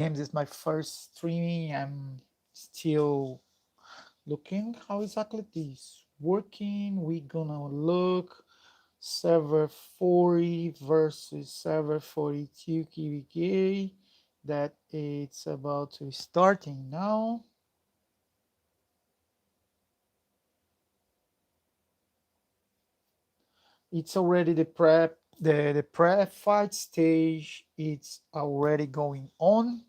Games is my first streaming. I'm still looking how exactly this working. We gonna look server 40 versus server 42 KvK. That it's about to starting now. It's already the prep fight stage. It's already going on.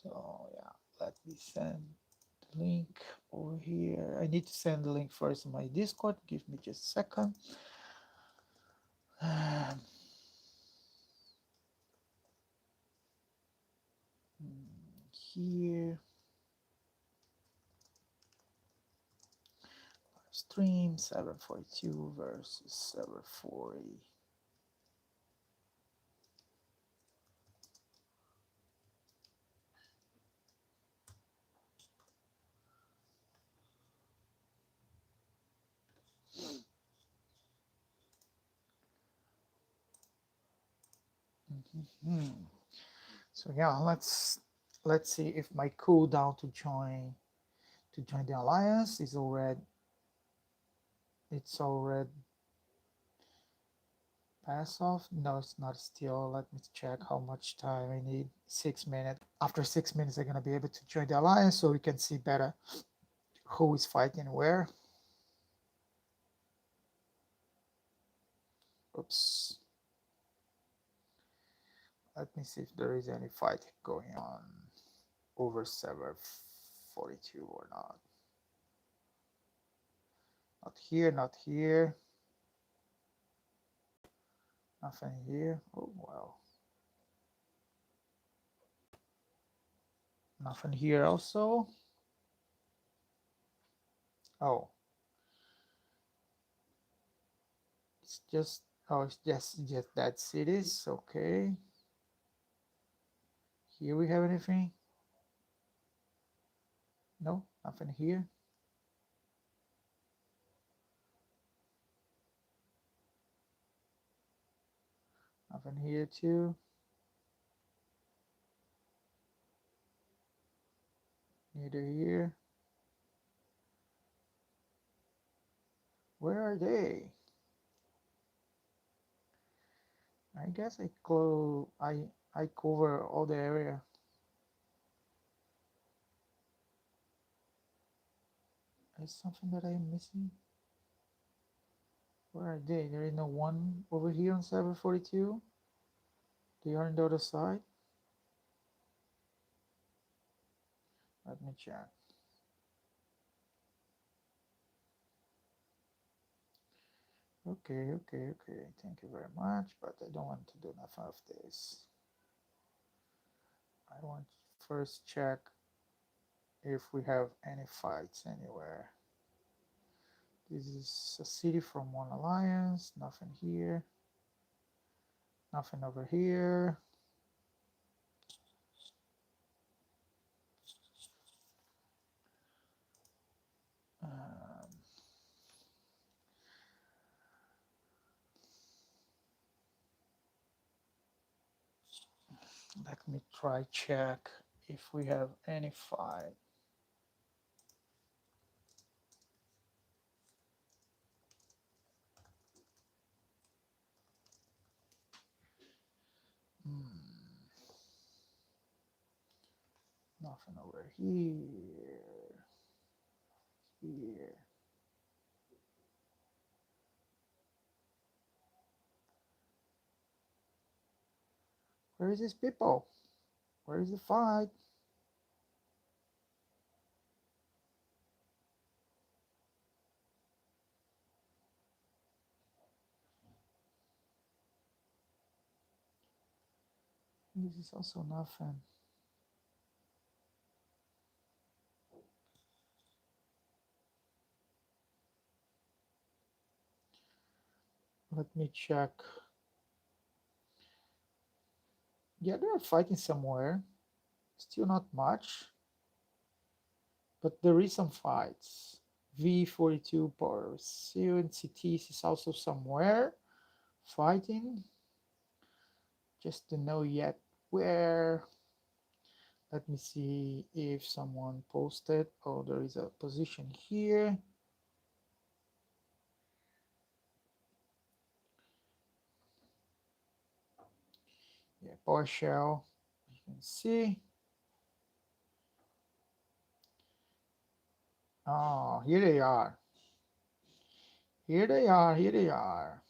So yeah, let me send the link over here. I need to send the link first in my Discord. Give me just a second. Here, stream 742 versus 740. So yeah, let's see if my cooldown to join the alliance is already pass off. No, it's not still. Let me check how much time I need. 6 minutes. After 6 minutes, I'm gonna be able to join the alliance, so we can see better who is fighting where. Oops. Let me see if there is any fight going on over server 42 or not. Not here, not here. Nothing here. Oh, well. Nothing here also. Oh. It's just, oh, it's just that cities. Okay. Here we have anything? No, nothing here. Nothing here too. Neither here. Where are they? I guess I cover all the area. Is something that I'm missing? Where are they? There is no one over here on server 42. They are on the other side. Let me check. Okay. Thank you very much, but I don't want to do nothing of this. I want to first check if we have any fights anywhere. This is a city from one alliance. Nothing here. Nothing over here. Let me try check if we have any fight. Nothing over here. Here. Where is this people? Where is the fight? This is also nothing. Let me check. Yeah, they are fighting somewhere. Still not much. But there is some fights. V42 Pursuit CTs is also somewhere. fighting, just to know yet where. Let me see if someone posted. Oh, there is a position here. Yeah, PowerShell. You can see. Oh, here they are. Here they are. Here they are.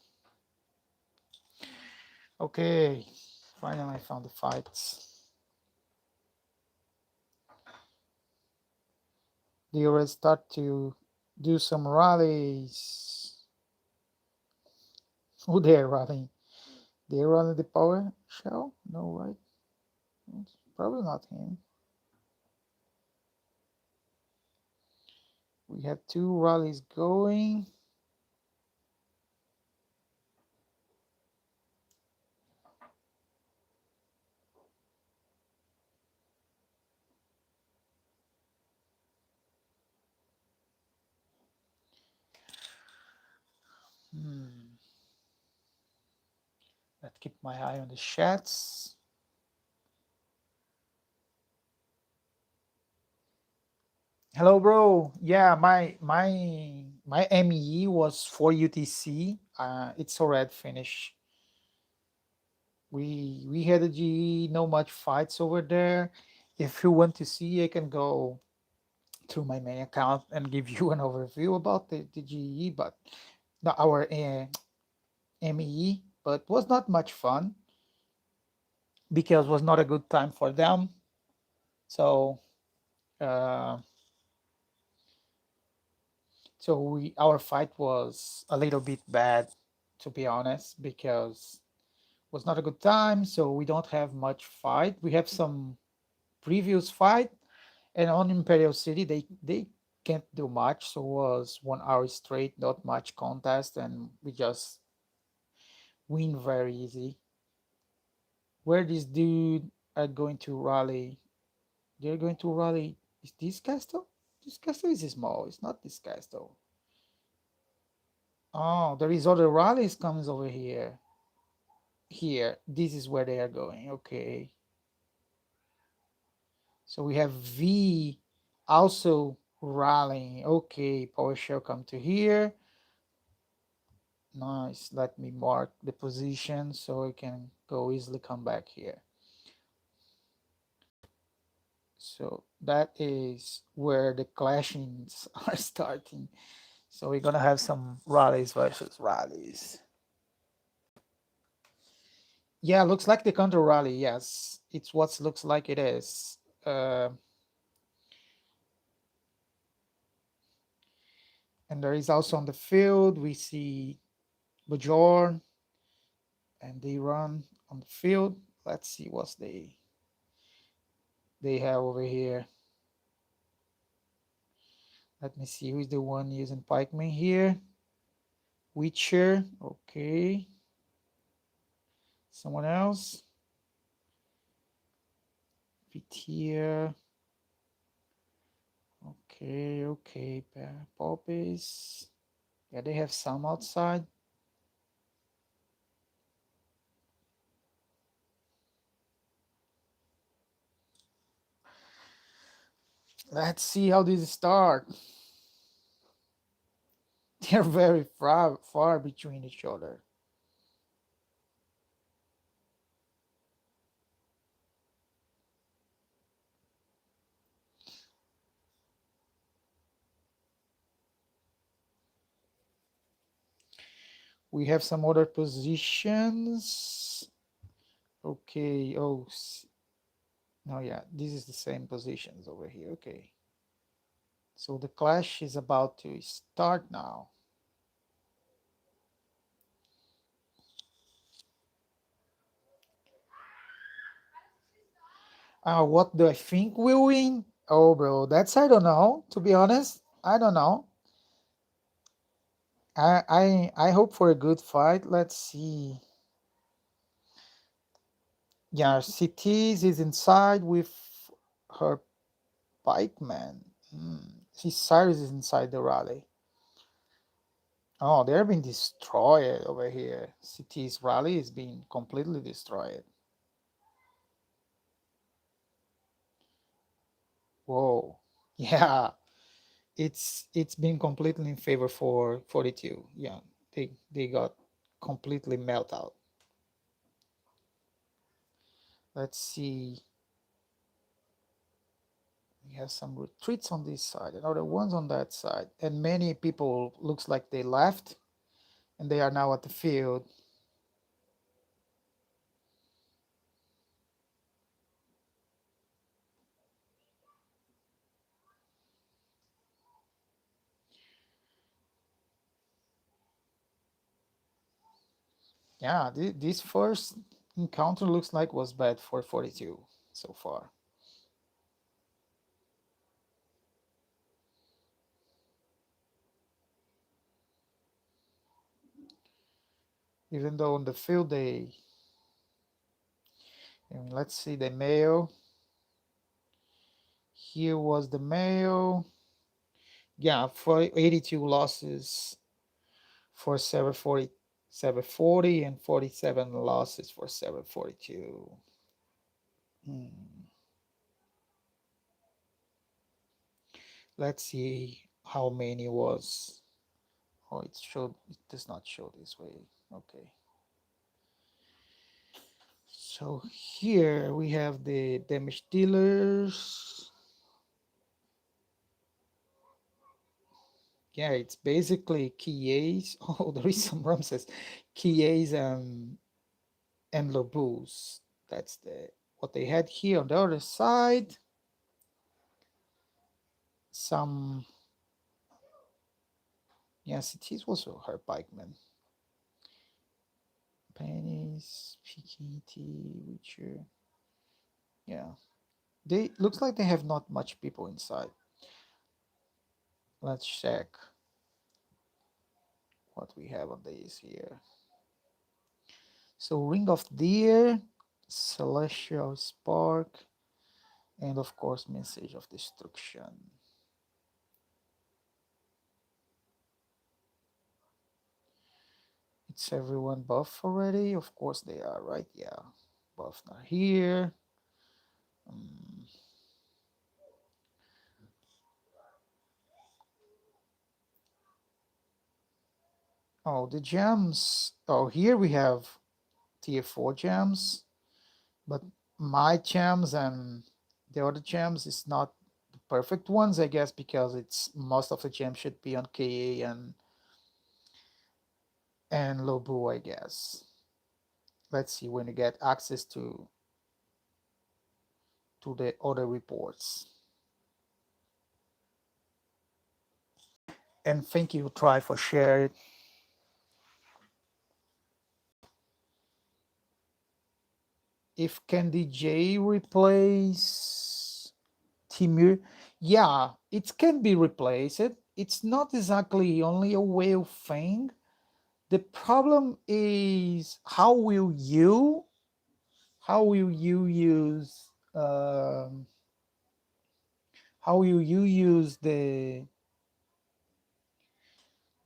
Okay, finally I found the fights. They already start to do some rallies. Who they're running? They're running the PowerShell? No, right? It's probably not him. We have two rallies going. Hmm. Let's keep my eye on the chats. Hello, bro. Yeah, my ME was for UTC. It's already finished. We had a GE, no much fights over there. If you want to see, I can go through my main account and give you an overview about the GE, but our ME, but was not much fun because was not a good time for them. So uh, so our fight was a little bit bad, to be honest, because was not a good time. So we don't have much fight. We have some previous fight, and on Imperial City they can't do much. So it was 1 hour straight, not much contest, and we just win very easy. Where this dude are going to rally? They're going to rally. Is this castle? This castle is small. It's not this castle. Oh, there is other rallies comes over here. Here, this is where they are going. Okay. So we have V also rallying. Okay, PowerShell come to here. Nice. Let me mark the position so I can go easily come back here. So that is where the clashings are starting. So we're gonna have some rallies versus rallies. Yeah, looks like the counter rally. Yes, it's what looks like it is. And there is also on the field we see Bajorn, and they run on the field. Let's see what they have over here. Let me see who's the one using pikeman here. Witcher, okay. Someone else. Vitia. Okay, okay. Poppies. Yeah, they have some outside. Let's see how this start. They're very far between each other. We have some other positions. Okay. Oh, no, yeah. This is the same positions over here. Okay. So the clash is about to start now. What do I think will win? Oh, bro, that's I don't know. To be honest, I don't know. I hope for a good fight. Let's see. Yeah, Cities is inside with her pikeman. See, Cyrus is inside the rally. Oh, they're being destroyed over here. City's rally is being completely destroyed. Whoa. Yeah, it's been completely in favor for 42. Yeah, they got completely melt out. Let's see. We have some retreats on this side and other ones on that side. And many people looks like they left and they are now at the field. Yeah, this first encounter looks like was bad for 42 so far. Even though on the field they, let's see the mail. Here was the mail. Yeah, for 82 losses for 740, 740 and 47 losses for 742. Hmm. Let's see how many was. Oh, it does not show this way. Okay. So here we have the damage dealers. Yeah, it's basically Kies. Oh, there is some Ramses. Kies and Lobus. That's the what they had here on the other side. Some yes, it is also her pikeman. Pennies, PKT, Witcher. Yeah. They looks like they have not much people inside. Let's check what we have on these here. So Ring of Deer, Celestial Spark, and of course Message of Destruction. It's everyone buff already? Of course they are, right? Yeah. Buff not here. Um, oh, the gems. Oh, here we have tier 4 gems, but my gems and the other gems is not the perfect ones, I guess, because it's most of the gems should be on KA and Lobu, I guess. Let's see when you get access to the other reports. And thank you, Try, for sharing. If Candy J replace Timur, yeah, it can be replaced. It's not exactly only a whale thing. The problem is how will you use how will you use the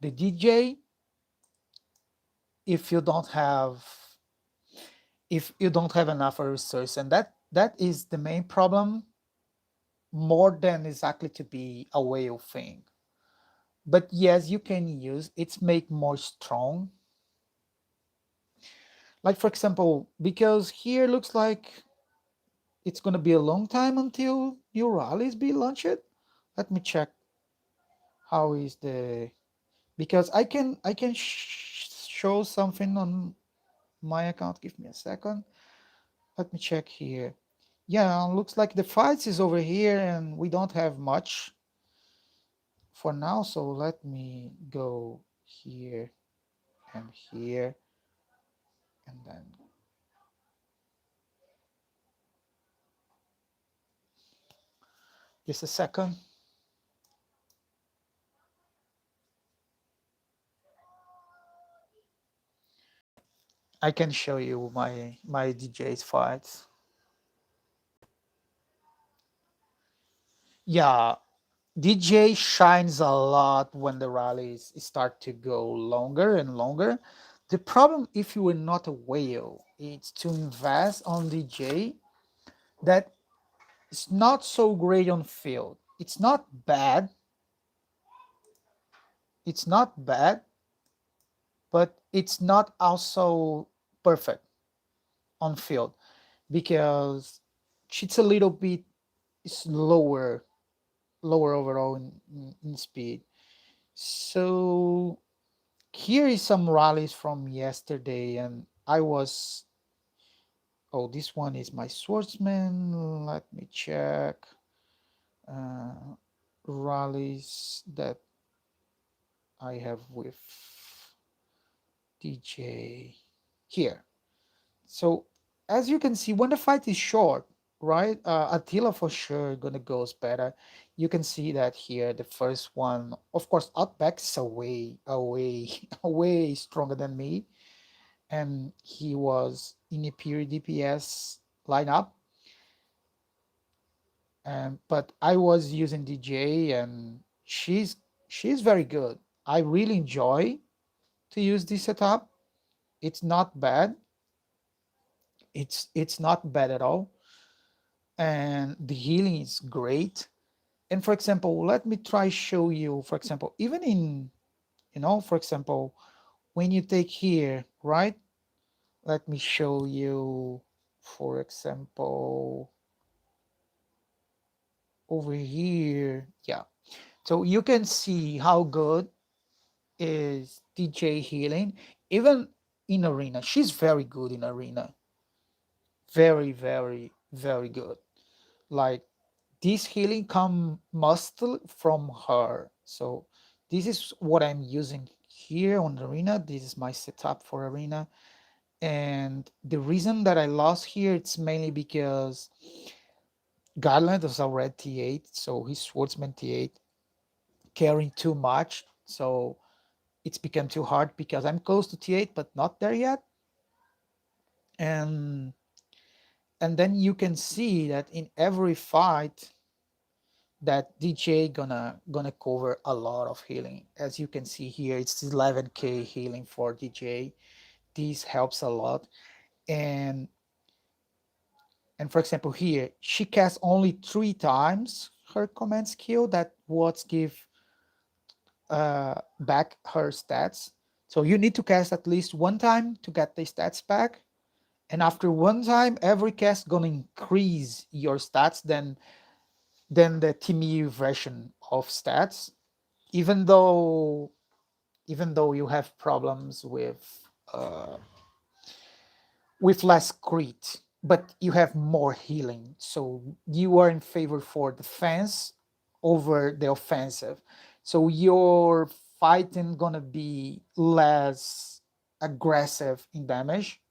DJ if you don't have if you don't have enough resource, and that is the main problem more than exactly to be a whale thing. But yes, you can use it's make more strong. Like for example, because here looks like it's gonna be a long time until new rallies be launched. Let me check how is the because I can show something on my account. Give me a second. Let me check here. Yeah, looks like the fights is over here and we don't have much for now. So let me go here and here and then just a second. I can show you my DJ's fights. Yeah, DJ shines a lot when the rallies start to go longer and longer. The problem, if you are not a whale, is to invest on DJ that is not so great on field. It's not bad. It's not bad, but it's not also perfect on field because it's a little bit slower, lower overall in speed. So here is some rallies from yesterday, and I was. Oh, this one is my swordsman. Let me check. Uh, Rallies that I have with DJ here. So as you can see, when the fight is short, right? Attila for sure gonna goes better. You can see that here. The first one, of course, Outback is away, way stronger than me, and he was in a pure DPS lineup. And but I was using DJ, and she's very good. I really enjoy to use this setup. It's not bad. It's not bad at all, and the healing is great. And for example, let me try show you. For example, even in for example, when you take here, right? Let me show you. For example, over here, yeah. So you can see how good is DJ healing, even in arena. She's very good in arena. Very, very, very good. Like this healing come mostly from her. So this is what I'm using here on arena. This is my setup for arena. And the reason that I lost here, it's mainly because Garland is already T8, so he's swordsman T8, carrying too much. So it's become too hard because I'm close to T8 but not there yet. And then you can see that in every fight that DJ gonna cover a lot of healing. As you can see here, it's 11k healing for DJ. This helps a lot. And for example here, she casts only 3 times her command skill. That what give back her stats. So you need to cast at least 1 time to get the stats back. And after 1 time, every cast gonna increase your stats than the TMU version of stats. Even though you have problems uh, with less crit, but you have more healing. So you are in favor for defense over the offensive. So your fighting gonna be less aggressive in damage.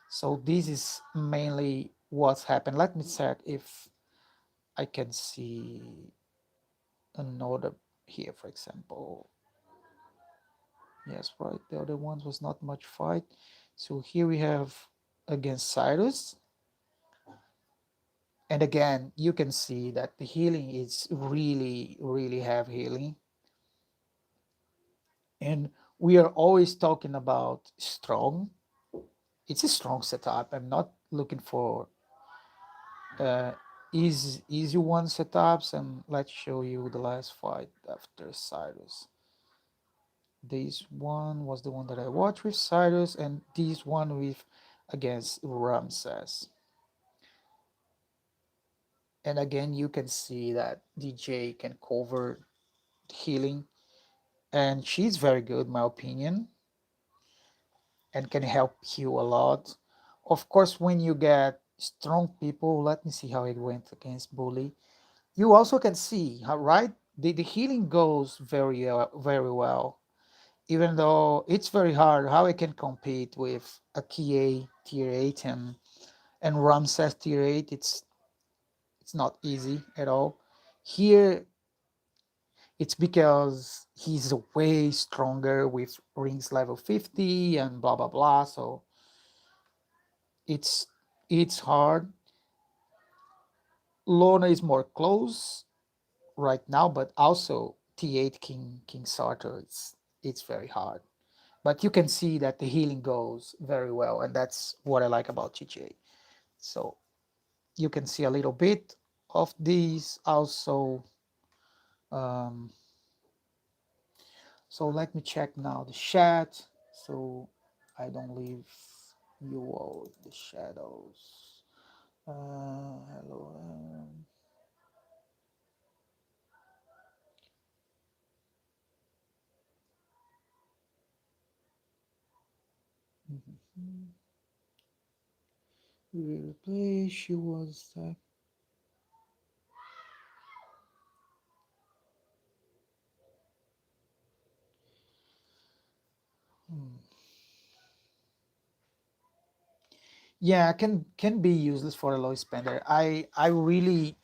So this is mainly what's happened. Let me check if I can see another here, for example. Yes, right. The other ones was not much fight. So here we have against Cyrus. And again, you can see that the healing is really, really have healing. And we are always talking about strong. It's a strong setup. I'm not looking for uh, easy one setups. And let's show you the last fight after Cyrus. This one was the one that I watched with Cyrus, and this one with against Ramses. And again, you can see that DJ can cover healing, and she's very good, in my opinion, and can help you a lot. Of course, when you get strong people, let me see how it went against Bully. You also can see how right the healing goes very well. Even though it's very hard, how I can compete with a Kie tier 8 and Ramses tier 8, it's not easy at all. Here it's because he's way stronger with rings level 50 and blah blah blah. So it's hard. Lorna is more close. right now, but also T8 King Sartor. It's very hard, but you can see that the healing goes very well, and that's what I like about TJ. So you can see a little bit of these also. Um, so let me check now the chat, so I don't leave you all in the shadows. Hello. Mhm. Replay. She was. Hmm. Yeah, can be useless for a low spender. I really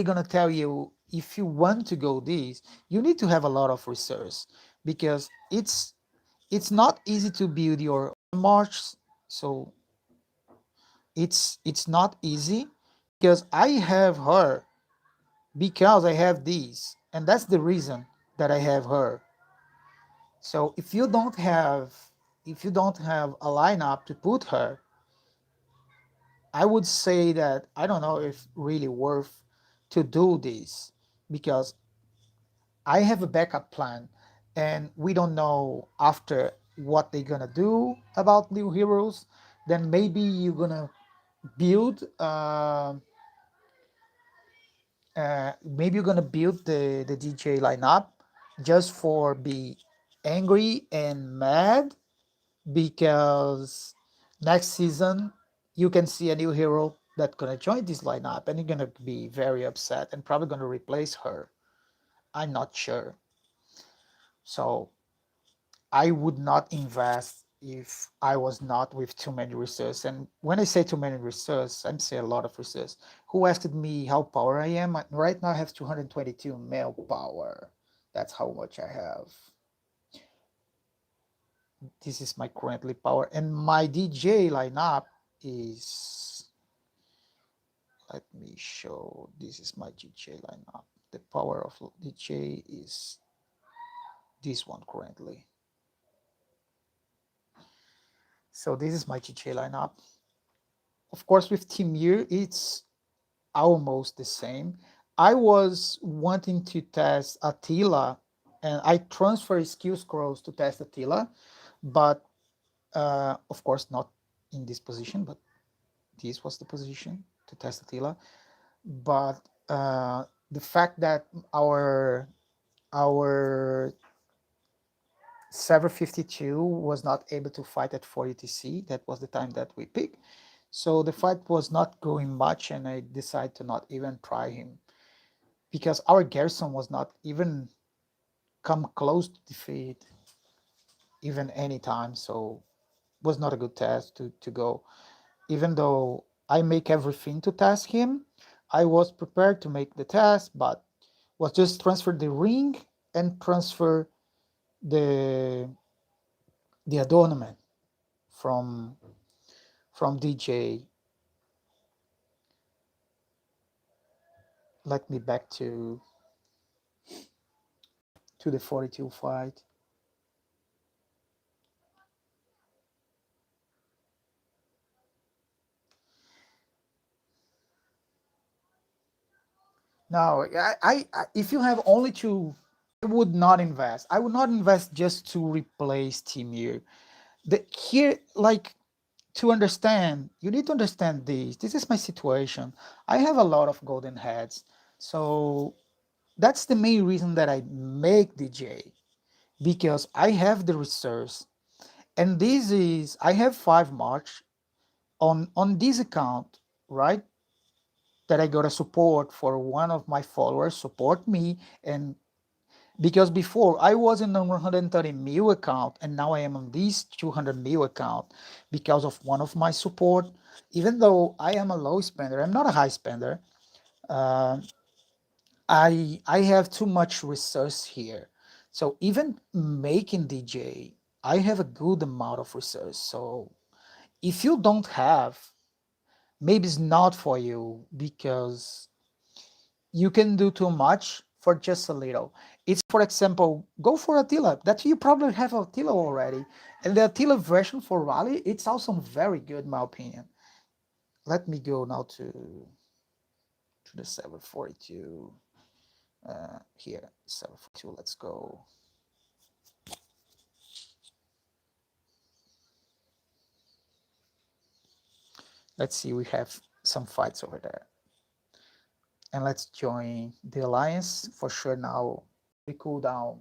gonna tell you, if you want to go this, you need to have a lot of research, because it's not easy to build your march. So it's not easy, because I have her, because I have these, and that's the reason that I have her. So if you don't have a lineup to put her, I would say that I don't know if really worth to do this, because I have a backup plan, and we don't know after what they're gonna do about new heroes. Then maybe you're gonna build maybe you're gonna build the DJ lineup just for be angry and mad, because next season you can see a new hero that's gonna join this lineup, and you're gonna be very upset and probably gonna replace her. I'm not sure. So I would not invest if I was not with too many resources. And when I say too many resources, I'm saying a lot of resources. Who asked me how power I am? Right now I have 222 male power. That's how much I have. This is my currently power. And my DJ lineup is, let me show, this is my DJ lineup. The power of DJ is this one currently. So this is my DJ lineup. Of course, with Team Year, it's almost the same. I was wanting to test Attila, and I transfer skill scrolls to test Attila, but of course not in this position, but this was the position to test Attila. But the fact that our Server 52 was not able to fight at 4 UTC. That was the time that we picked. So the fight was not going much, and I decided to not even try him, because our garrison was not even come close to defeat even any time. So was not a good test to go. Even though I make everything to test him, I was prepared to make the test, but was just transfer the ring and transfer the the adornment from DJ. Let me back to the 42 fight. Now, if you have only two, I would not invest. I would not invest just to replace Timir. The here, like, to understand, you need to understand this. This is my situation. I have a lot of golden heads, so that's the main reason that I make DJ, because I have the resource, and this is I have 5 March on this account, right? That I got a support for one of my followers support me, and because before I was in a 130 mil account, and now I am on this 200 mil account because of one of my support. Even though I am a low spender, I'm not a high spender. Uh, I have too much resource here, so even making DJ, I have a good amount of resource. So if you don't have, maybe it's not for you, because you can do too much for just a little. It's, for example, go for Attila. That you probably have Attila already. And the Attila version for Rally, it's also very good, in my opinion. Let me go now to the 742. Here, 742, let's go. Let's see, we have some fights over there. And let's join the alliance for sure now. We cool down.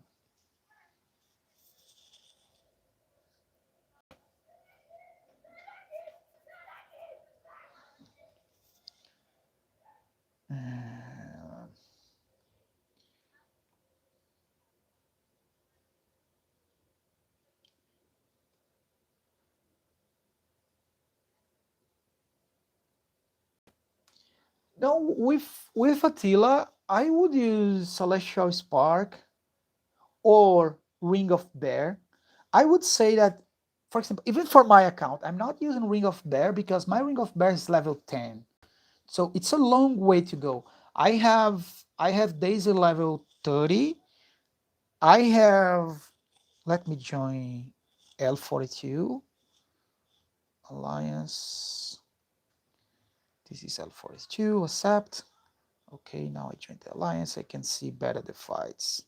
Uh, no, with Attila, I would use Celestial Spark or Ring of Bear. I would say that, for example, even for my account, I'm not using Ring of Bear because my Ring of Bear is level 10. So it's a long way to go. I have Daisy level 30. I have, let me join L42 Alliance. This is L42, accept. Okay, now I joined the alliance. I can see better the fights.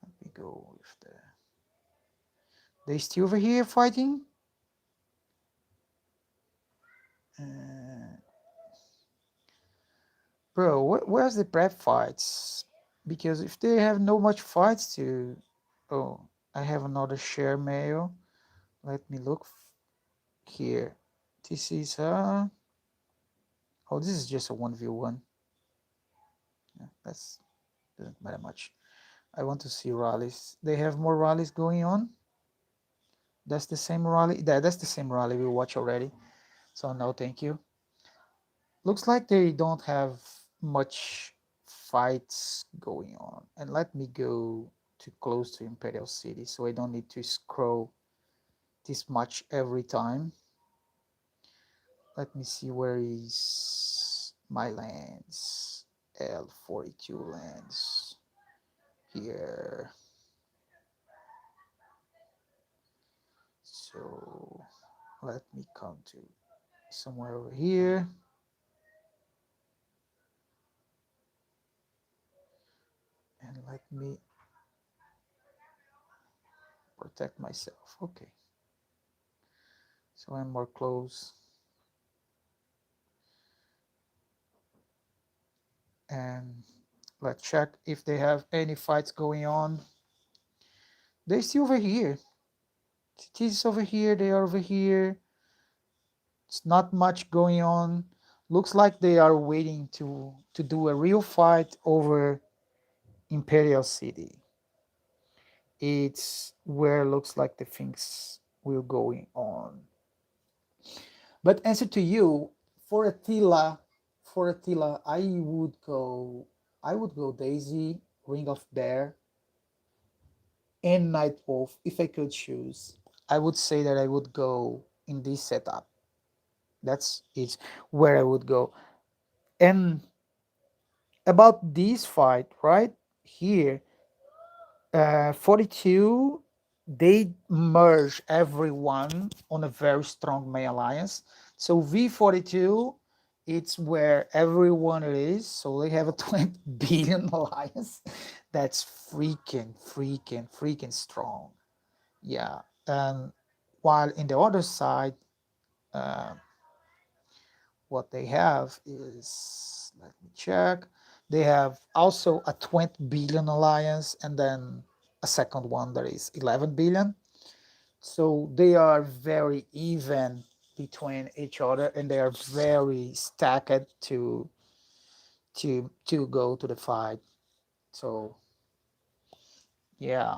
Let me go with they still over here fighting. Bro, where's the prep fights? Because if they have no much fights to, oh, I have another share mail. Let me look here. This is oh, this is just a 1v1. Yeah, that's doesn't matter much. I want to see rallies. They have more rallies going on. That's the same rally. That's the same rally we watch already. So no, thank you. Looks like they don't have much fights going on. And let me go to close to Imperial City so I don't need to scroll this much every time. Let me see where is my lands. L42 lands. Here. So let me come to somewhere over here. And let me protect myself. Okay. So I'm more close. And let's check if they have any fights going on. They're still over here. This is over here. They are over here. It's not much going on. Looks like they are waiting to do a real fight over Imperial City. It's where looks like the things will going on. But answer to you, for Attila, I would go Daisy, Ring of Bear, and Night Wolf if I could choose. I would say that I would go in this setup. That's it's where I would go. And about this fight right here, 42, they merge everyone on a very strong May alliance. So V42, it's where everyone is. So they have a 20 billion alliance. That's freaking strong. Yeah. And while in the other side, uh, what they have is, let me check, they have also a 20 billion alliance and then a second one that is 11 billion. So they are very even between each other and they are very stacked to go to the fight. So yeah,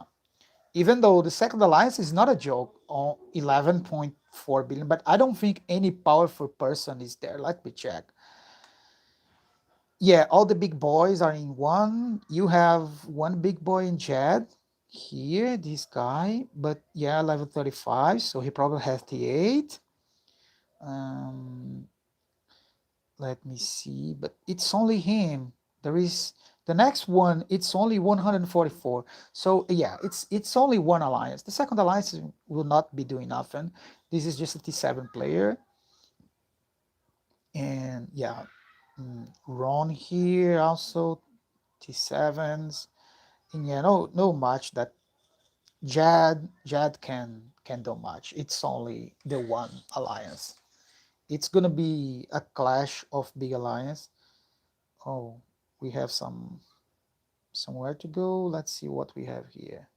even though the second alliance is not a joke on 11.4 billion, but I don't think any powerful person is there. Let me check. Yeah, all the big boys are in one. You have one big boy in Jed here, this guy, but yeah, level 35, so he probably has T8. Um, Let me see, but it's only him. There is the next one. It's only 144. So yeah, it's only one alliance. The second alliance will not be doing nothing. This is just a T7 player, and yeah, Ron here also T7s, and yeah, no much that Jad can do much. It's only the one alliance. It's gonna be a clash of big alliance. Oh, we have somewhere to go. Let's see what we have here.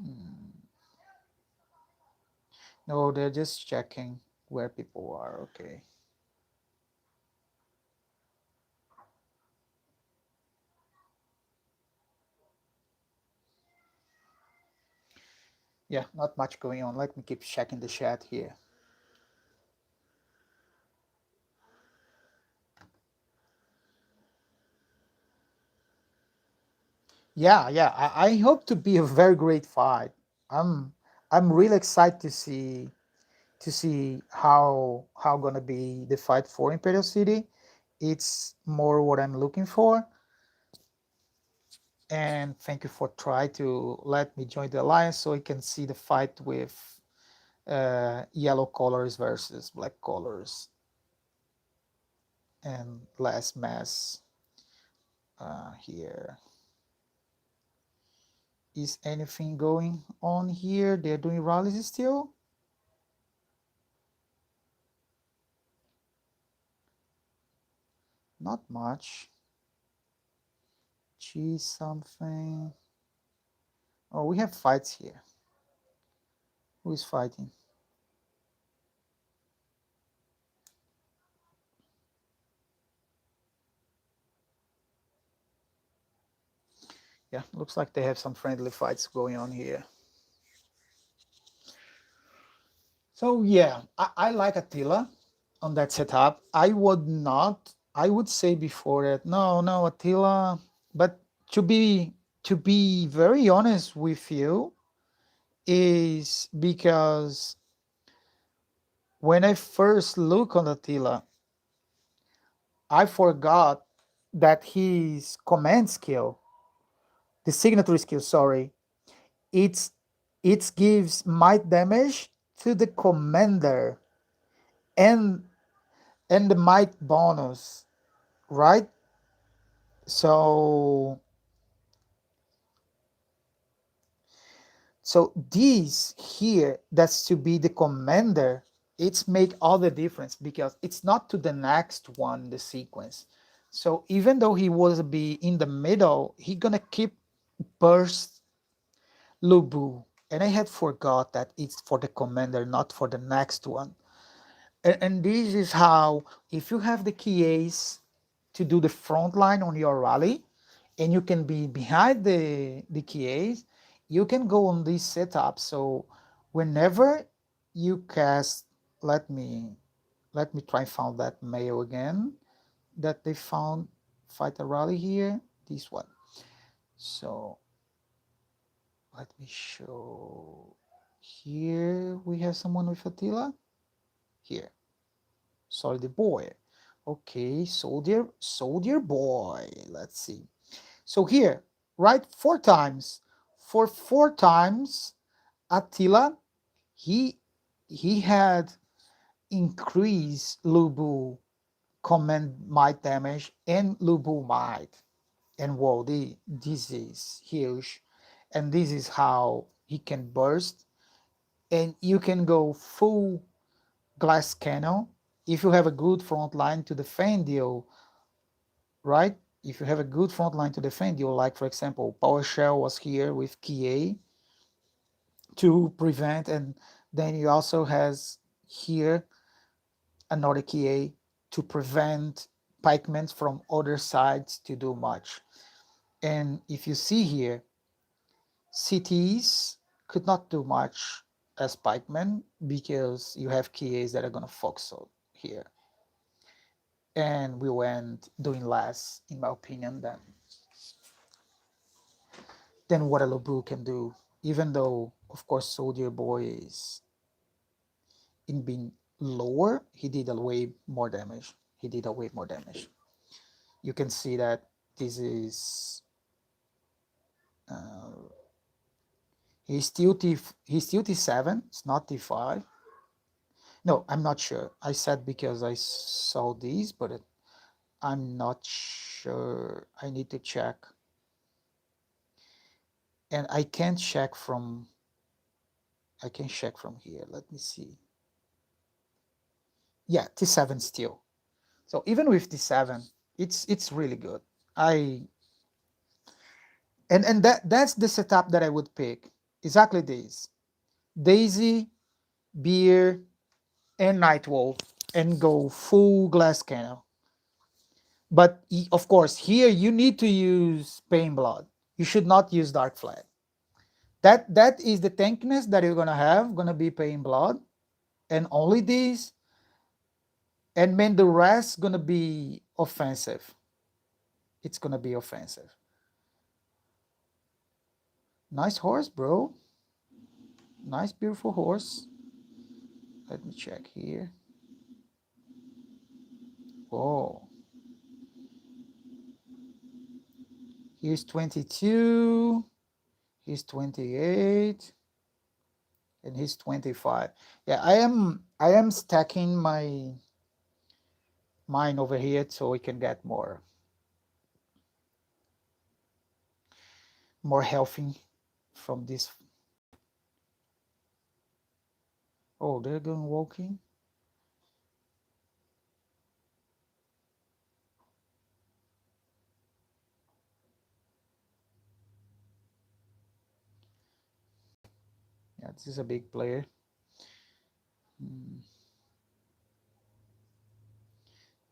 Hmm. No, they're just checking where people are. Okay. Yeah, not much going on. Let me keep checking the chat here. Yeah. I hope to be a very great fight. I'm I'm really excited to see how gonna be the fight for Imperial City. It's more what I'm looking for. And thank you for trying to let me join the alliance so I can see the fight with yellow colors versus black colors and less mass here. Is anything going on here? They're doing rallies still? Not much. Cheese something. Oh, we have fights here. Who is fighting? Yeah, looks like they have some friendly fights going on here. So yeah, I like Attila on that setup. I would say before that, no, Attila. But to be to be very honest with you, is because when I first look on Attila, I forgot that his command skill, the signature skill, sorry, it's it gives might damage to the commander and the might bonus, right? So this here, that's to be the commander, it's make all the difference because it's not to the next one the sequence. So even though he was be in the middle, he gonna keep burst Lubu. And I had forgot that it's for the commander, not for the next one. And this is how, if you have the key ace to do the front line on your rally, and you can be behind the key ace, you can go on this setup. So whenever you cast, let me try and find that mail again that they found fight a rally here. This one. So let me show here. We have someone with Attila here. Soldier boy. Okay, soldier boy. Let's see. So here, right, four times. For four times, Attila, he had increased Lubu command might damage and Lubu might. And whoa, this is huge. And this is how he can burst. And you can go full glass cannon if you have a good front line to defend you, right? If you have a good front line to defend you, like for example, PowerShell was here with KA to prevent, and then you also has here another KA to prevent pikemen from other sides to do much. And if you see here, cities could not do much as pikemen because you have KAs that are gonna focus on here. And we went doing less, in my opinion, than what a Lobu can do. Even though, of course, Soldier Boy is. in being lower, he did a way more damage. He did a way more damage. You can see that this is uh, he's still T7. It's not T5. No, I'm not sure. I said because I saw these, but I'm not sure. I need to check, and I can't check from. I can check from here. Let me see. Yeah, T7 still. So even with T7, it's really good. I and that's the setup that I would pick. Exactly this: Daisy, Beer, and Nightwolf, and go full glass cannon. But of course, here you need to use Pain Blood. You should not use Dark Flag. That is the tankiness that you're gonna have. Gonna be Pain Blood, and only this, and then the rest gonna be offensive. It's gonna be offensive. Nice horse, bro. Nice, beautiful horse. Let me check here. Oh, he's 22. He's 28. And he's 25. Yeah, I am stacking my mine over here so we can get more healthy from this. Oh, they're going walking. Yeah, this is a big player. Hmm.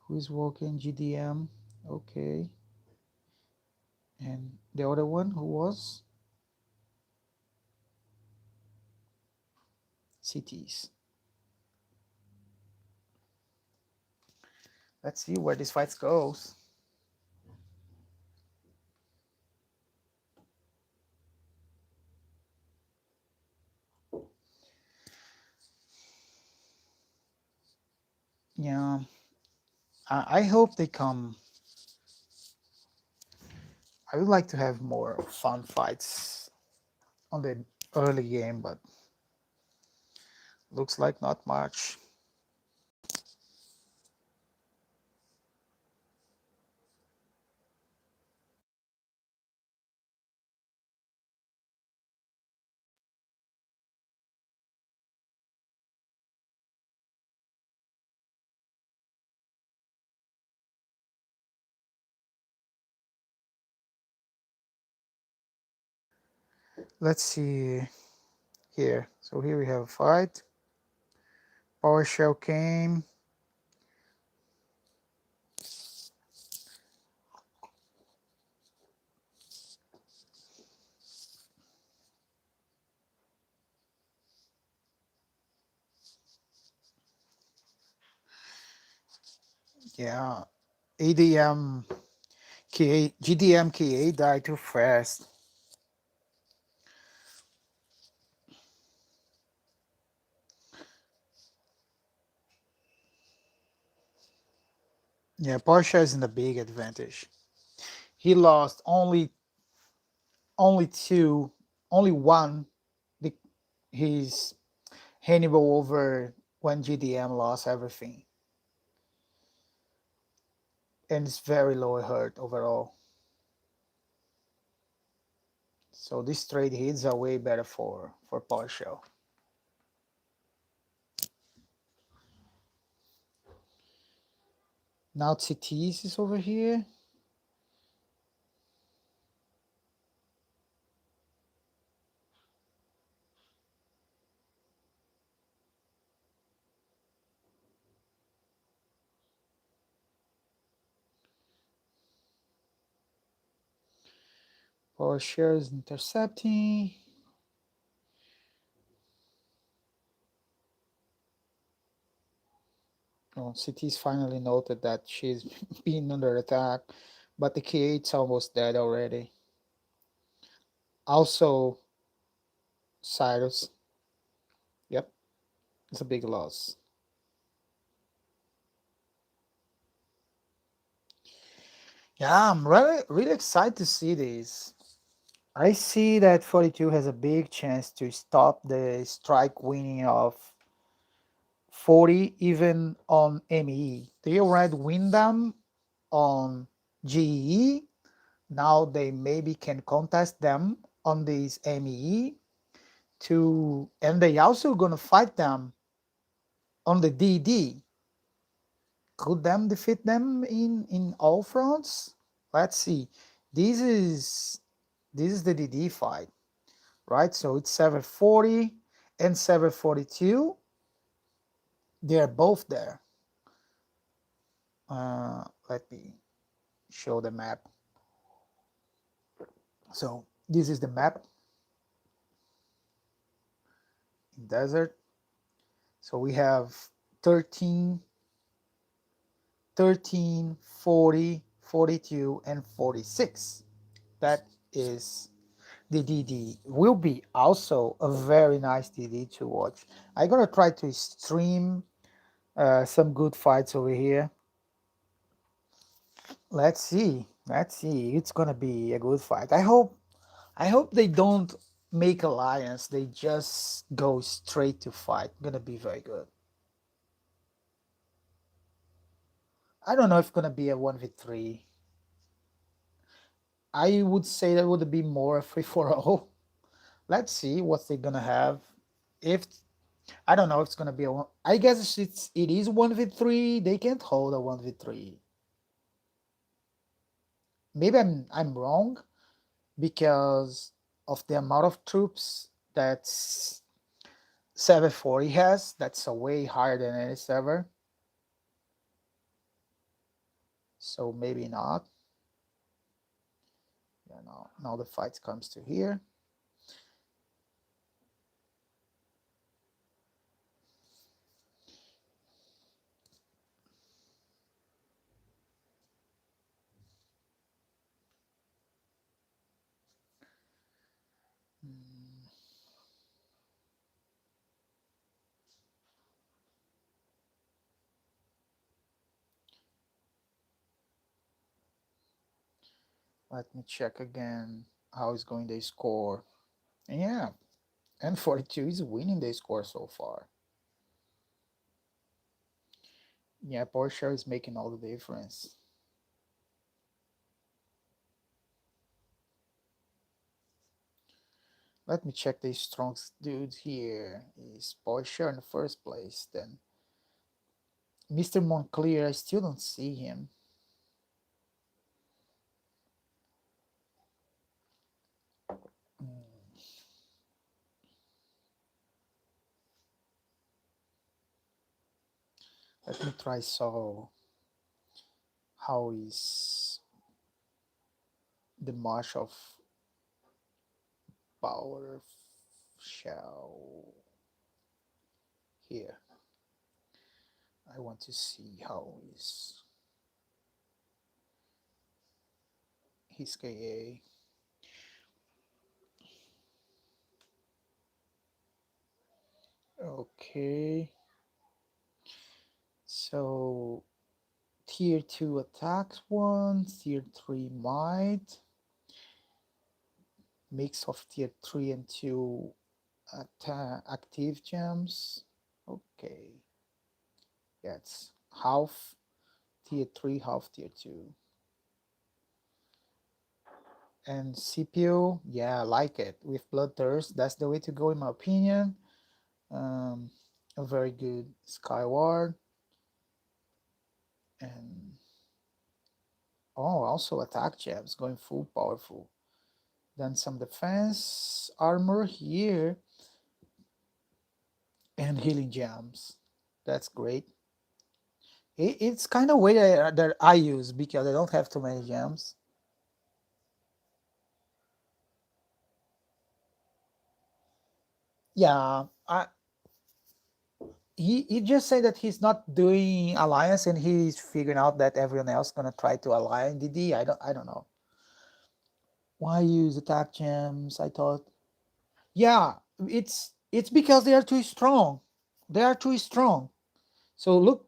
Who is walking? GDM. Okay. And the other one who was CTs. Let's see where this fight goes. Yeah, I hope they come. I would like to have more fun fights on the early game, but looks like not much. Let's see here. So here we have a fight. PowerShell came. Yeah, ADM KA, GDM KA died too fast. Yeah, PowerShell is in a big advantage. He lost only two, only one. The, his Hannibal over when GDM lost everything, and it's very low hurt overall. So these trade hits are way better for PowerShell. Now CTs is over here. PowerShell is intercepting. Oh, CT's finally noted that she's being under attack, but the K8's almost dead already. Also, Cyrus. Yep. It's a big loss. Yeah, I'm really excited to see this. I see that 42 has a big chance to stop the strike winning of 40 even on ME. They already win them on GE. Now they maybe can contest them on this ME to, and they also gonna fight them on the DD. Could them defeat them in all fronts? Let's see. This is this is the DD fight, right? So it's 740 and 742. They're both there. Let me show the map. So this is the map in desert. So we have 13, 13, 40, 42, and 46. That is the DD. Will be also a very nice DD to watch. I'm gonna try to stream some good fights over here. Let's see. Let's see. It's gonna be a good fight. I hope they don't make alliance. They just go straight to fight. Gonna be very good. I don't know if it's gonna be a 1v3. I would say that would be more a free for all. Let's see what they're gonna have. If I don't know if it's gonna be a one. I guess it is 1v3. They can't hold a 1v3. Maybe I'm wrong because of the amount of troops that 740 has. That's a way higher than any server. So maybe not. Yeah, now the fight comes to here. Hmm, let me check again how is going the score. And yeah, and 42 is winning the score so far. Yeah, Porsche is making all the difference. Let me check the strongest dude here. Is Porsche in the first place? Then Mr. Montclair, I still don't see him. Hmm, let me try so how is the march of power shall here. I want to see how is his KA. Okay, so tier 2 attacks 1, tier 3 might, mix of tier 3 and 2 active gems. Okay, yeah, it's half tier 3, half tier 2. And CPU, yeah, I like it. With Bloodthirst, that's the way to go in my opinion. Um, a very good Skyward. And oh, also attack gems, going full powerful. Then some defense armor here and healing gems. That's great. It's kind of way that I use because I don't have too many gems. Yeah, he just said that he's not doing alliance and he's figuring out that everyone else gonna try to ally in DD. I don't know. Why use attack gems? I thought. Yeah, it's because they are too strong. They are too strong. So look,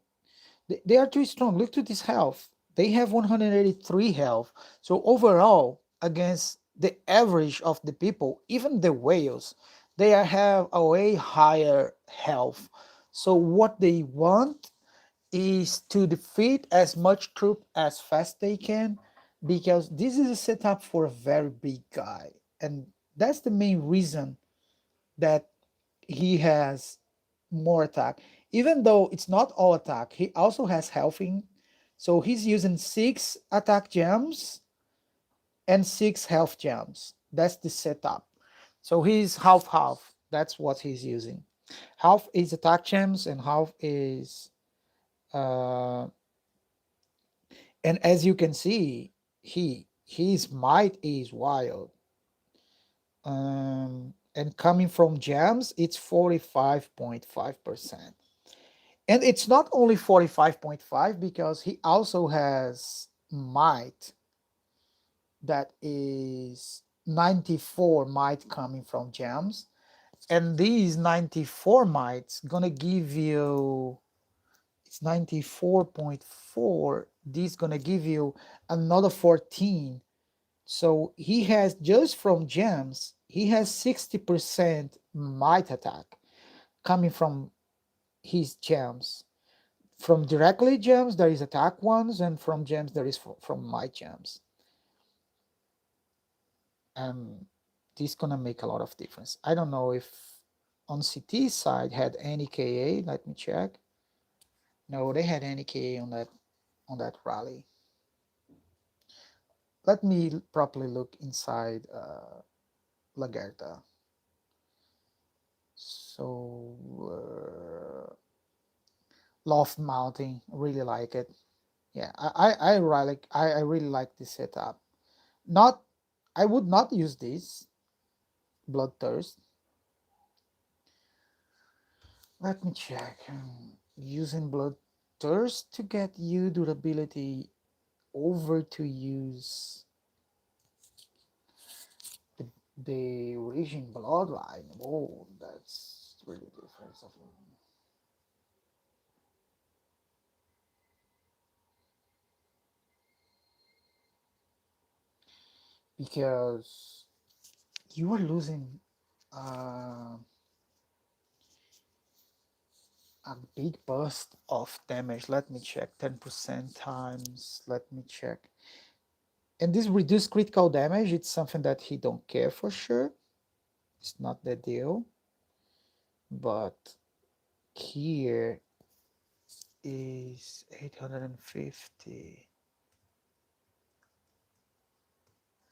they are too strong. Look to this health. They have 183 health. So overall, against the average of the people, even the whales, they have a way higher health. So what they want is to defeat as much troop as fast they can, because this is a setup for a very big guy, and that's the main reason that he has more attack. Even though it's not all attack, he also has healthing. So he's using 6 attack gems and 6 health gems. That's the setup. So he's half half. That's what he's using. Half is attack gems and half is uh and as you can see, his might is wild. And coming from gems, it's 45.5%. And it's not only 45.5 because he also has might that is 94 might coming from gems. And these 94 mites gonna give you, it's 94.4, this gonna give you another 14. So he has, just from gems, he has 60% might attack coming from his gems. From directly gems, there is attack ones, and from gems, there is from might gems. And this gonna make a lot of difference. I don't know if on CT side had any KA. Let me check. No, they had any KA on that rally. Let me properly look inside Lagerta. So loft mounting, really like it. Yeah, I really like this setup. Not, I would not use this bloodthirst. Let me check. Using bloodthirst to get you durability over to use the, the raging bloodline. Oh, that's really different. Because you are losing uh, a big burst of damage. Let me check. 10% times. Let me check. And this reduced critical damage, it's something that he don't care for sure. It's not the deal. But here is 850.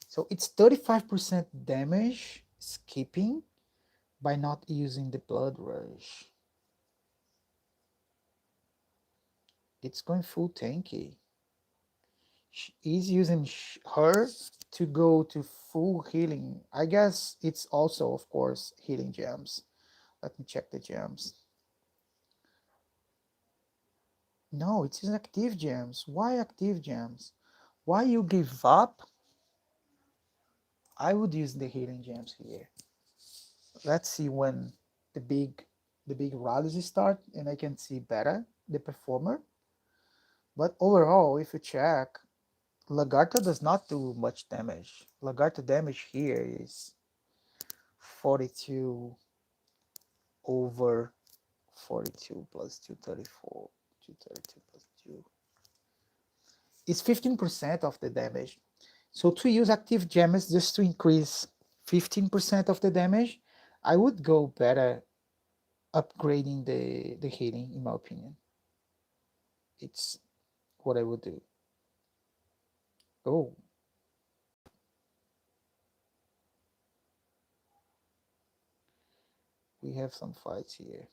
So it's 35% damage skipping by not using the blood rush. It's going full tanky. He's using her to go to full healing. I guess it's also, of course, healing gems. Let me check the gems. No, it's active gems. Why active gems? Why you give up? I would use the healing gems here. Let's see when the big rallies start, and I can see better the performer. But overall, if you check, Lagarta does not do much damage. Lagarta damage here is 42 over 42 plus 234, 232 plus 2. It's 15% of the damage. So to use active gems just to increase 15% of the damage, I would go better upgrading the healing, in my opinion. It's what I would do. Oh, we have some fights here.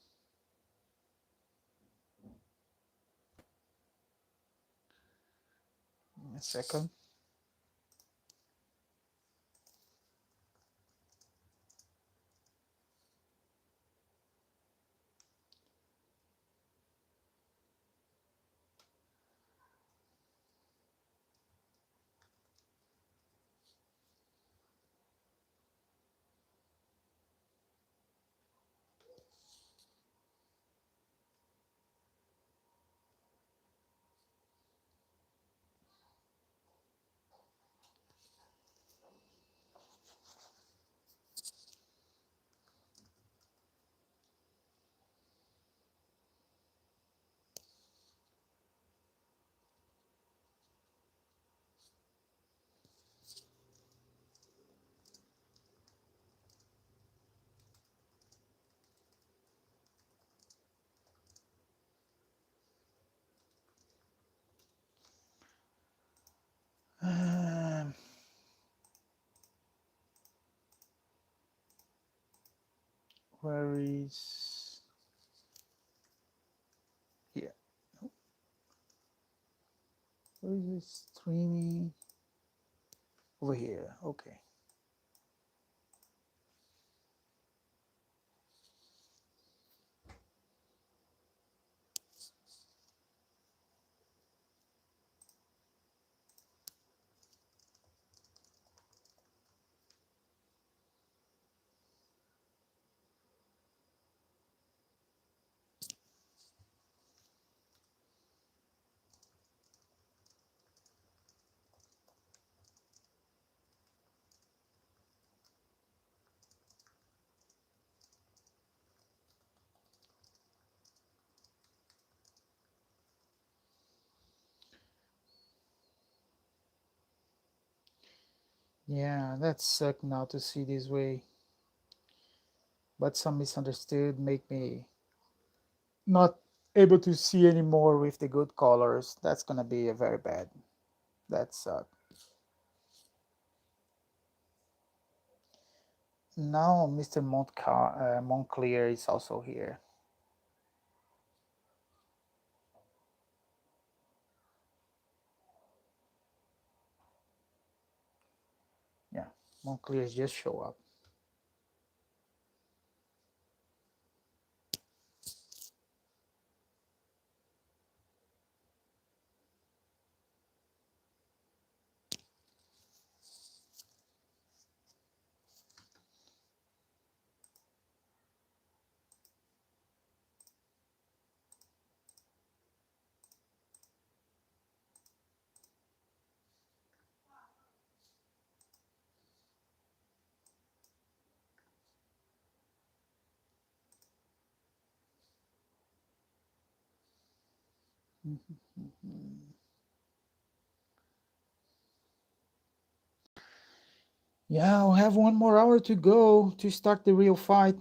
A second. Where is here? Where is it streaming? Over here. Okay. Yeah, that sucked now to see this way. But some misunderstood make me not able to see anymore with the good colors. That's gonna be a very bad. That sucked. Now Mr. Montclair is also here. Yeah, Montclair just show up. Yeah, I'll have 1 more hour to go to start the real fight.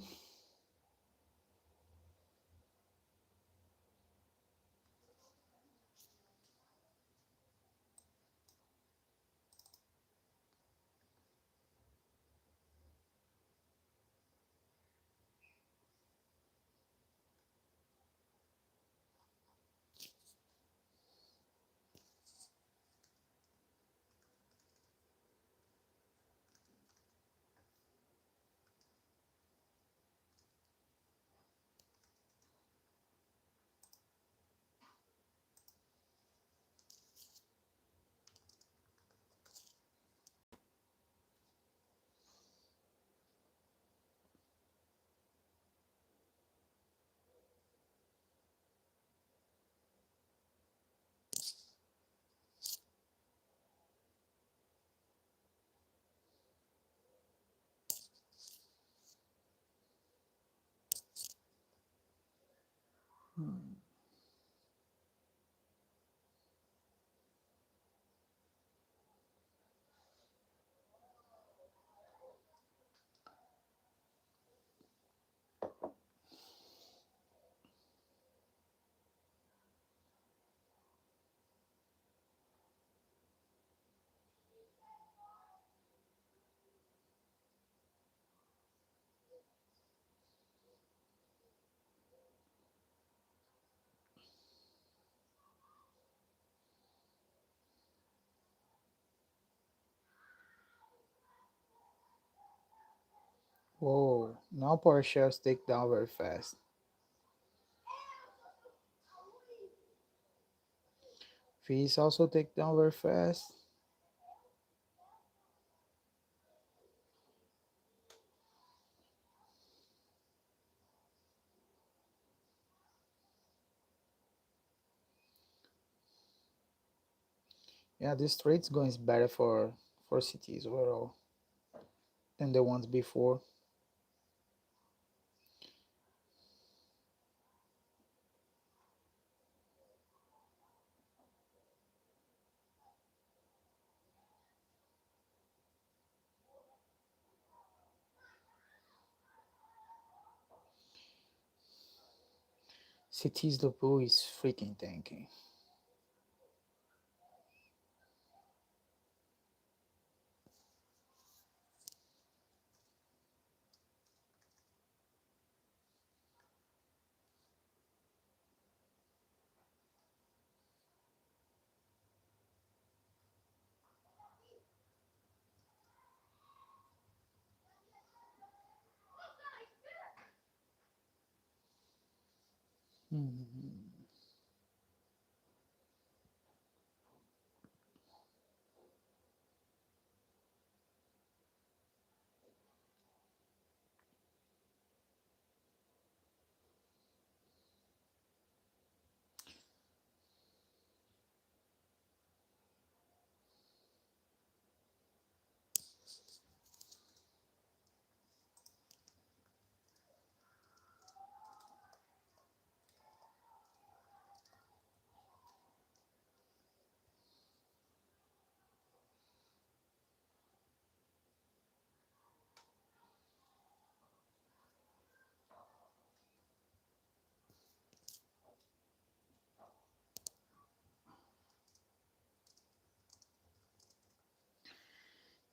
Hmm. Whoa, now power shells take down very fast. Fees also take down very fast. Yeah, this trade's going better for cities overall than the ones before. Cities Lupu is freaking tanky. Mhm.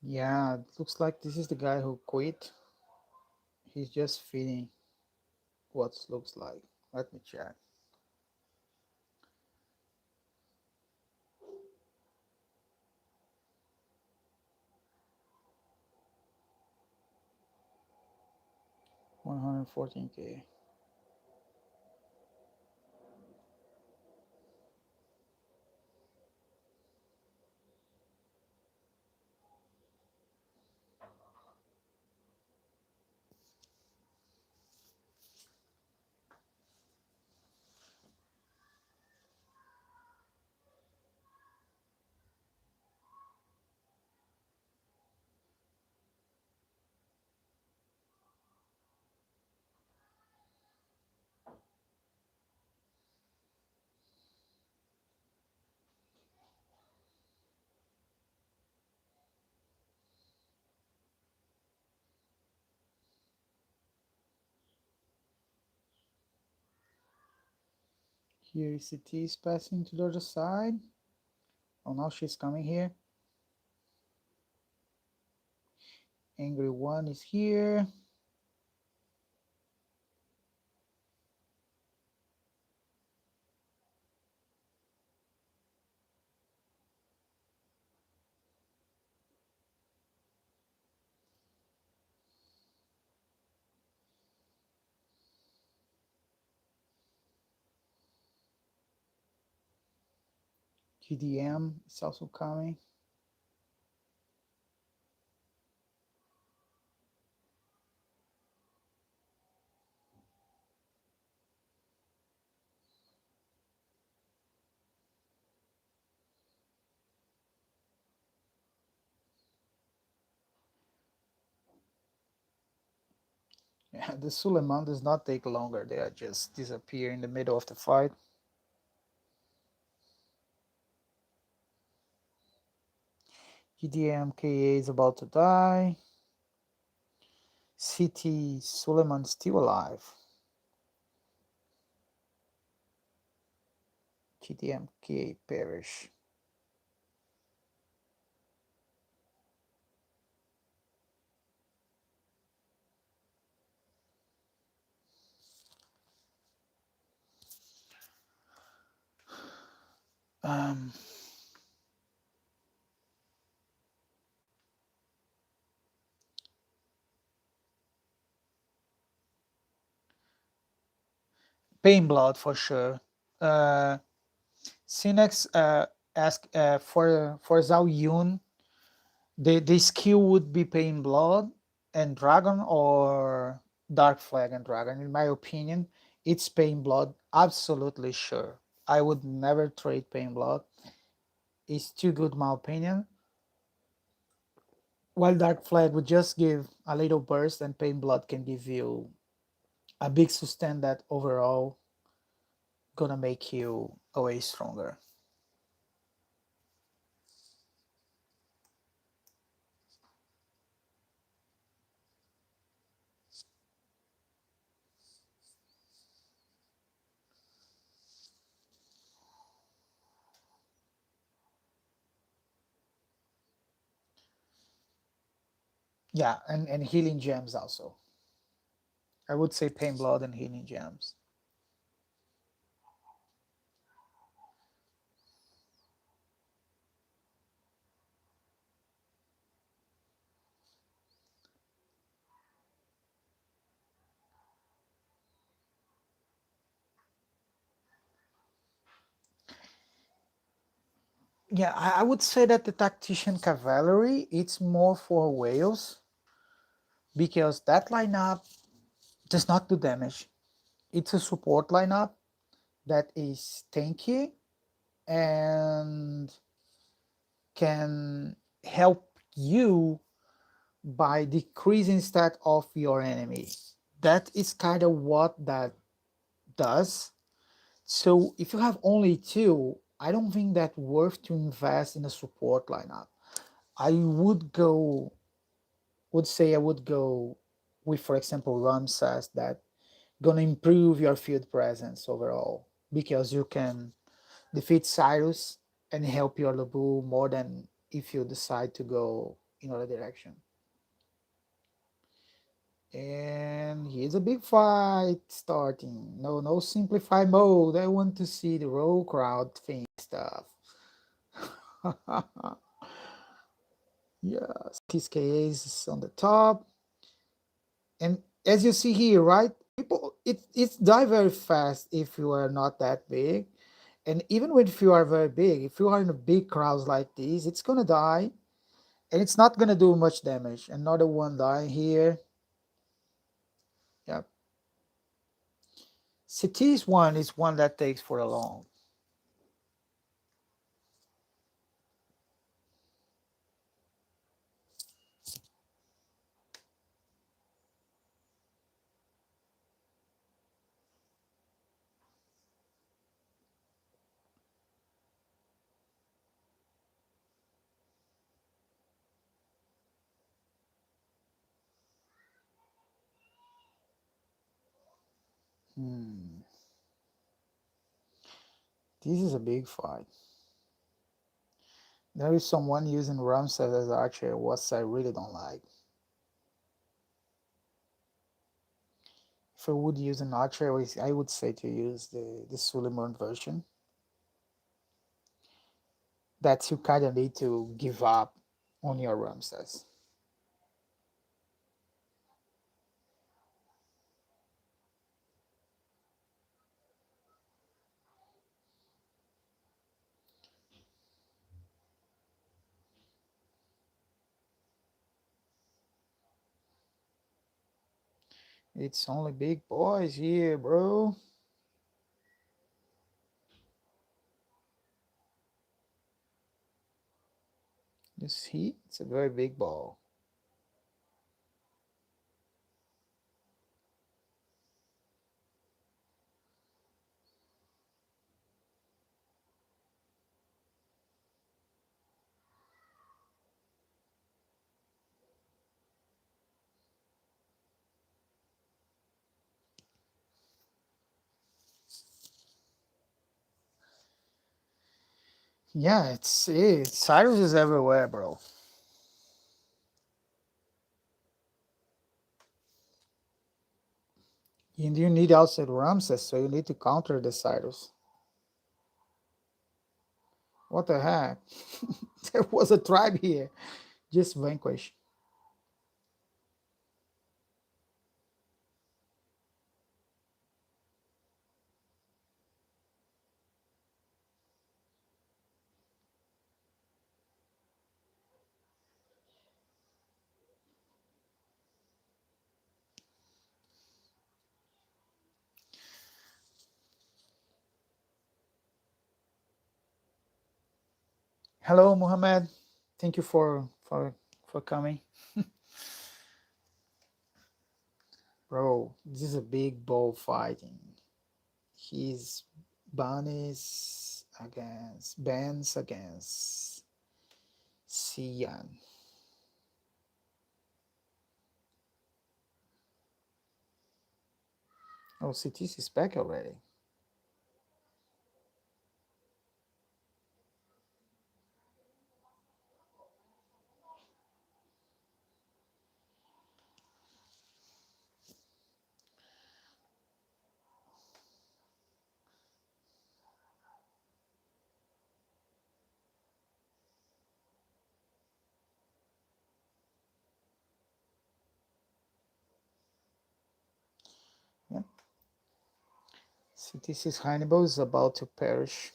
Yeah, it looks like this is the guy who quit. He's just feeding what looks like. Let me check. $114K. Here CT is passing to the other side. Oh, now she's coming here. Angry one is here. GDM is also coming. Yeah, the Suleiman does not take longer. They are just disappear in the middle of the fight. GDM KA is about to die. CT Suleiman still alive. GDM KA perish. Um, Pain blood for sure. Sinex asked for Zhao Yun. The skill would be Pain blood and Dragon or Dark Flag and Dragon. In my opinion, it's Pain blood. Absolutely sure. I would never trade Pain blood. It's too good, my opinion. While Dark Flag would just give a little burst, and Pain blood can give you a big sustain that overall gonna make you way stronger. Yeah, and healing gems also. I would say Pain Blood and healing gems. Yeah, I would say that the tactician cavalry it's more for whales because that lineup does not do damage. It's a support lineup that is tanky and can help you by decreasing stat of your enemy. That is kind of what that does. So if you have only two, I don't think that worth to invest in a support lineup. I would go with, for example, Ramses that gonna improve your field presence overall because you can defeat Cyrus and help your Labu more than if you decide to go in other direction. And here's a big fight starting. No simplify mode. I want to see the roll crowd thing stuff. Yes, KvK is on the top. And as you see here, right? People it's die very fast if you are not that big. And even if you are very big, if you are in a big crowds like this, it's gonna die. And it's not gonna do much damage. Another one dying here. Yep. Cities one is one that takes for a long. Hmm. This is a big fight. There is someone using Ramses as archer, what I really don't like. If I would use an archer, I would say to use the Suleiman version. That you kind of need to give up on your Ramses. It's only big boys here, bro. You see, it's a very big ball. Yeah, it's Cyrus is everywhere, bro. And you need also Ramses, so you need to counter the Cyrus. What the heck? There was a tribe here. Just vanquish. Hello, Muhammad. Thank you for coming. Bro, this is a big bull fighting. He's Bunnies against Benz against Sian. Oh, CTC is back already. Yeah. CTC's Hannibal is about to perish.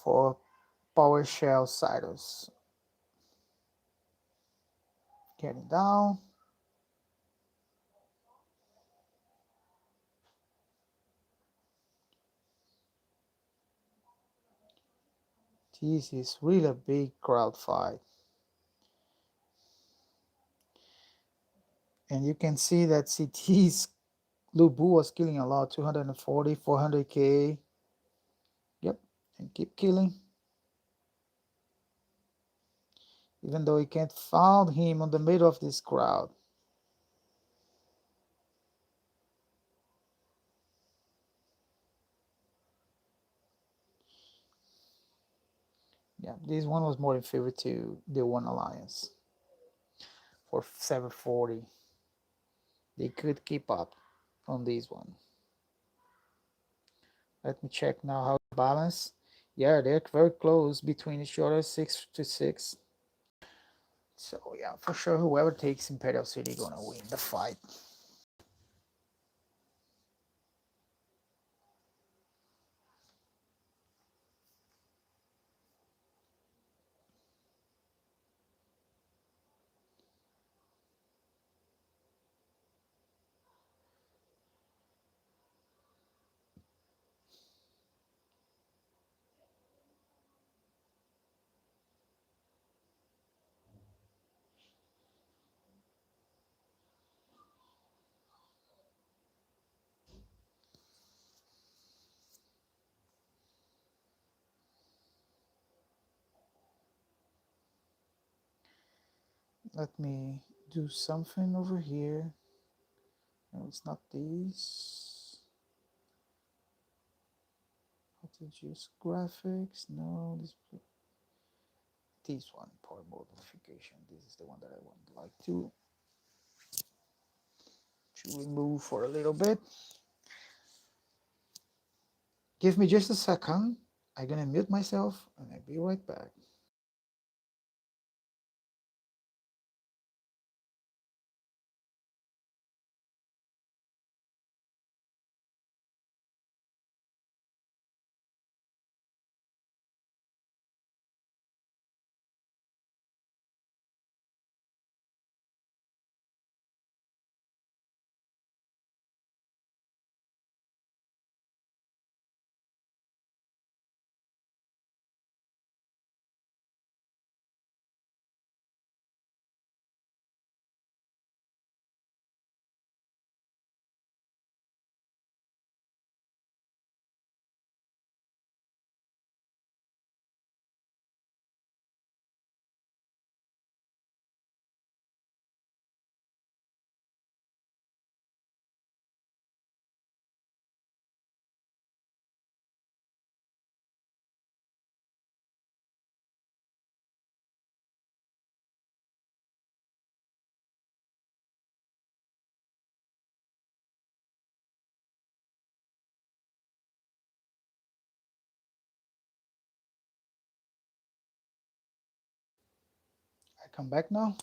for PowerShell Citus. Getting down. This is really a big crowd fight. And you can see that CT's Lubu was killing a lot, 240, 400k. Yep, and keep killing. Even though he can't find him on the middle of this crowd. Yeah, this one was more in favor to the One Alliance for 740. They could keep up on this one. Let me check now how to balance. Yeah, they're very close between each other, 6-6. So yeah, for sure, whoever takes Imperial City gonna win the fight. Let me do something over here. No, it's not this. How to use graphics? No, this one, power mode notification. This is the one that I would like to remove for a little bit. Give me just a second. I'm gonna mute myself and I'll be right back. I come back now.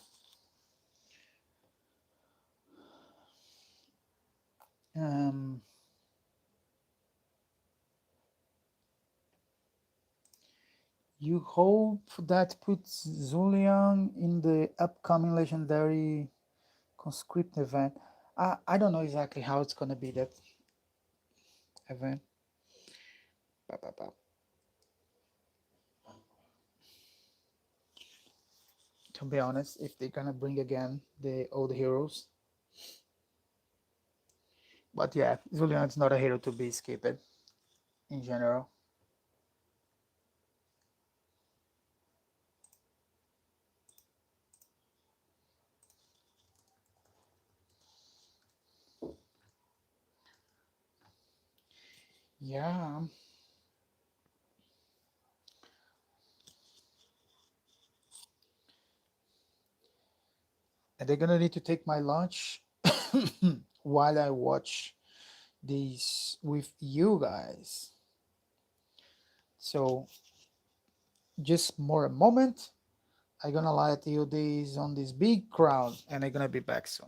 Um, you hope that puts Zulian in the upcoming legendary conscript event. I don't know exactly how it's gonna be that event. Ba, ba, ba. To be honest, if they're gonna bring again the old heroes. But yeah, Zulian's not a hero to be skipped in general. Yeah. And they're gonna need to take my lunch while I watch these with you guys. So just more a moment. I'm gonna let you these on this big crowd and I'm gonna be back soon.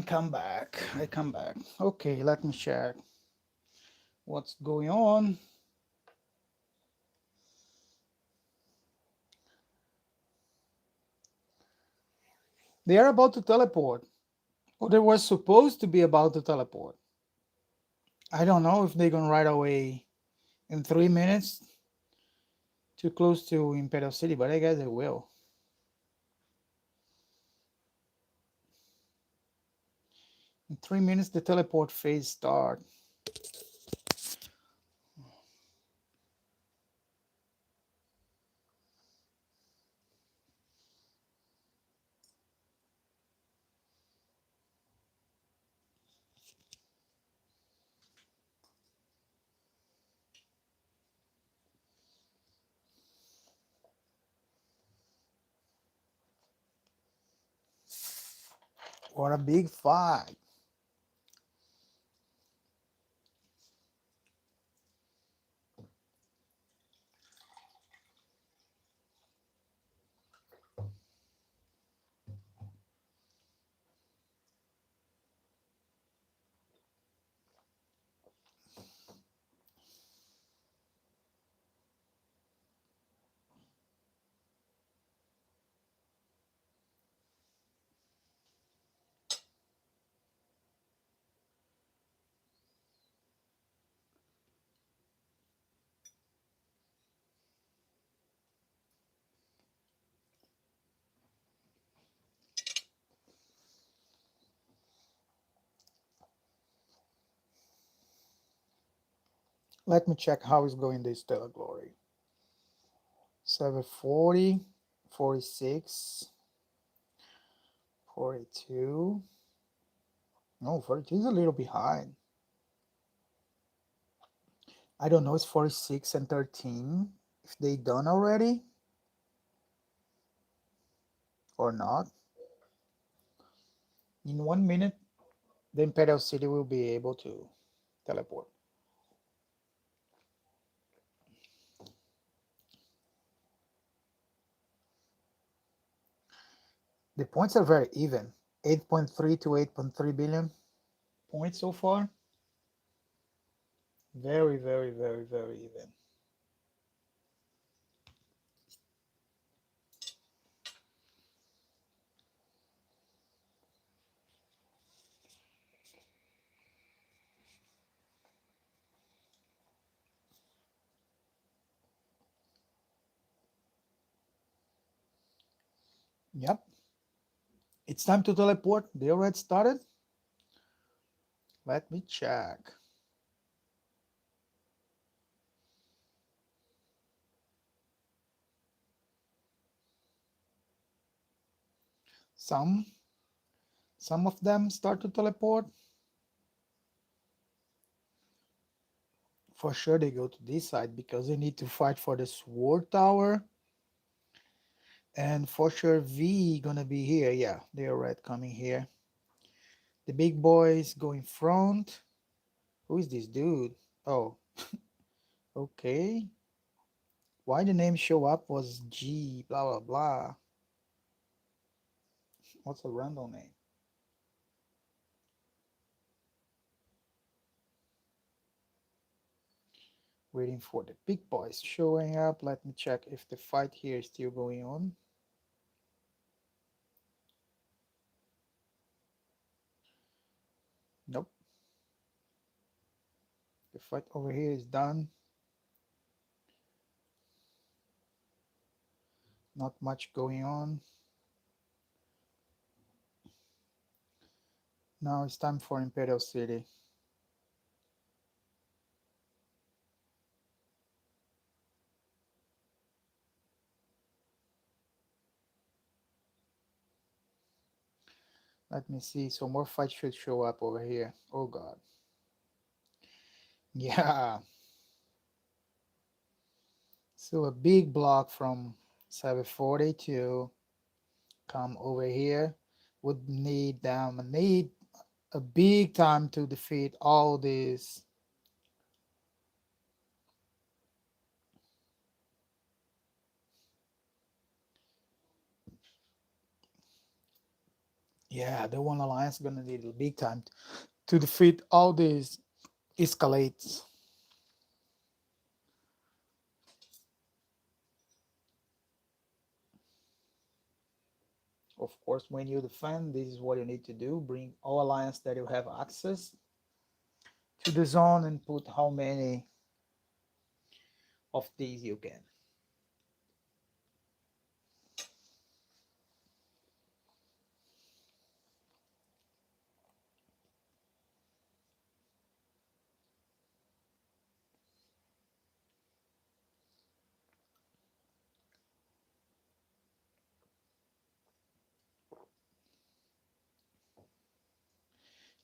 come back. I come back. Okay, let me check what's going on. They are about to teleport. Or they were supposed to be about to teleport. I don't know if they're gonna right away in 3 minutes too close to Imperial City, but I guess they will. In 3 minutes the teleport phase start. What a big fight. Let me check how it's going this Stellar Glory. 740, 46, 42. No, 42 is a little behind. I don't know, it's 46 and 13. If they done already or not. In 1 minute, the Imperial City will be able to teleport. The points are very even. 8.3 to 8.3 billion points so far. Very, very, very, very even. Yep. It's time to teleport. They already started. Let me check. Some some of them start to teleport. For sure they go to this side because they need to fight for the sword tower. And for sure V gonna be here. Yeah, they are right coming here. The big boys go in front. Who is this dude? Oh, okay. Why the name show up was G blah blah blah. What's a random name? Waiting for the big boys showing up. Let me check if the fight here is still going on. Nope. The fight over here is done. Not much going on. Now it's time for Imperial City. Let me see. So more fights should show up over here. Oh god. Yeah. So a big block from 742 come over here. Would need them need a big time to defeat all these. Yeah, the one alliance gonna need a big time to defeat all these escalates. Of course, when you defend, this is what you need to do. Bring all alliance that you have access to the zone and put how many of these you can.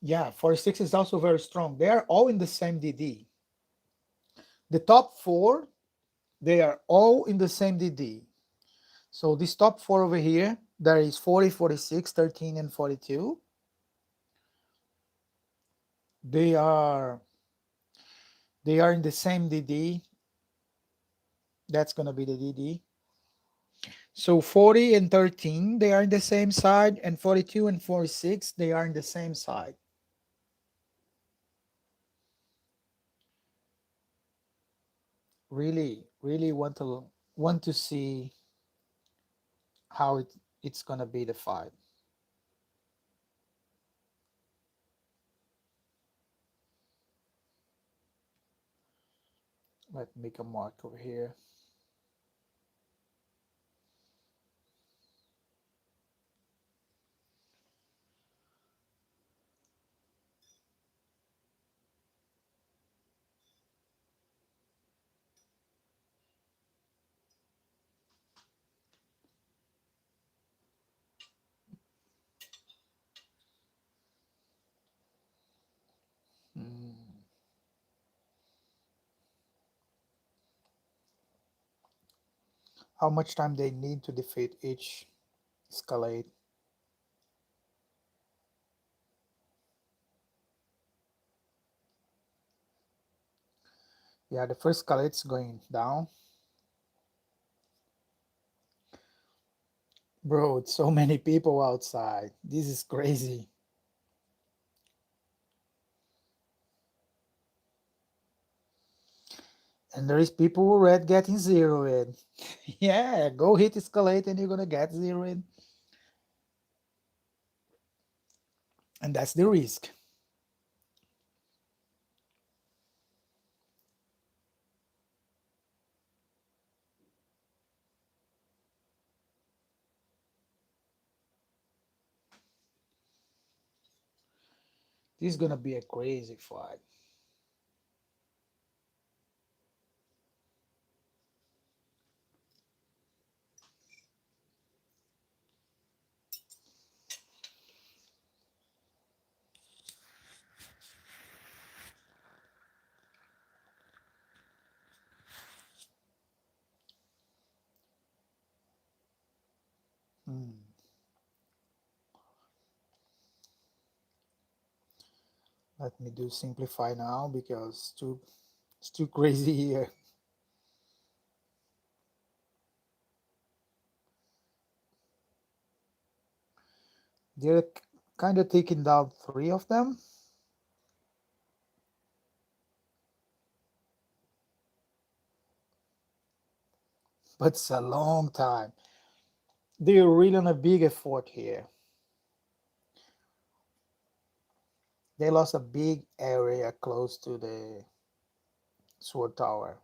Yeah, 46 is also very strong. They are all in the same DD. The top four, they are all in the same DD. So this top four over here, there is 40, 46, 13, and 42. They are in the same DD. That's gonna be the DD. So 40 and 13, they are in the same side, and 42 and 46, they are in the same side. Really, really want to see how it's gonna be the fight. Let's make a mark over here. Hmm. How much time they need to defeat each escalate? Yeah, the first escalate's going down. Bro, it's so many people outside. This is crazy. And there is people who red getting zeroed. Yeah, go hit escalate and you're gonna get zeroed. And that's the risk. This is gonna be a crazy fight. Hmm. Let me do simplify now because it's too crazy here. They're kind of taking down three of them, but it's a long time. They're really on a big effort here. They lost a big area close to the sword tower.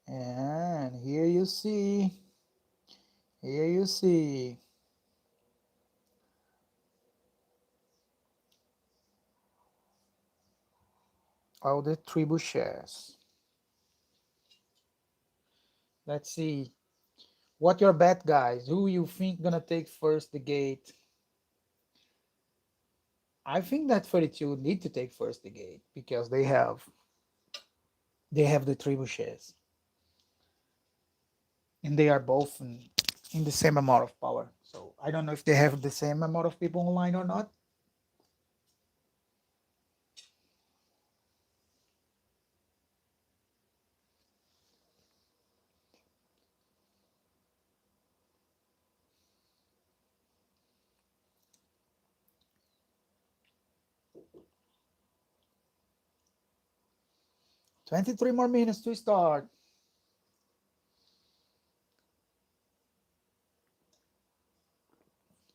And here you see all the trebuchets. Let's see. What your bet, guys? Who you think gonna take first the gate? I think that 32 need to take first the gate because they have the trebuchets and they are both in the same amount of power. So I don't know if they have the same amount of people online or not. Twenty-three more minutes to start.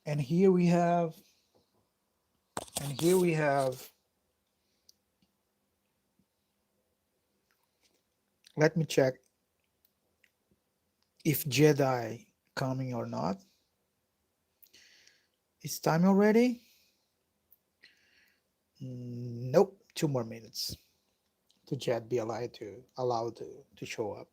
And here we have, and here we have, let me check if Jedi coming or not. It's time already? Nope, 2 more minutes to Jed be allowed to show up.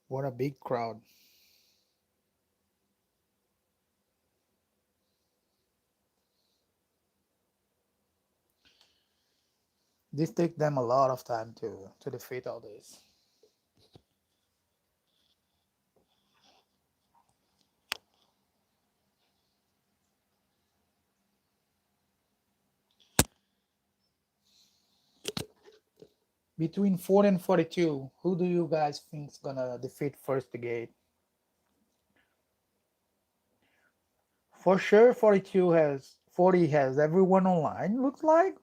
What a big crowd. This takes them a lot of time to defeat all this. Between 40 and 42, who do you guys think is gonna defeat first the gate? For sure, 40 has everyone online. Looks like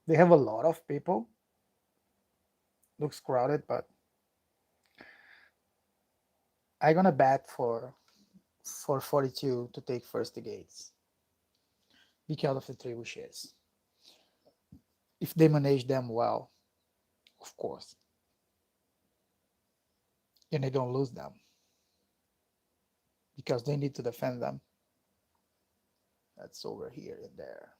they have a lot of people. Looks crowded, but I'm gonna bet for 42 to take first the gates because of the three wishes. If they manage them well, of course, and they don't lose them because they need to defend them. That's over here and there.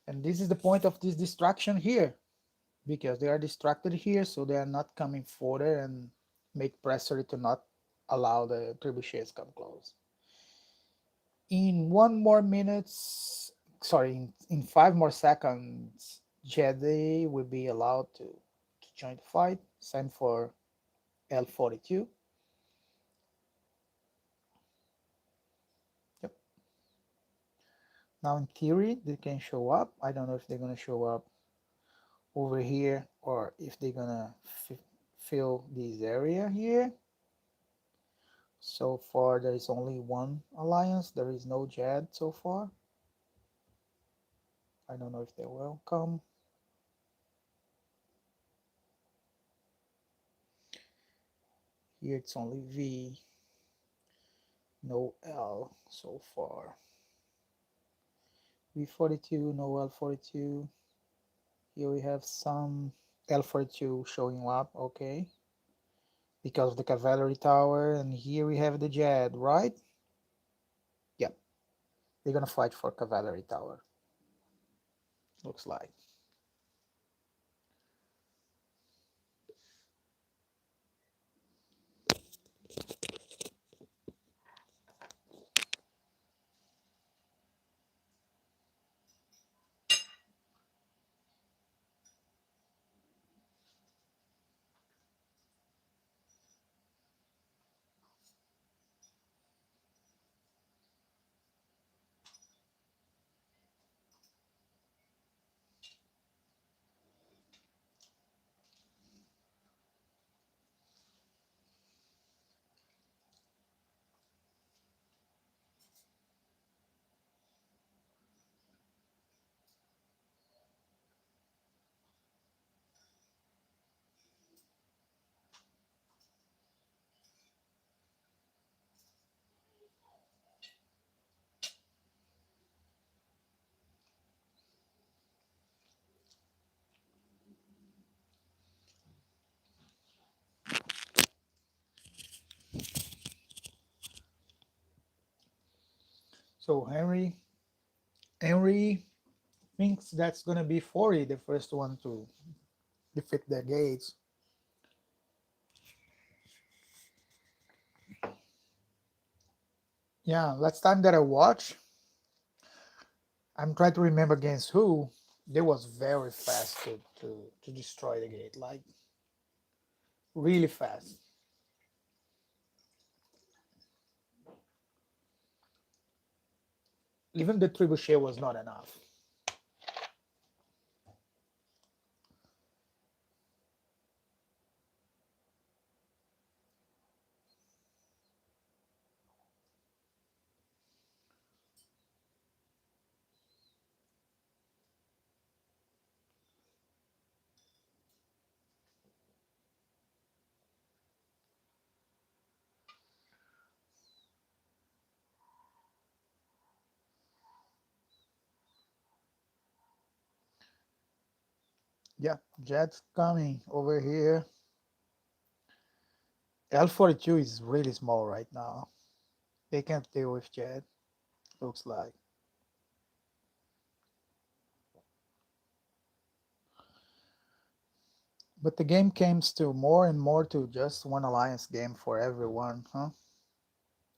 And this is the point of this distraction here because they are distracted here, so they are not coming further and make pressure to not allow the trebuchets come close. In 1 more minutes, sorry, in 5 more seconds, Jedi will be allowed to join the fight. Same for L42. Yep. Now in theory, they can show up. I don't know if they're gonna show up over here or if they're gonna fill this area here. So far, there is only one alliance. There is no Jed so far. I don't know if they will come. Here it's only V, no L so far. V42, no L42. Here we have some L42 showing up, okay. Because of the cavalry tower, and here we have the Jed, right? Yep, they're gonna fight for cavalry tower. Looks like. So Henry Means that's gonna be 40, the first one to defeat the gates. Yeah, last time that I watched, I'm trying to remember against who. They was very fast to destroy the gate, like really fast. Even the trebuchet was not enough. Yeah, Jet's coming over here. L42 is really small right now. They can't deal with Jet, looks like. But the game comes to more and more to just one alliance game for everyone, huh?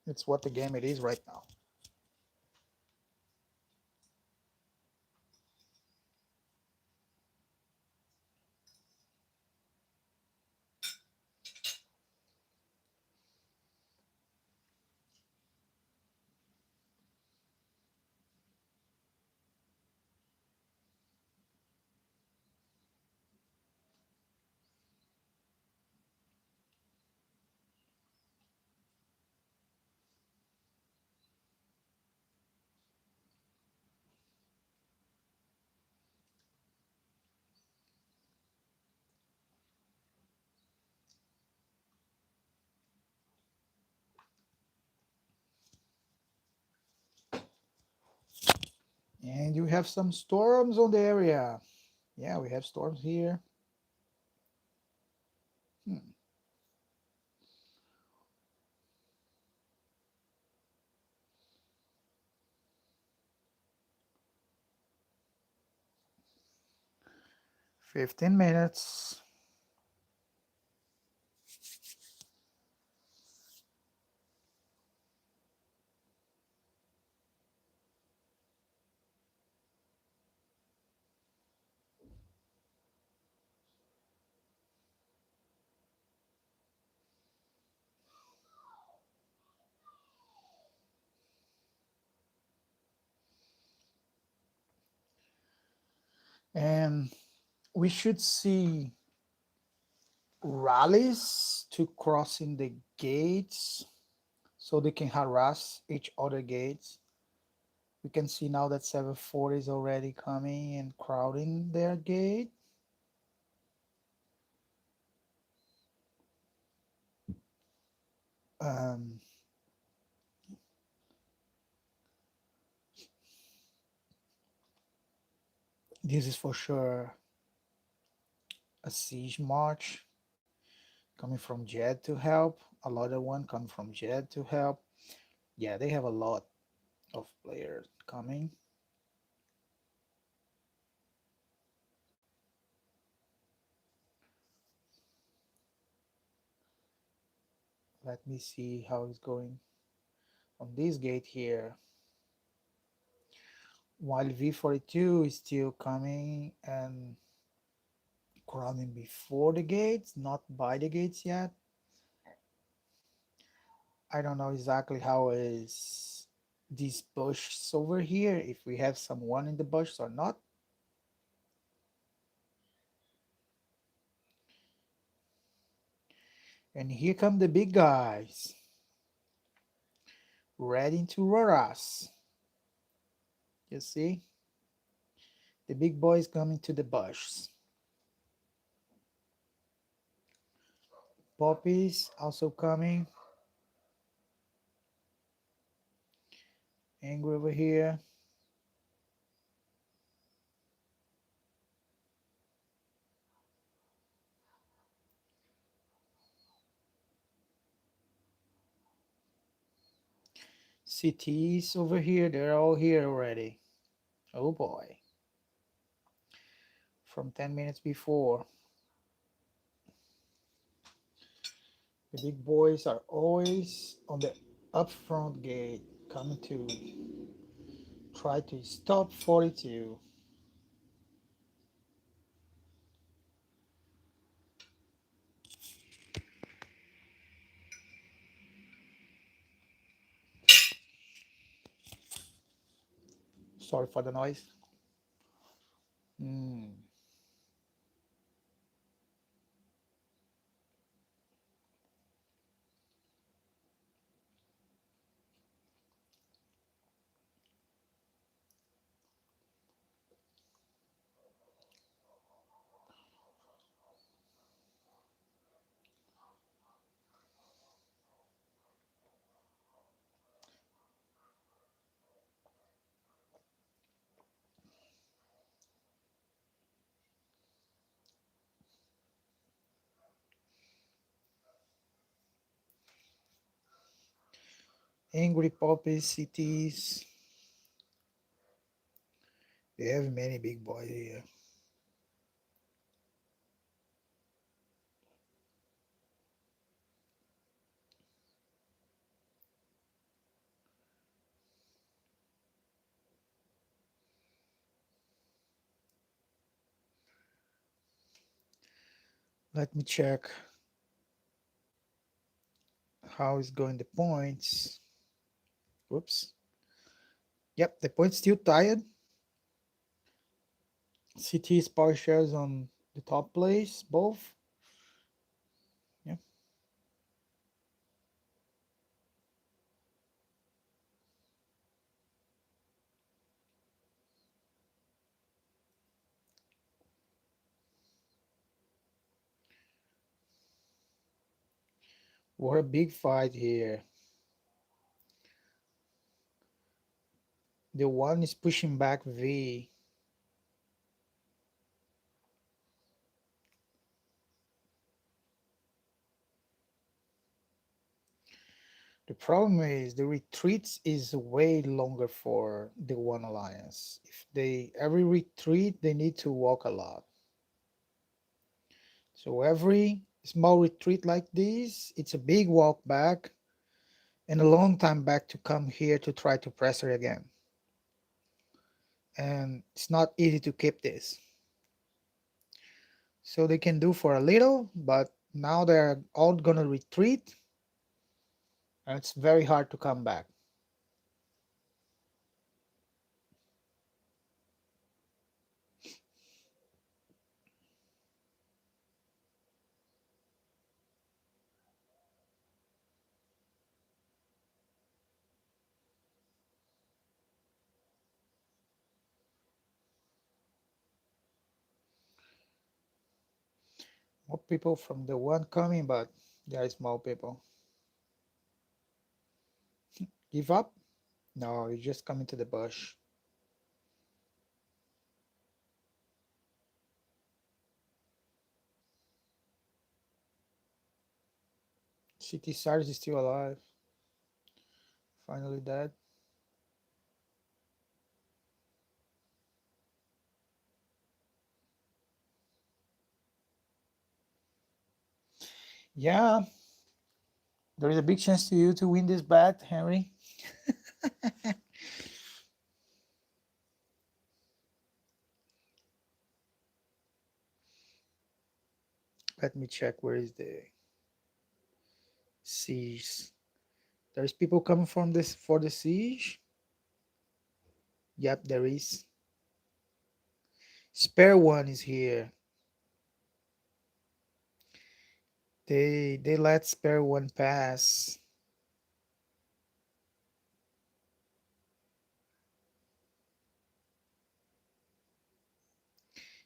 It's what the game it is right now. And you have some storms on the area. Yeah, we have storms here. Hmm. 15 minutes. And we should see rallies to crossing the gates so they can harass each other gates. We can see now that 740 is already coming and crowding their gate. Um, this is for sure a siege march coming from Jed to help. A lot of one coming from Jed to help. Yeah, they have a lot of players coming. Let me see how it's going on this gate here. While V42 is still coming and crowding before the gates, not by the gates yet. I don't know exactly how is these bushes over here, if we have someone in the bush or not. And here come the big guys, ready to roar us. You see? The big boys coming to the bush. Poppies also coming. Angry over here. CTs over here. They're all here already. Oh boy. from 10 minutes before. The big boys are always on the upfront gate coming to try to stop 42. Sorry for the noise. Hmm. Angry puppies, cities. They have many big boys here. Let me check how is going the points. Oops. Yep, the points still tied. CT's power shares on the top place, both. Yeah. What a big fight here. The one is pushing back V. The problem is the retreats is way longer for the one alliance. If they every retreat they need to walk a lot. So every small retreat like this, it's a big walk back and a long time back to come here to try to press her again. And it's not easy to keep this. So they can do for a little, but now they're all gonna retreat and it's very hard to come back. More people from the one coming, but there is more people. Give up? No, you just come into the bush. City Sars is still alive. Finally dead. Yeah, there is a big chance to you to win this bet, Henry. Let me check where is the siege. There's people coming from this for the siege. Yep, there is. Spare one is here. They let spare one pass.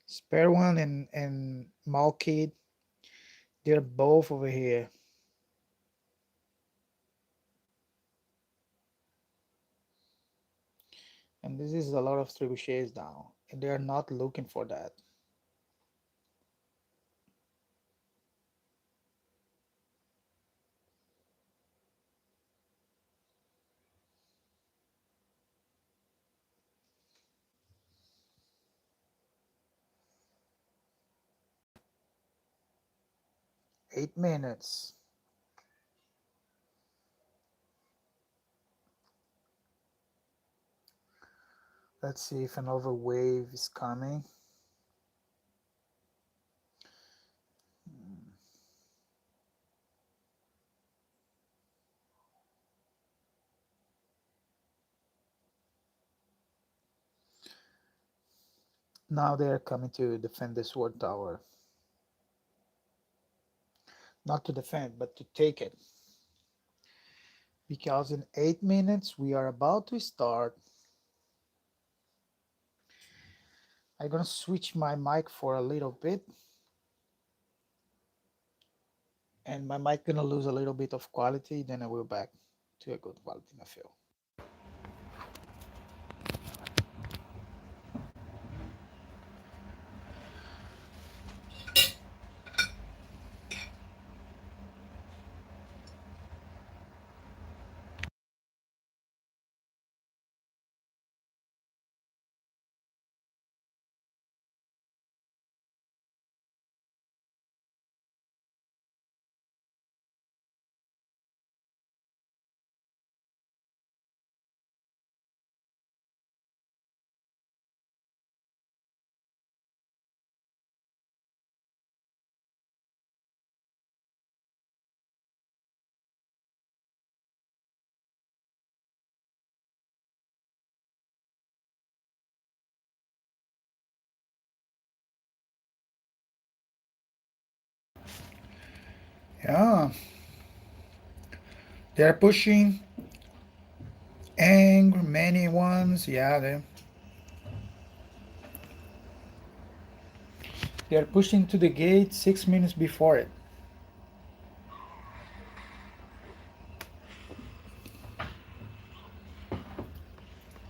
Spare one and Malkid, they're both over here. And this is a lot of trebuchets now. And they are not looking for that. 8 minutes. Let's see if another wave is coming. Now they are coming to defend this ward tower. Not to defend, but to take it. Because in 8 minutes we are about to start. I'm gonna switch my mic for a little bit. And my mic gonna lose a little bit of quality, then I will back to a good quality, I feel. Yeah, they're pushing angry many ones. Yeah, they're pushing to the gate 6 minutes before it.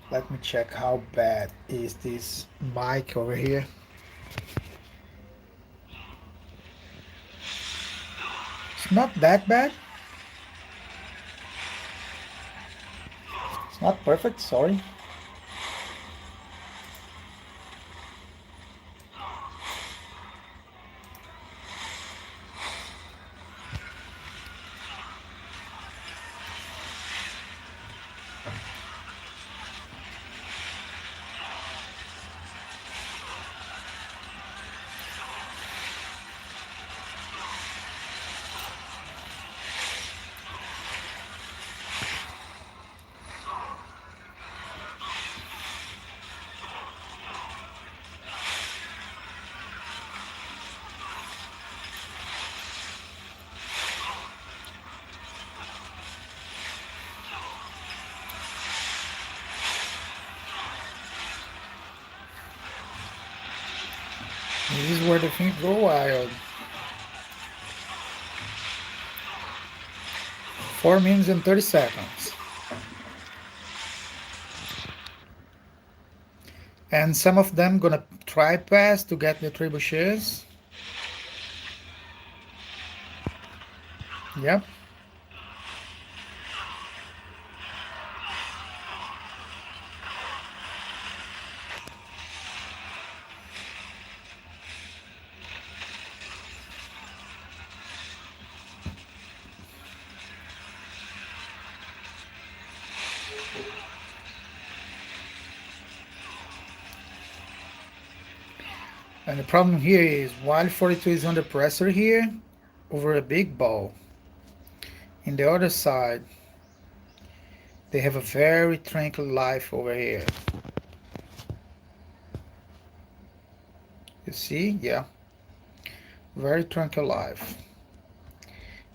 Let me check how bad is this mic over here. It's not that bad. It's not perfect, sorry. This is where the things go wild. 4 minutes and 30 seconds. And some of them gonna try pass to get the trebuchets. Yep. And the problem here is while 42 is under pressure here over a big ball, in the other side they have a very tranquil life over here. You see? Yeah. Very tranquil life.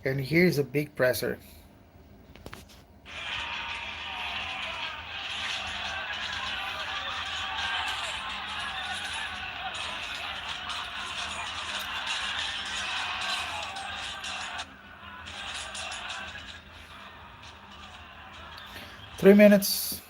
And here's a big pressure. Three minutes.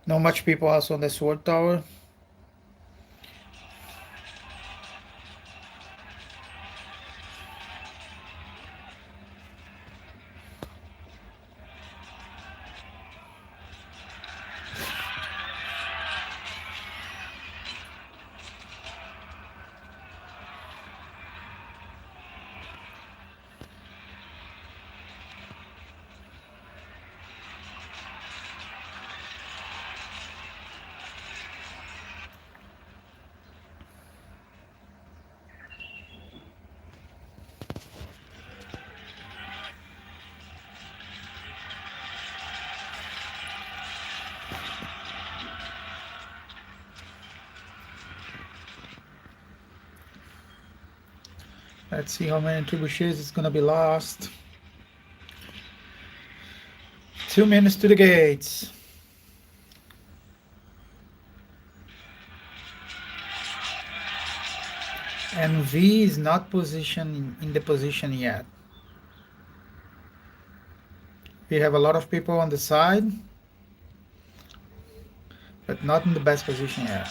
Not much people also on the sword tower. Let's see how many trebuchets is gonna be lost. 2 minutes to the gates. And V is not positioned in the position yet. We have a lot of people on the side, but not in the best position yet.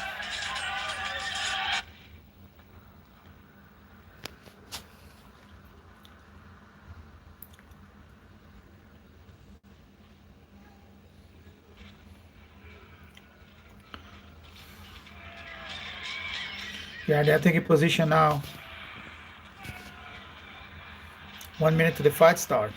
Yeah, they're taking position now. 1 minute to the fight start.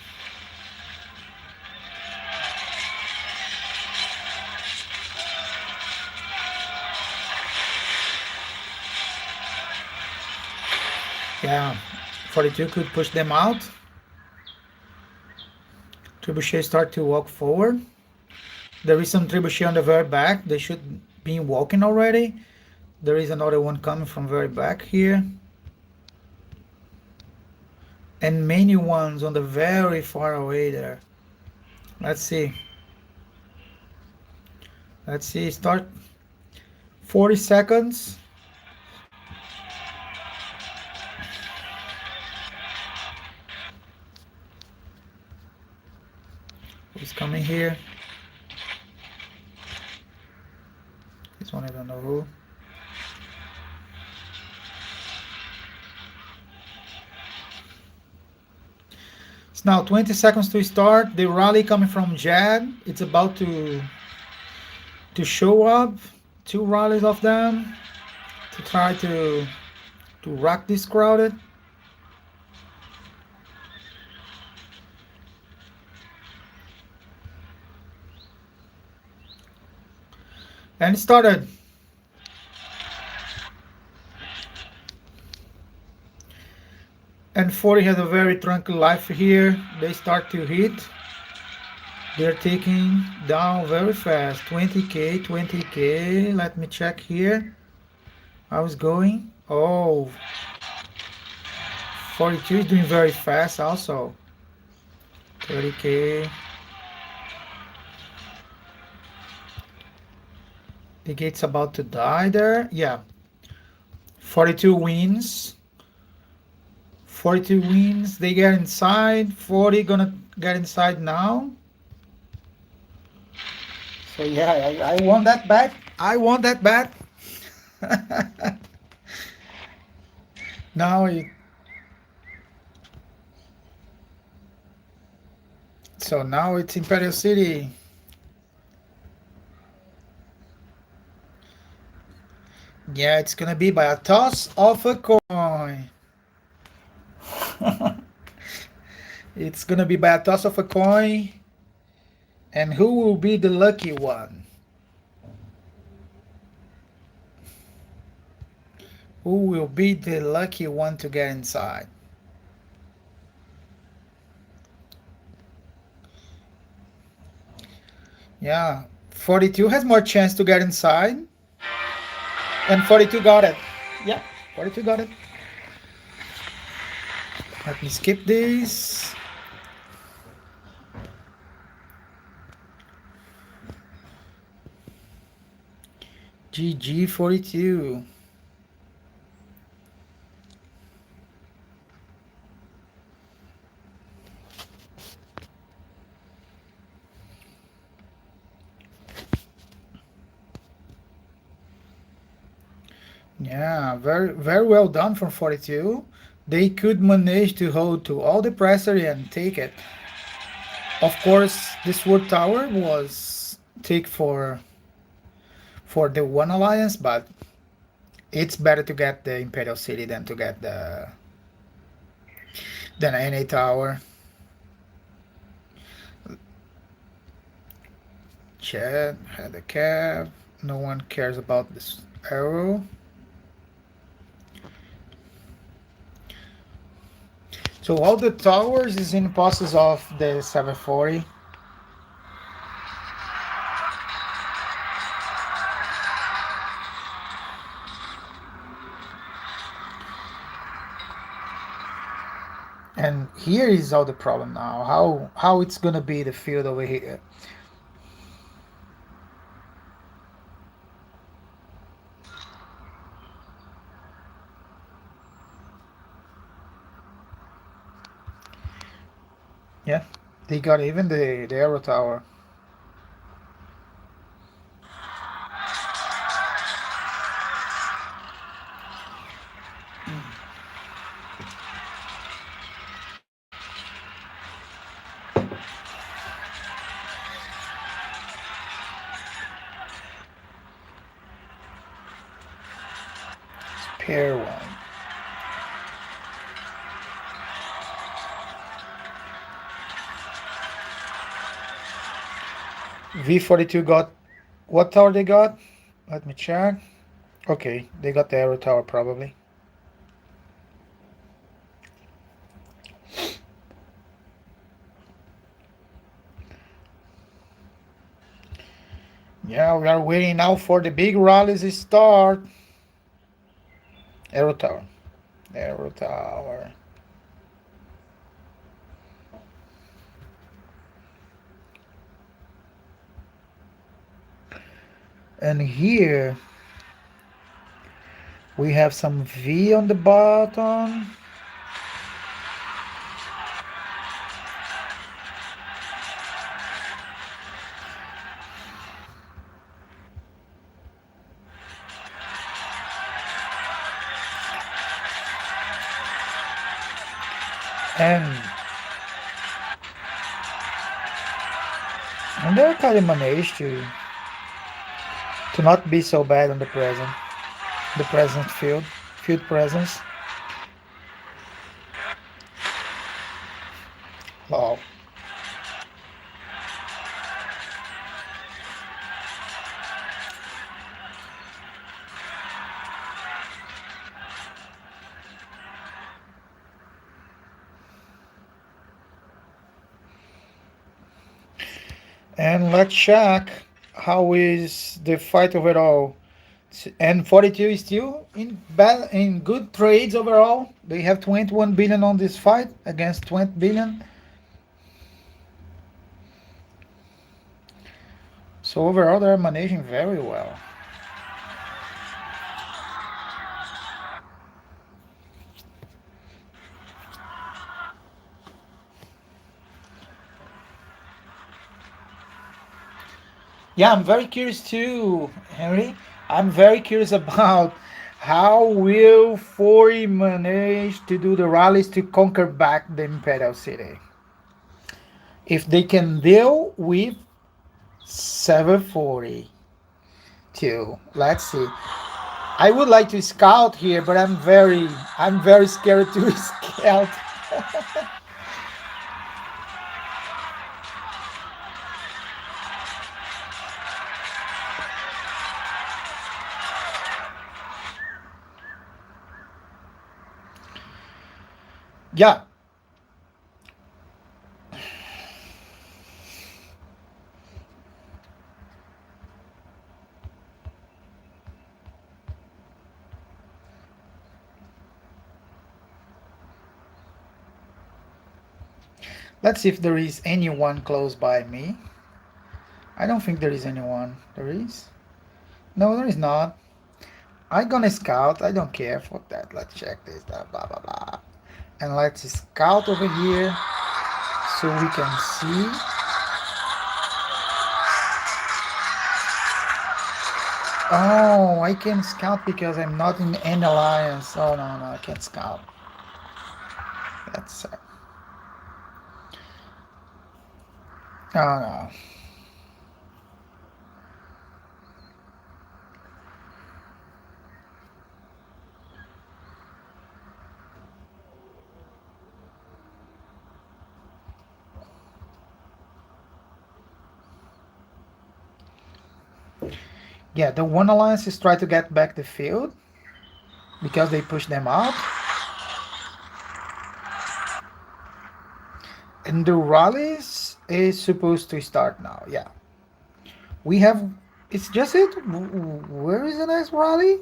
Yeah, 42 could push them out. Trebuchet start to walk forward. There is some trebuchet on the very back. They should be walking already. There is another one coming from very back here. And many ones on the very far away there. Let's see. Let's see. Start 40 seconds. Who's coming here? This one I don't know who. It's now 20 seconds to start. The rally coming from Jad. It's about to show up. 2 rallies of them to try to rock this crowded. And it started. And 40 has a very tranquil life here. They start to hit. They're taking down very fast. 20k, 20k. Let me check here. How's going? Oh, 42 is doing very fast also. 30k. The gate's about to die there. Yeah. 42 wins. 42 wins. They get inside. 40 gonna get inside now. So yeah, I won that bet. I won that bet. Now it. So now it's Imperial City. Yeah, it's gonna be by a toss of a coin. It's gonna be by a toss of a coin. And who will be the lucky one? Who will be the lucky one to get inside? Yeah, 42 has more chance to get inside. And 42 got it. Yeah, 42 got it. Let me skip this. GG 42. Yeah, very well done from 42. They could manage to hold to all the pressure and take it. Of course, this Sword Tower was take for the One Alliance, but it's better to get the Imperial City than to get the NA Tower. Chad had a cab. No one cares about this arrow. So all the towers is in process of the 740. And here is all the problem now. How it's gonna be the field over here? Yeah, they got even the arrow tower. Spare one. V42 got what tower they got? Let me check. Okay, they got the arrow tower probably. Yeah, we are waiting now for the big rallies to start. Arrow tower. Arrow tower. And here we have some V on the bottom. And and they're kind of managed to not be so bad on the present field presence. Wow. And let's check how is the fight overall. And 42 is still in good trades overall. They have 21 billion on this fight against 20 billion. So overall, they're managing very well. Yeah, I'm very curious too, Henry. I'm very curious about how will 40 manage to do the rallies to conquer back the Imperial City. If they can deal with 740 too. Let's see. I would like to scout here, but I'm very scared to scout. Yeah, let's see if there is anyone close by me. I don't think there is anyone. There is? No, there is not. I'm gonna scout. I don't care for that. Let's check this. Blah blah blah. And let's scout over here so we can see. Oh, I can scout because I'm not in any alliance. Oh no, no, I can't scout. That's oh no. Yeah, the one alliance is try to get back the field because they push them out. And the rallies is supposed to start now. Yeah, we have. It's just it. Where is the next rally?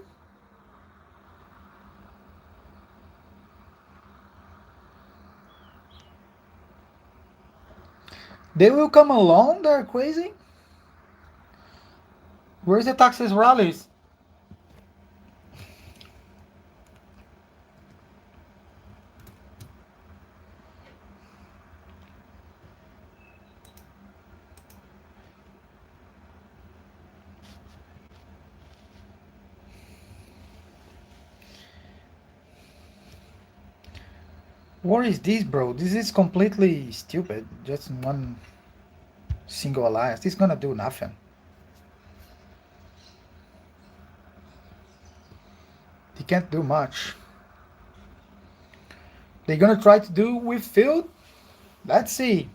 They will come along. They're crazy. Where's the Texas rallies? What is this, bro? This is completely stupid. Just one single alliance. This is gonna do nothing. They can't do much. They're gonna try to do with field. Let's see.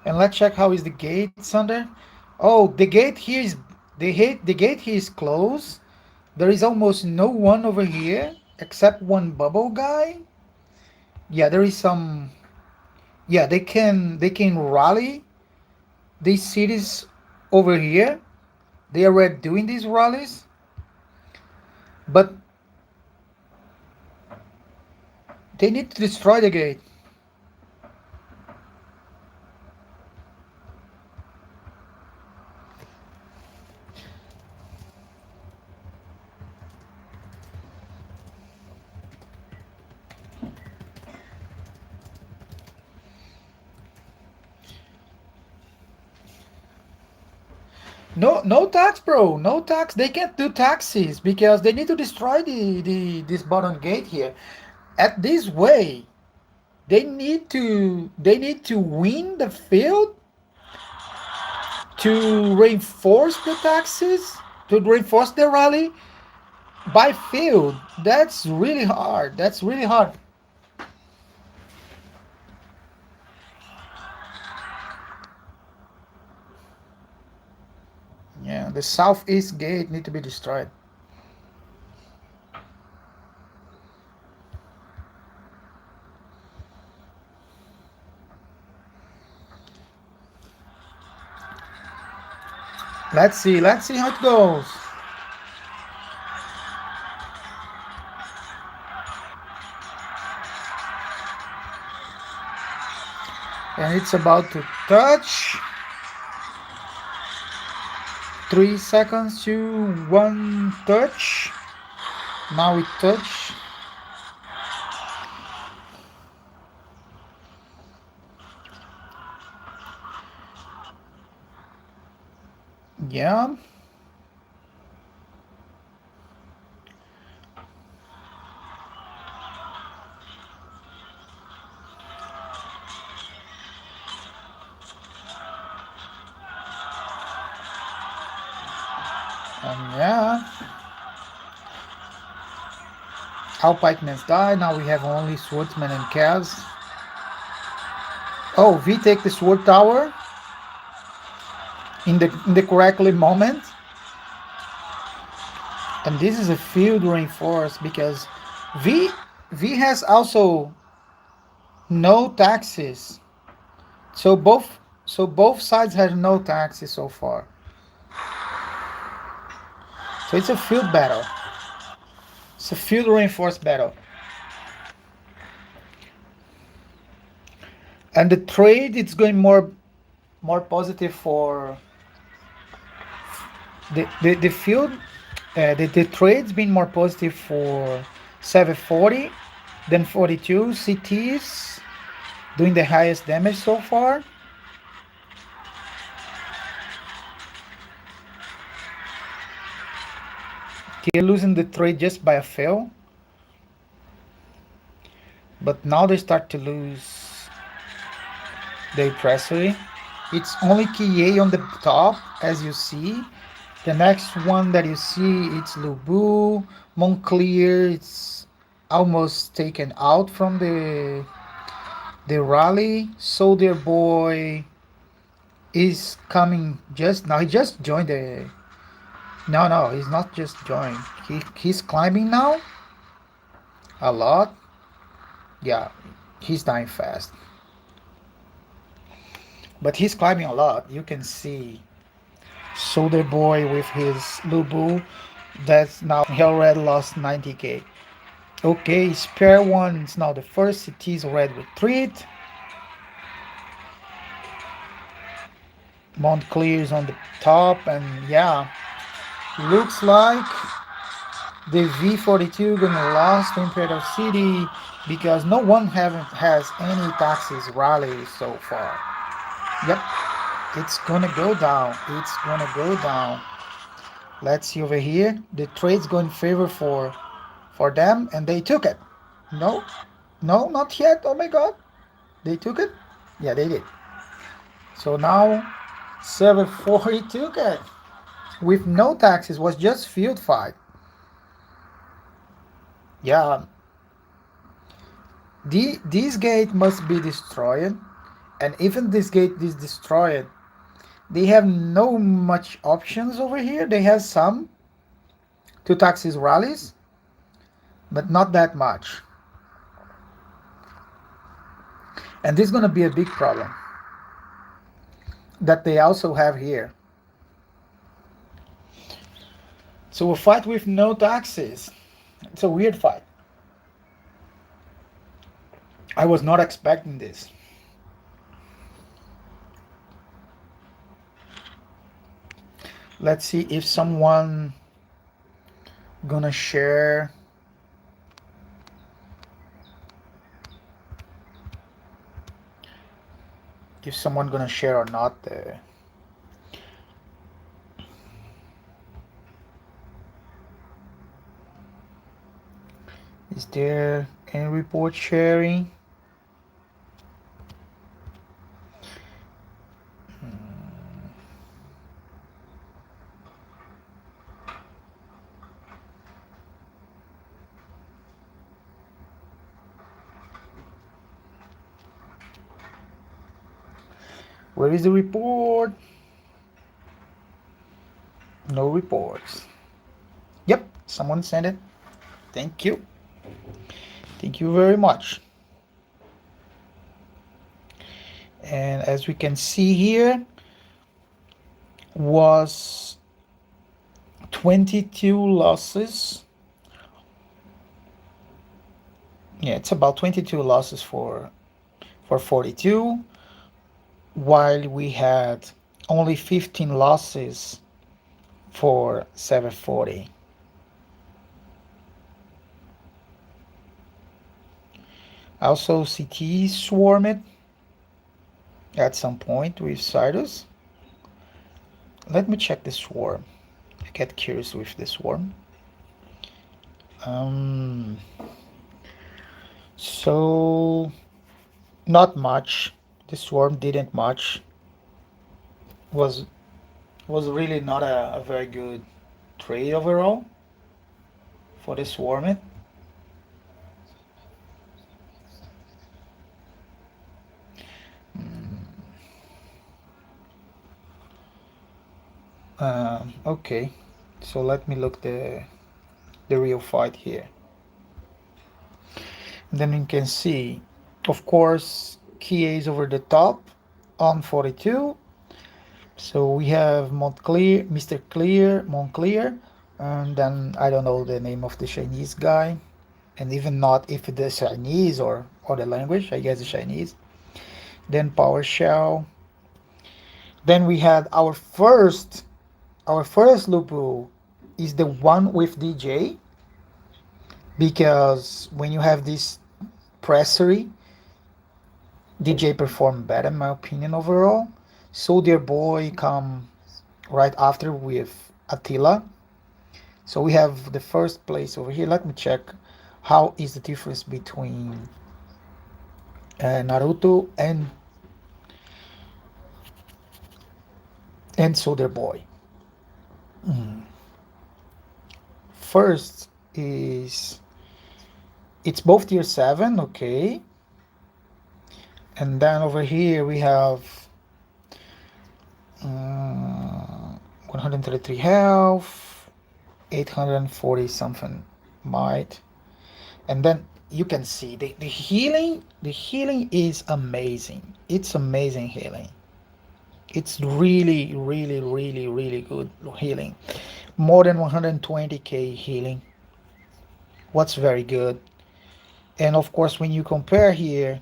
And let's check how is the gate, Sander. Oh, the gate here is the gate here is closed. There is almost no one over here except one bubble guy. Yeah, there is some. Yeah, they can rally these cities over here. They are already doing these rallies, but they need to destroy the gate. No, no tax, bro. No tax. They can't do taxes because they need to destroy the this bottom gate here. At this way, they need to win the field to reinforce the taxes, to reinforce the rally by field. That's really hard. That's really hard. Yeah, the southeast gate need to be destroyed. Let's see. Let's see how it goes. And it's about to touch. 3 seconds to one touch. Now it touch. Yeah. Yeah. All pikemen die. Now we have only swordsmen and calves. Oh, we take the sword tower in the correctly moment. And this is a field reinforced because V V has also no taxes. So both sides have no taxes so far. So it's a field battle. It's a field reinforced battle. And the trade it's going more positive for the field. The trade's been more positive for 740 than 42. CTs doing the highest damage so far. They're losing the trade just by a fail. But now they start to lose the pressury. It's only KA on the top, as you see. The next one that you see, it's Lubu, Montclair. It's almost taken out from the rally. Soldier Boy is coming just now. He just joined the. No, no, he's not just joined. He's climbing now a lot. Yeah, he's dying fast. but he's climbing a lot. You can see Soldier Boy with his Lubu. That's now he already lost 90k. Okay, spare ones. Now the first city is already retreat. Montclair is on the top, and yeah, looks like the V42 gonna lose the Imperial City because no one has any taxis rally so far. Yep, it's gonna go down. It's gonna go down. Let's see over here. The trade's going in favor for them, and they took it. No, no, not yet. Oh my God, they took it. Yeah, they did. So now 740 took it with no taxes. Was just field fight. Yeah, this gate must be destroyed, and even this gate is destroyed, they have no much options over here. They have some to taxis rallies, but not that much. And this is going to be a big problem that they also have here. So a fight with no taxes. It's a weird fight. I was not expecting this. Let's see if someone gonna share. If someone gonna share or not. Is there any report sharing? Where is the report? No reports. Yep, someone sent it. Thank you. Thank you very much. And as we can see here, was 22 losses. Yeah, it's about 22 losses for 42, while we had only 15 losses for 740. Also, CT swarmed at some point with Cyrus. Let me check the swarm. I get curious with the swarm. So not much. The swarm didn't much. Was really not a very good trade overall for the swarm. Okay, so let me look the real fight here. And then you can see, of course, Kia is over the top on 42. So we have Montclair, Mr. Clear, Montclair, and then I don't know the name of the Chinese guy, and even not if it's Chinese or the language. I guess the Chinese. Then PowerShell. Then we had our first Lupu is the one with DJ, because when you have this pressury, DJ performed better in my opinion overall. Soldier Boy come right after with Attila. So we have the first place over here. Let me check how is the difference between Naruto and Soldier Boy. First is it's both tier 7, okay. And then over here we have 133 health, 840 something might. And then you can see the healing is amazing. It's amazing healing. It's really, really, really, really good healing. More than 120k healing. What's very good. And of course, when you compare here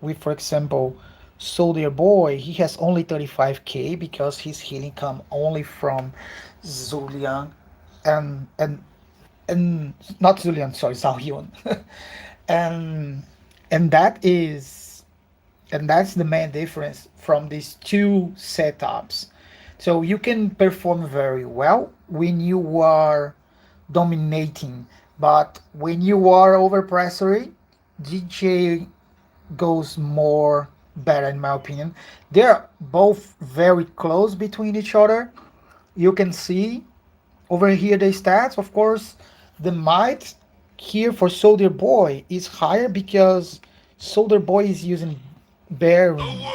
with, for example, Soldier Boy, he has only 35k because his healing come only from Zulian and not Zulian, sorry, Zahyun. and and that is and that's the main difference from these two setups. So you can perform very well when you are dominating, but when you are overpressuring, DJ goes more better in my opinion. They're both very close between each other. You can see over here the stats. Of course, the might here for Soldier Boy is higher because Soldier Boy is using bearing,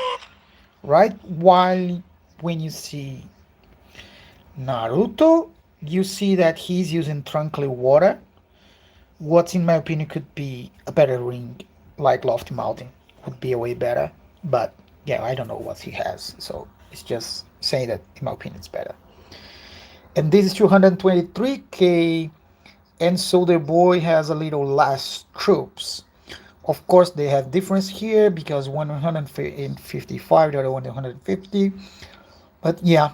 right? While when you see Naruto, you see that he's using Trunkly Water. What, in my opinion, could be a better ring, like Lofty Mountain, would be a way better. But yeah, I don't know what he has, so it's just saying that, in my opinion, it's better. And this is 223k, and so the boy has a little less troops. Of course, they have difference here because 155, the other one 150. But yeah,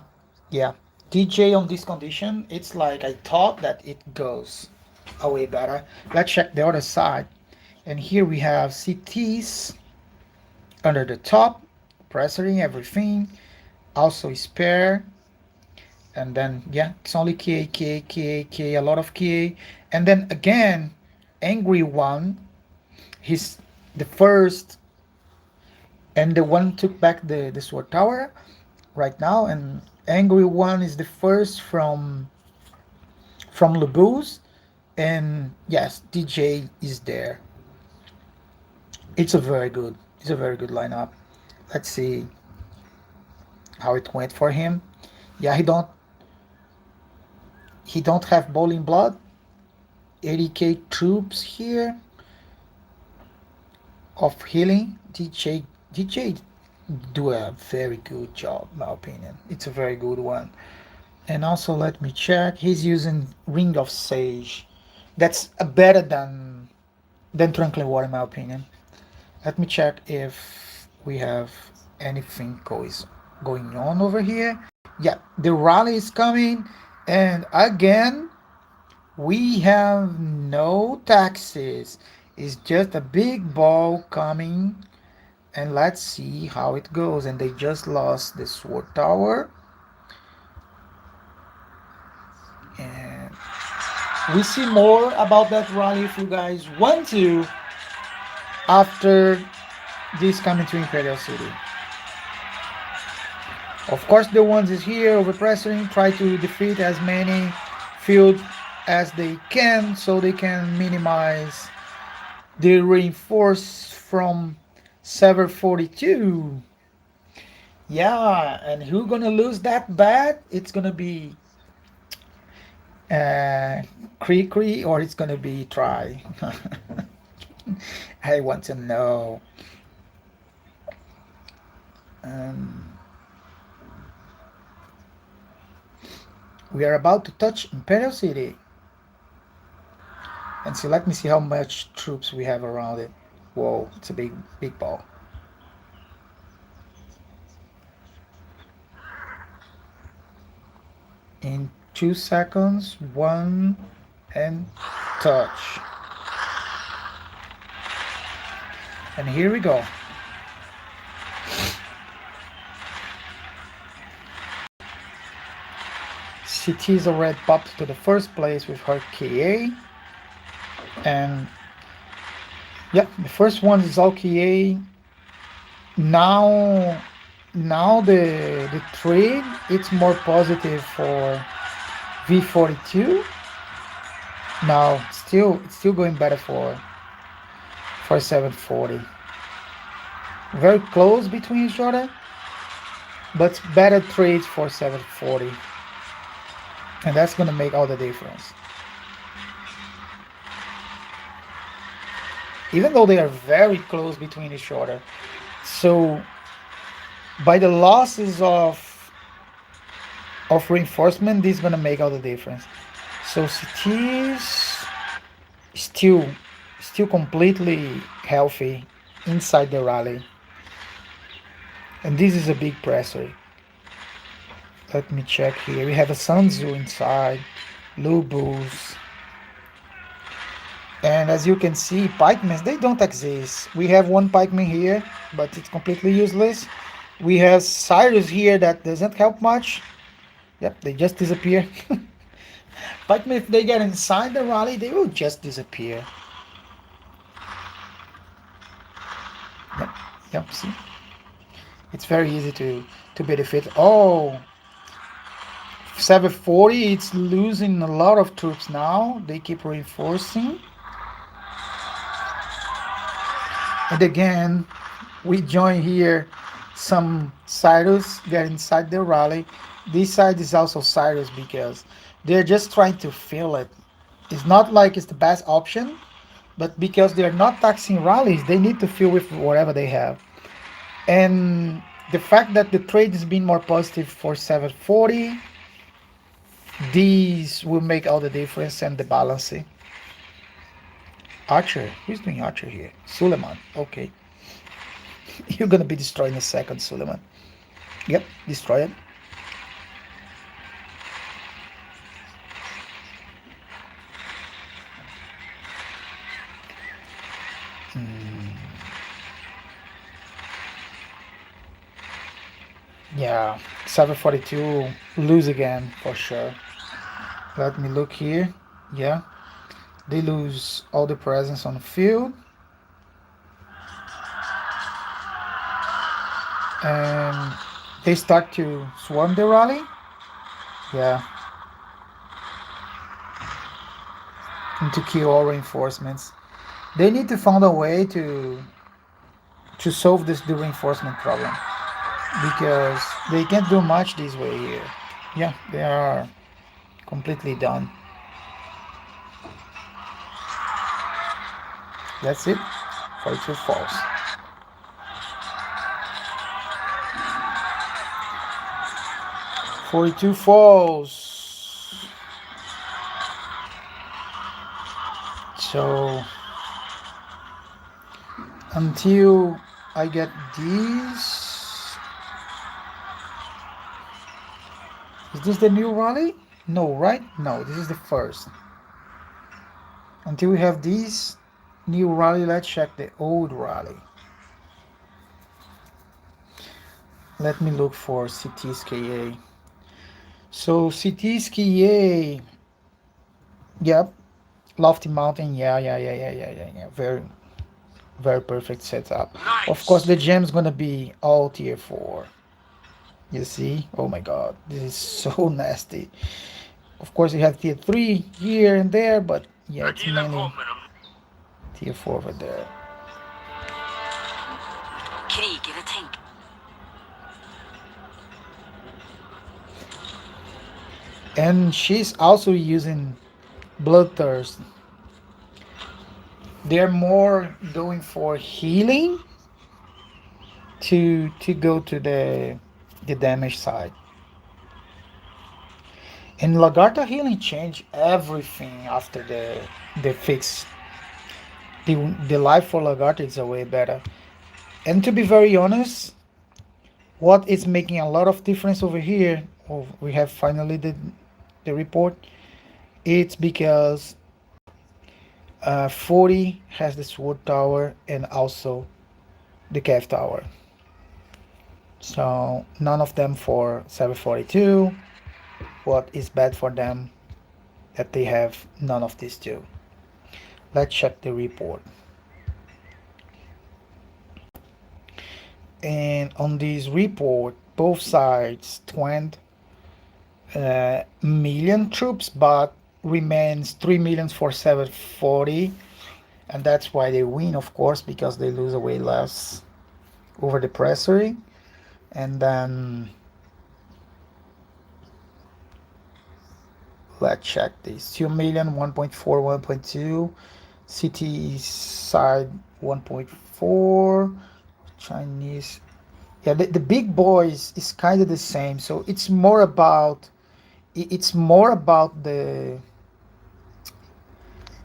yeah. DJ on this condition, it's like I thought that it goes away better. Let's check the other side. And here we have CTs under the top, pressuring everything. Also spare. And then, yeah, it's only KA, a lot of KA. And then again, Angry One, he's the first, and the one took back the Sword Tower right now. And Angry One is the first from Lebus. And yes, DJ is there. It's a very good lineup. Let's see how it went for him. Yeah, he don't have Bowling Blood. 80k troops here of healing. DJ do a very good job, in my opinion. It's a very good one. And also let me check. He's using Ring of Sage. That's better than Tranquil Water, in my opinion. Let me check if we have anything going on over here. Yeah, the rally is coming, and again we have no taxes. It's just a big ball coming, and let's see how it goes. And they just lost the Sword Tower, and we see more about that rally if you guys want to after this coming to Imperial City. Of course, the ones is here overpressing, try to defeat as many field as they can so they can minimize the reinforce from Sever 42. Yeah, and who gonna lose that bad? It's gonna be uh, Cree Cree, or it's gonna be Try. I want to know. Um, we are about to touch Imperial City. And so let me see how much troops we have around it. Whoa, it's a big ball. In 2 seconds, one and touch. And here we go. Cities already popped to the first place with her KA. And yeah, the first one is all KA. Now the trade it's more positive for V42. Now it's still going better for 740. Very close between each other, but better trades for 740. And that's gonna make all the difference. Even though they are very close between each other. So By the losses of reinforcement, this is gonna make all the difference. So CTs still still completely healthy inside the rally, and this is a big pressure. Let me check here. We have a Sanzu inside, Lubus, and as you can see, pikemen, they don't exist. We have one pikeman here, but it's completely useless. We have Cyrus here that doesn't help much. Yep, they just disappear. Pikemen, if they get inside the rally, they will just disappear. Yep, yep, see? It's very easy to be defeated. Oh, 740, it's losing a lot of troops now. They keep reinforcing. And again, we join here some Cyrus get inside the rally. This side is also Cyrus because they're just trying to fill it. It's not like it's the best option, but because they're not taxing rallies, they need to fill with whatever they have. And the fact that the trade is being more positive for 740, these will make all the difference and the balancing. Archer, who's doing Archer here? Suleiman, okay. You're gonna be destroyed in a second, Suleiman. Yep, destroy it. Yeah, 742 lose again for sure. Let me look here. Yeah, they lose all the presence on the field. And they start to swarm the rally. Yeah, and to kill all reinforcements. They need to find a way to solve this the reinforcement problem because they can't do much this way here. Yeah, they are completely done. That's it. 42 falls. 42 falls. So until I get these, is this the new rally? No, right? No, this is the first. Until we have these new rally, let's check the old rally. Let me look for CT's KA. So CT's KA, yep, Lofty Mountain, yeah. Very perfect setup. Nice. Of course, the gem's gonna be all tier 4. You see? Oh my god, this is so nasty. Of course, you have tier 3 here and there, but yeah, it's mainly tier 4 over there. KvK. And she's also using Bloodthirst. They're more going for healing to go to the damage side. And Lagarta healing changed everything after the fix. The life for Lagarta is a way better. And to be very honest, what is making a lot of difference over here, oh, we have finally the report, it's because 40 has the sword tower and also the KvK tower. So none of them for 742. What is bad for them that they have none of these two. Let's check the report. And on this report, both sides 20 million troops, but remains 3 million for 740. And that's why they win, of course, because they lose away less over the pressuring. And then let's check this. 2 million, 1.4, 1.2. City side 1.4. Chinese Yeah, the big boys is kind of the same. So it's more about it's more about the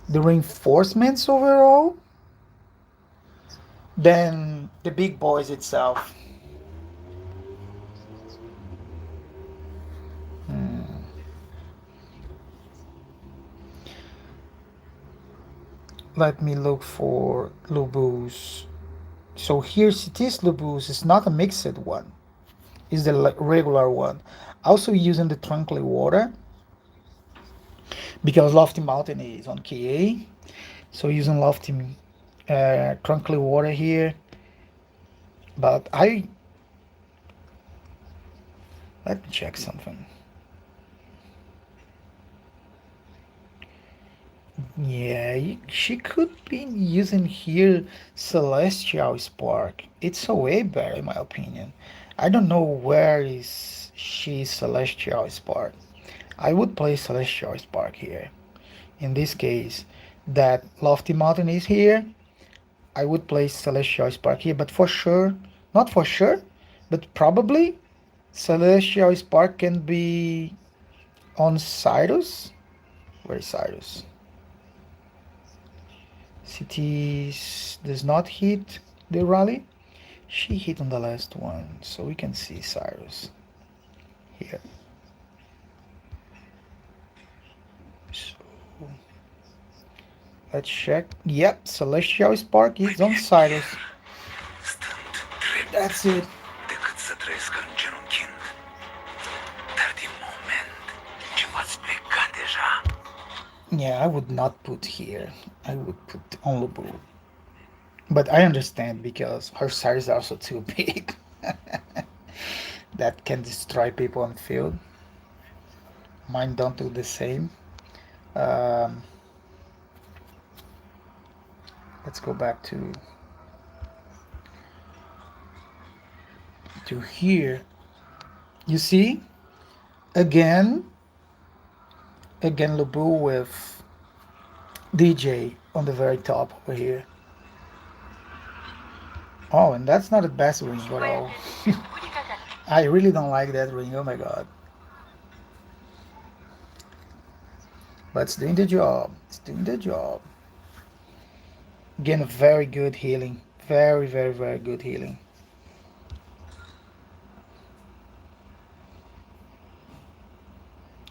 reinforcements overall than the big boys itself. Let me look for Lubus. So here this Lubus is not a mixed one. It's the regular one. Also using the Tranquil Water because Lofty Mountain is on KA. So using Lofty Tranquil Water here. But let me check something. Yeah, she could be using here Celestial Spark. It's a way better in my opinion. I don't know where is she Celestial Spark. I would play Celestial Spark here. In this case, that Lofty Mountain is here, I would play Celestial Spark here, but for sure, not for sure, but probably Celestial Spark can be on Cyrus. Where is Cyrus? Cities does not hit the rally. She hit on the last one, so we can see Cyrus here. So let's check. Yep, Celestial Spark is on Cyrus. That's it. Yeah, I would not put here. I would put on Lubu. But I understand because her size is also too big. That can destroy people on field. Mine don't do the same. Um, let's go back to here. You see, again, again Lubu with DJ on the very top over here. Oh, and that's not the best ring at all. I really don't like that ring. Oh my god. But it's doing the job. It's doing the job. Again, very good healing. Very, very, very good healing.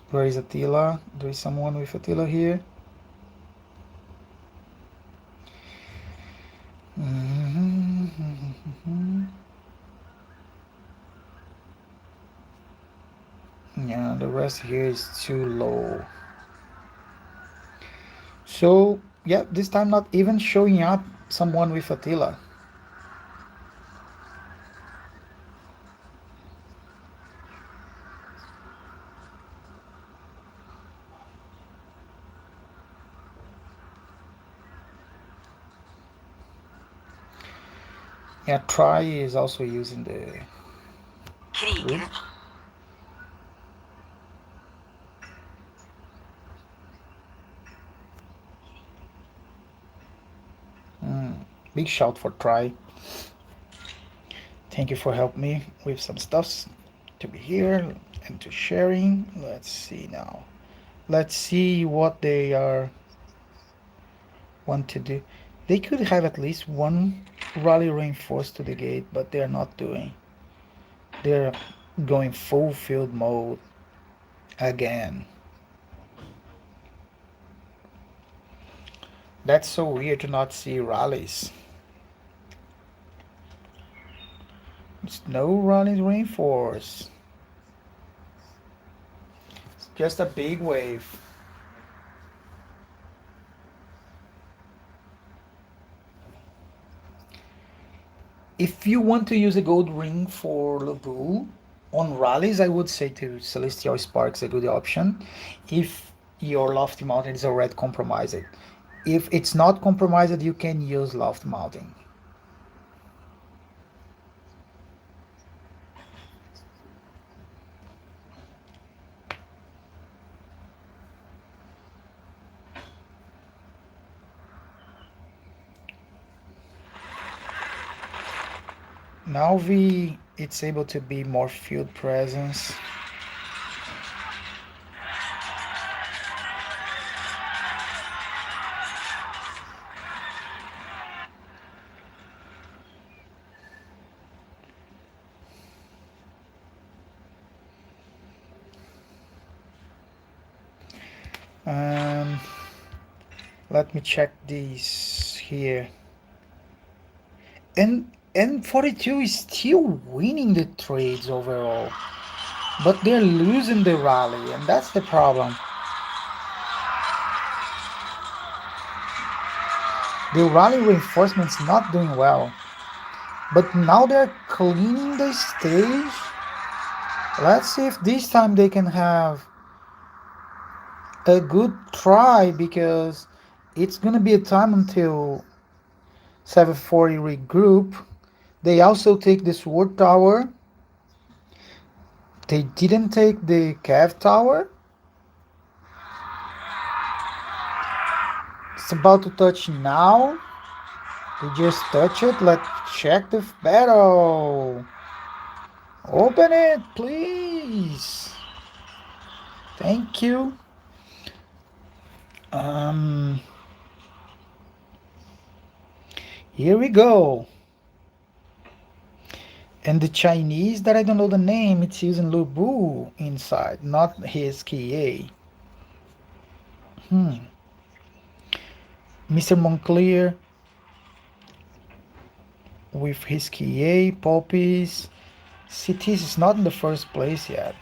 Where is Attila? There is someone with Attila here. Yeah, the rest here is too low. So, yeah, this time not even showing up someone with Attila. Yeah, Try is also using the root. Big shout for Try. Thank you for helping me with some stuffs to be here and to sharing. Let's see now. Let's see what they are want to do. They could have at least one rally reinforced to the gate, but they're not doing. They're going full field mode again. That's so weird to not see rallies. It's no rallies reinforced. It's just a big wave. If you want to use a gold ring for Lubu on rallies, I would say to Celestial Spark's a good option. If your Lofty Mountain is already compromised. If it's not compromised, you can use Lofty Mountain. Now it's able to be more field presence. Um, Let me check these here. And 42 is still winning the trades overall, but they're losing the rally, and that's the problem. The rally reinforcement's not doing well, but now they're cleaning the stage. Let's see if this time they can have a good try, because it's gonna be a time until 740 regroup. They also take the sword tower. They didn't take the cav tower. It's about to touch now. They just touch it. Let's check the battle. Open it, please. Thank you. Um, Here we go. And the Chinese that I don't know the name, it's using Lubu inside, not his KA. Mr. Moncler with his KA, Poppies. Cities is not in the first place yet.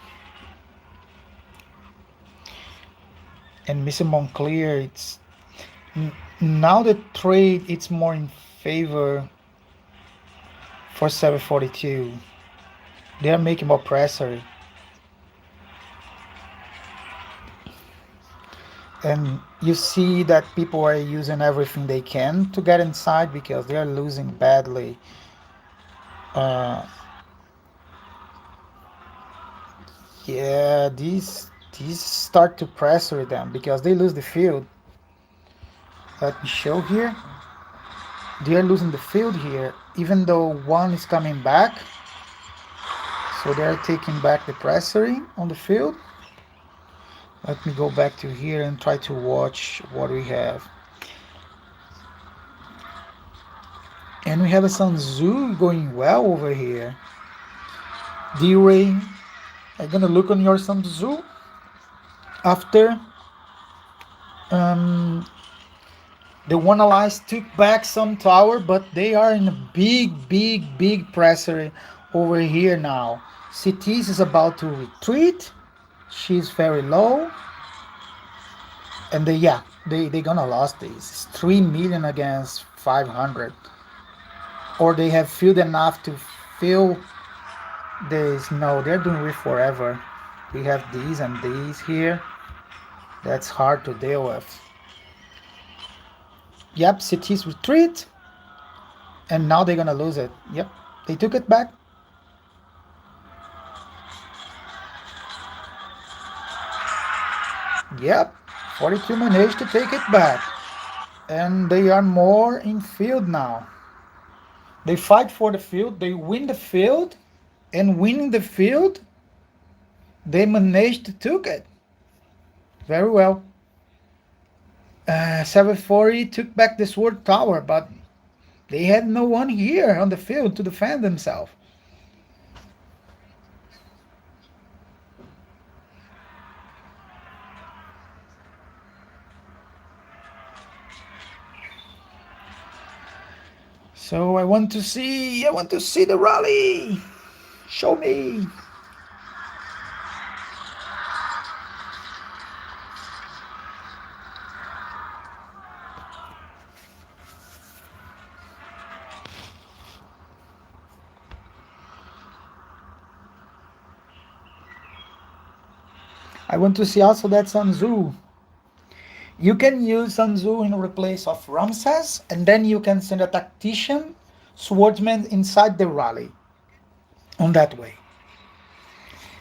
And Mr. Moncler, it's now the trade it's more in favor for 742. They are making more pressure. And you see that people are using everything they can to get inside because they are losing badly. Uh, yeah, these start to pressure them because they lose the field. Let me show here. They are losing the field here, even though one is coming back. So they are taking back the pressuring on the field. Let me go back to here and try to watch what we have. And we have a Sun Tzu going well over here. D-Ray, I'm gonna look on your Sun Tzu after um, the one allies took back some tower, but they are in a big pressure over here now. Cities is about to retreat. She's very low. And they gonna lose this. It's 3 million against 500. Or they have filled enough to fill this. No, they're doing it forever. We have these and these here. That's hard to deal with. Yep, cities retreat. And now they're gonna lose it. Yep, they took it back. Yep, 42 managed to take it back. And they are more in field now. They fight for the field, they win the field, and winning the field, they managed to take it. Very well. 740 took back the sword tower, but they had no one here on the field to defend themselves. So I want to see the rally. Show me. I want to see also that Sun Tzu. You can use Sun Tzu in replace of Ramses, and then you can send a tactician, swordsman inside the rally. On that way,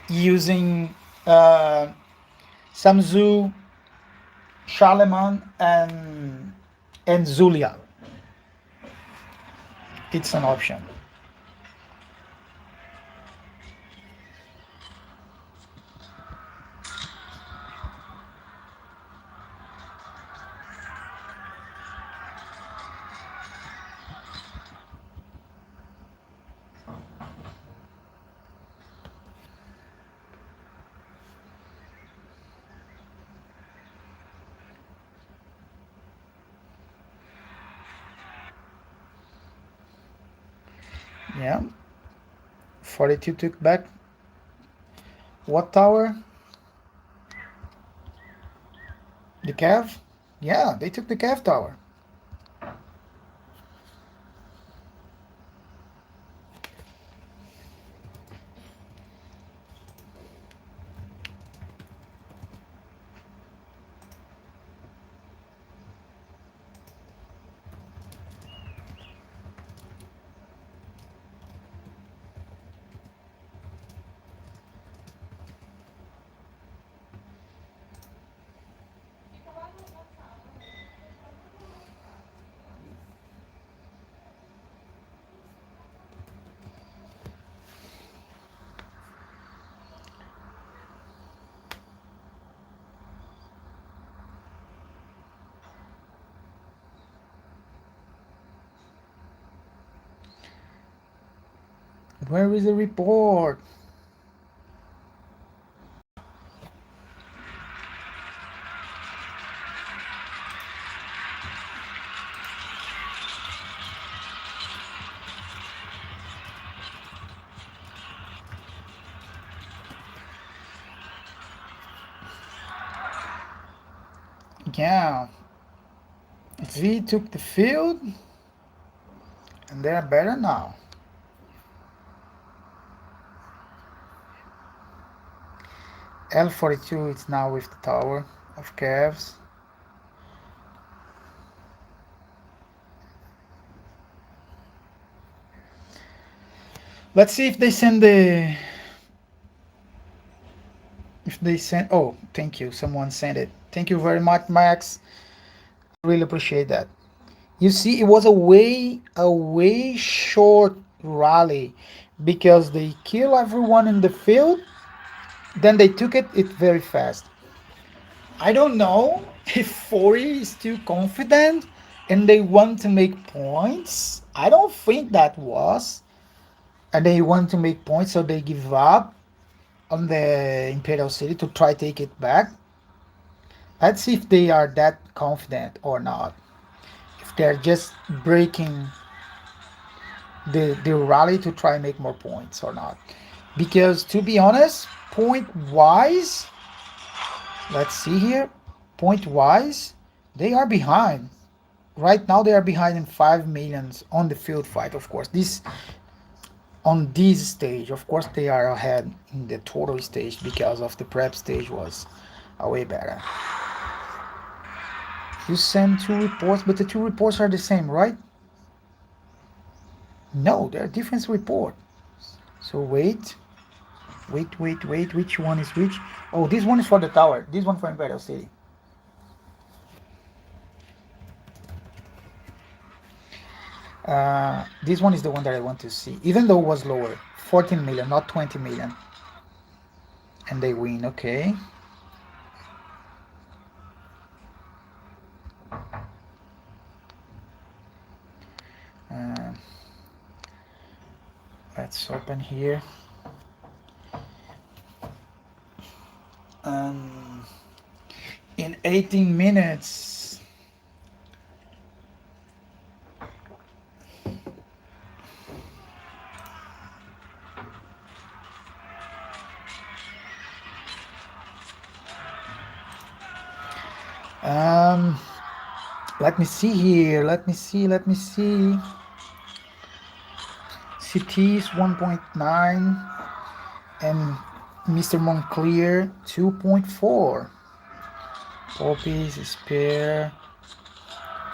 using Sun Tzu, Charlemagne, and Zulia. It's an option. Yeah. 42 took back what tower? The Cav? Yeah, they took the Cav tower. Where is the report? Yeah, V took the field, and they're better now. L42 is now with the tower of Cavs. Let's see if they send the. If they send. Oh, thank you. Someone sent it. Thank you very much, Max. I really appreciate that. You see, it was a way short rally because they kill everyone in the field, then they took it very fast. I don't know if 40 is too confident and they want to make points. I don't think that was. And they want to make points, so they give up on the Imperial City to try take it back. Let's see if they are that confident or not. If they're just breaking the rally to try and make more points or not. Because to be honest, point wise, let's see here, point wise, they are behind. Right now they are behind in 5 millions on the field fight, of course. This on this stage, of course they are ahead in the total stage because of the prep stage was way better. You send 2 reports, but the 2 reports are the same, right? No, they're different report. So wait. Wait. Which one is which? Oh, this one is for the tower. This one for Imperial City. This one is the one that I want to see. Even though it was lower. 14 million, not 20 million. And they win, okay. Uh, let's open here. Um, in 18 minutes. Um, let me see here. Let me see. CT is 1.9 and Mr. Monclear 2.4. Poppies, spare.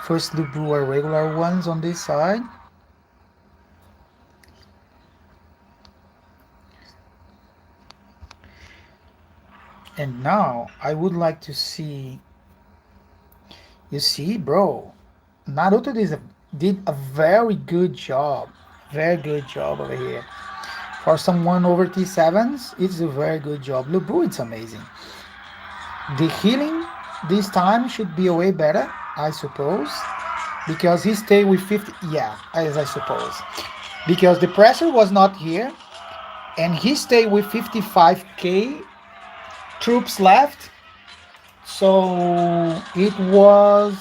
First the brew are regular ones on this side. And now I would like to see. You see, bro, Naruto did a very good job. Very good job over here. For someone over T7s, it's a very good job. Lubu, it's amazing. The healing this time should be a way better, I suppose. Because he stayed with 50. Yeah, as I suppose. Because the pressure was not here. And he stayed with 55k troops left. So it was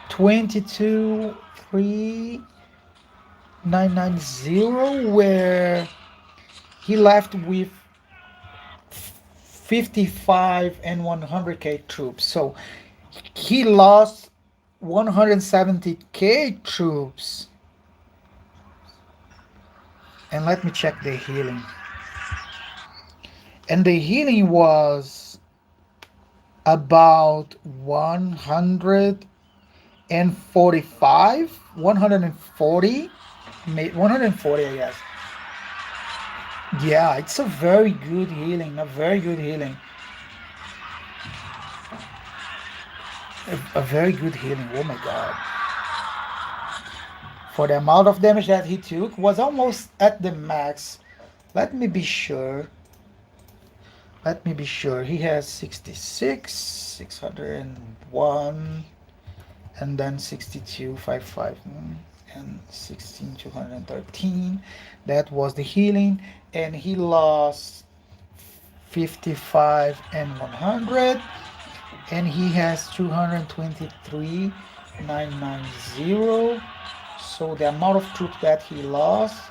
22, 3. 990, where he left with 55 and 100k troops. So he lost 170k troops. And let me check the healing. And the healing was about 145, 140, 140, I guess. Yeah, it's a very good healing, a very good healing. A very good healing, oh my god. For the amount of damage that he took, was almost at the max. Let me be sure. Let me be sure. He has 66, 601, and then 62, 55, and 16, 213. That was the healing. And he lost 55 and 100. And he has 223, 990. So the amount of troops that he lost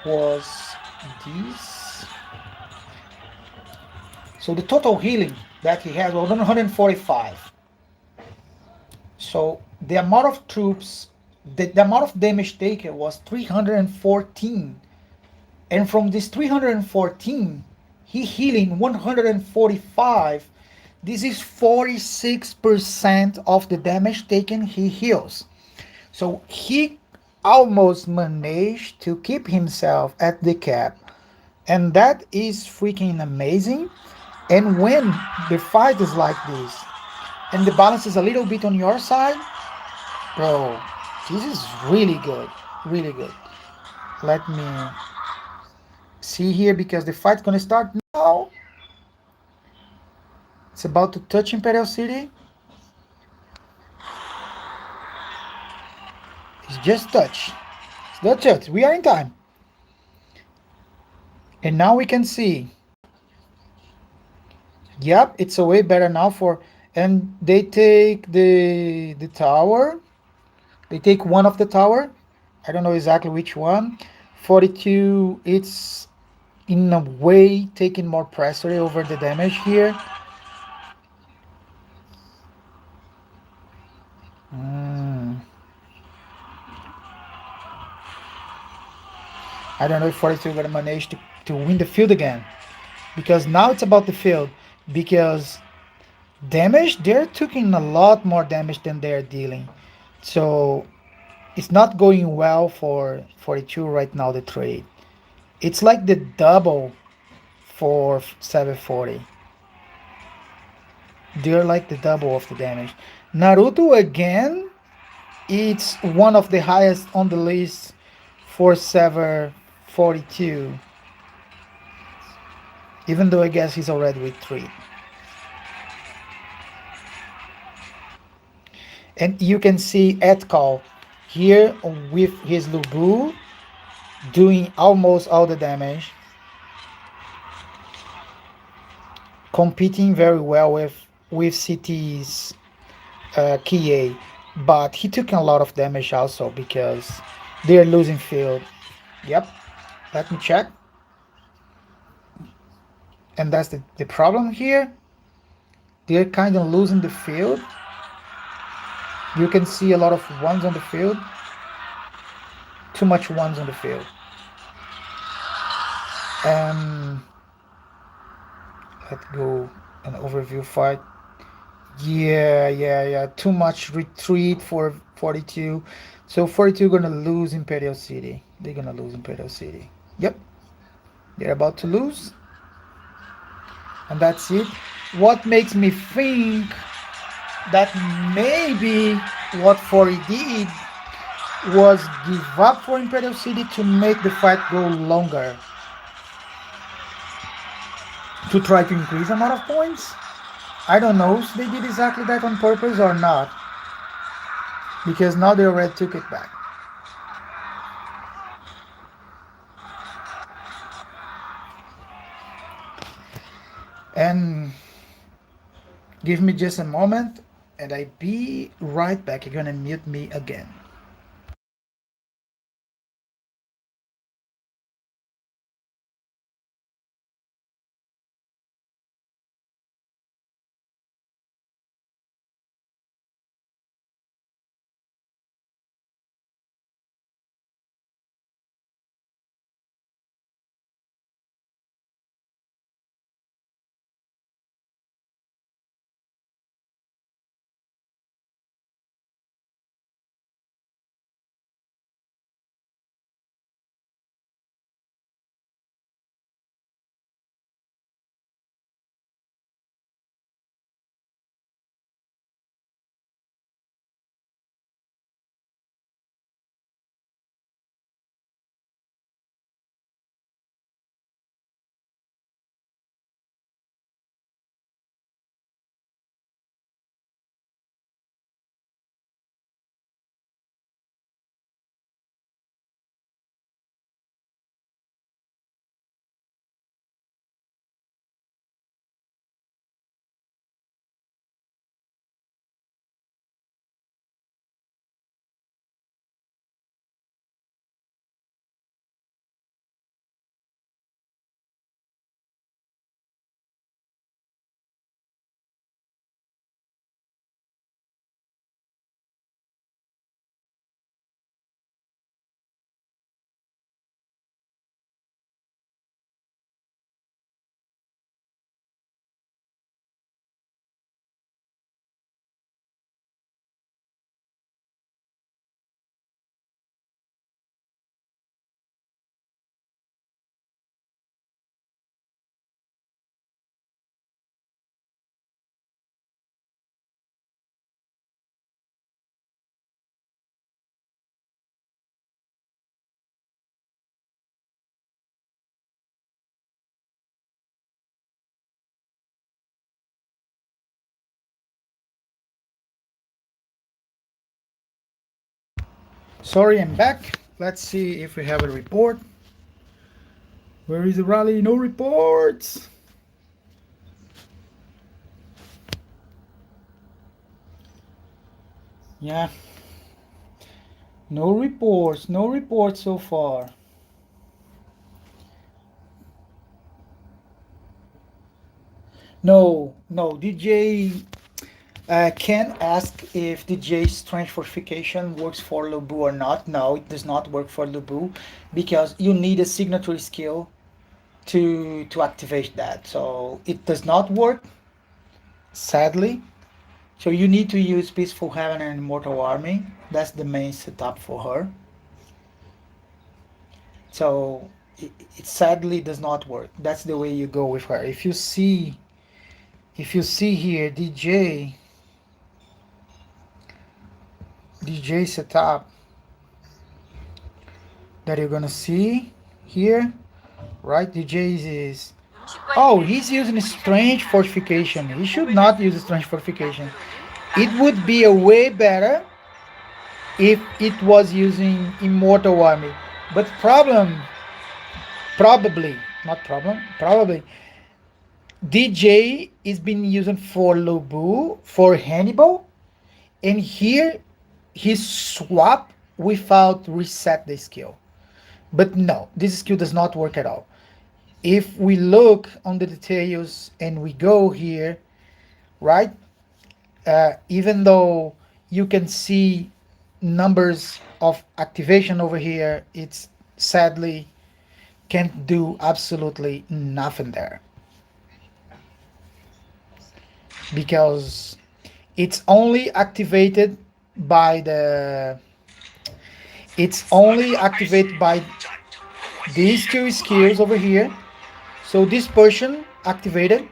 was this. So the total healing that he had was 145. So the amount of troops, the amount of damage taken was 314. And from this 314, he healing 145. This is 46% of the damage taken he heals. So he almost managed to keep himself at the cap. And that is freaking amazing. And when the fight is like this, and the balance is a little bit on your side, bro, this is really good. Really good. Let me see here because the fight's gonna start now. It's about to touch Imperial City. It's just touch. It's not touch. We are in time. And now we can see. Yep, it's a way better now for, and they take the tower. They take one of the tower. I don't know exactly which one. 42, it's in a way taking more pressure over the damage here. Mm. I don't know if 42 gonna manage to win the field again. Because now it's about the field. Because damage, they're taking a lot more damage than they're dealing. So it's not going well for 42 right now, the trade. It's like the double for 740. They're like the double of the damage. Naruto again, it's one of the highest on the list for 742. Even though I guess he's already with 3. And you can see Etkal here with his Lubu doing almost all the damage. Competing very well with CT's KA. But he took a lot of damage also because they're losing field. Yep, let me check. And that's the problem here. They're kind of losing the field. You can see a lot of ones on the field. Too much ones on the field. And let's go an overview fight. Yeah. Too much retreat for 42. So 42 gonna lose Imperial City. They're gonna lose Imperial City. Yep. They're about to lose. And that's it. What makes me think that maybe what 40 did was give up for Imperial City to make the fight go longer. To try to increase the amount of points. I don't know if they did exactly that on purpose or not. Because now they already took it back. And give me just a moment and I be right back. You're gonna mute me again. Sorry, I'm back. Let's see if we have a report. Where is the rally? No reports. Yeah, no reports. No reports so far. No, no. DJ can ask if DJ strength fortification works for Lubu or not. No, it does not work for Lubu because you need a signatory skill to activate that. So it does not work, sadly. So you need to use Peaceful Heaven and Immortal Army. That's the main setup for her. So it sadly does not work. That's the way you go with her. If you see here DJ setup that you're gonna see here, right? DJ is oh, he's using strange fortification. He should not use strange fortification. It would be a way better if it was using immortal army. But probably, not problem, probably DJ is been using for Lubu for Hannibal, and here he swap without reset the skill. But no, this skill does not work at all. If we look on the details and we go here, right? Even though you can see numbers of activation over here, it's sadly can't do absolutely nothing there because it's only activated by the it's only activated by these two skills over here. So this portion activated.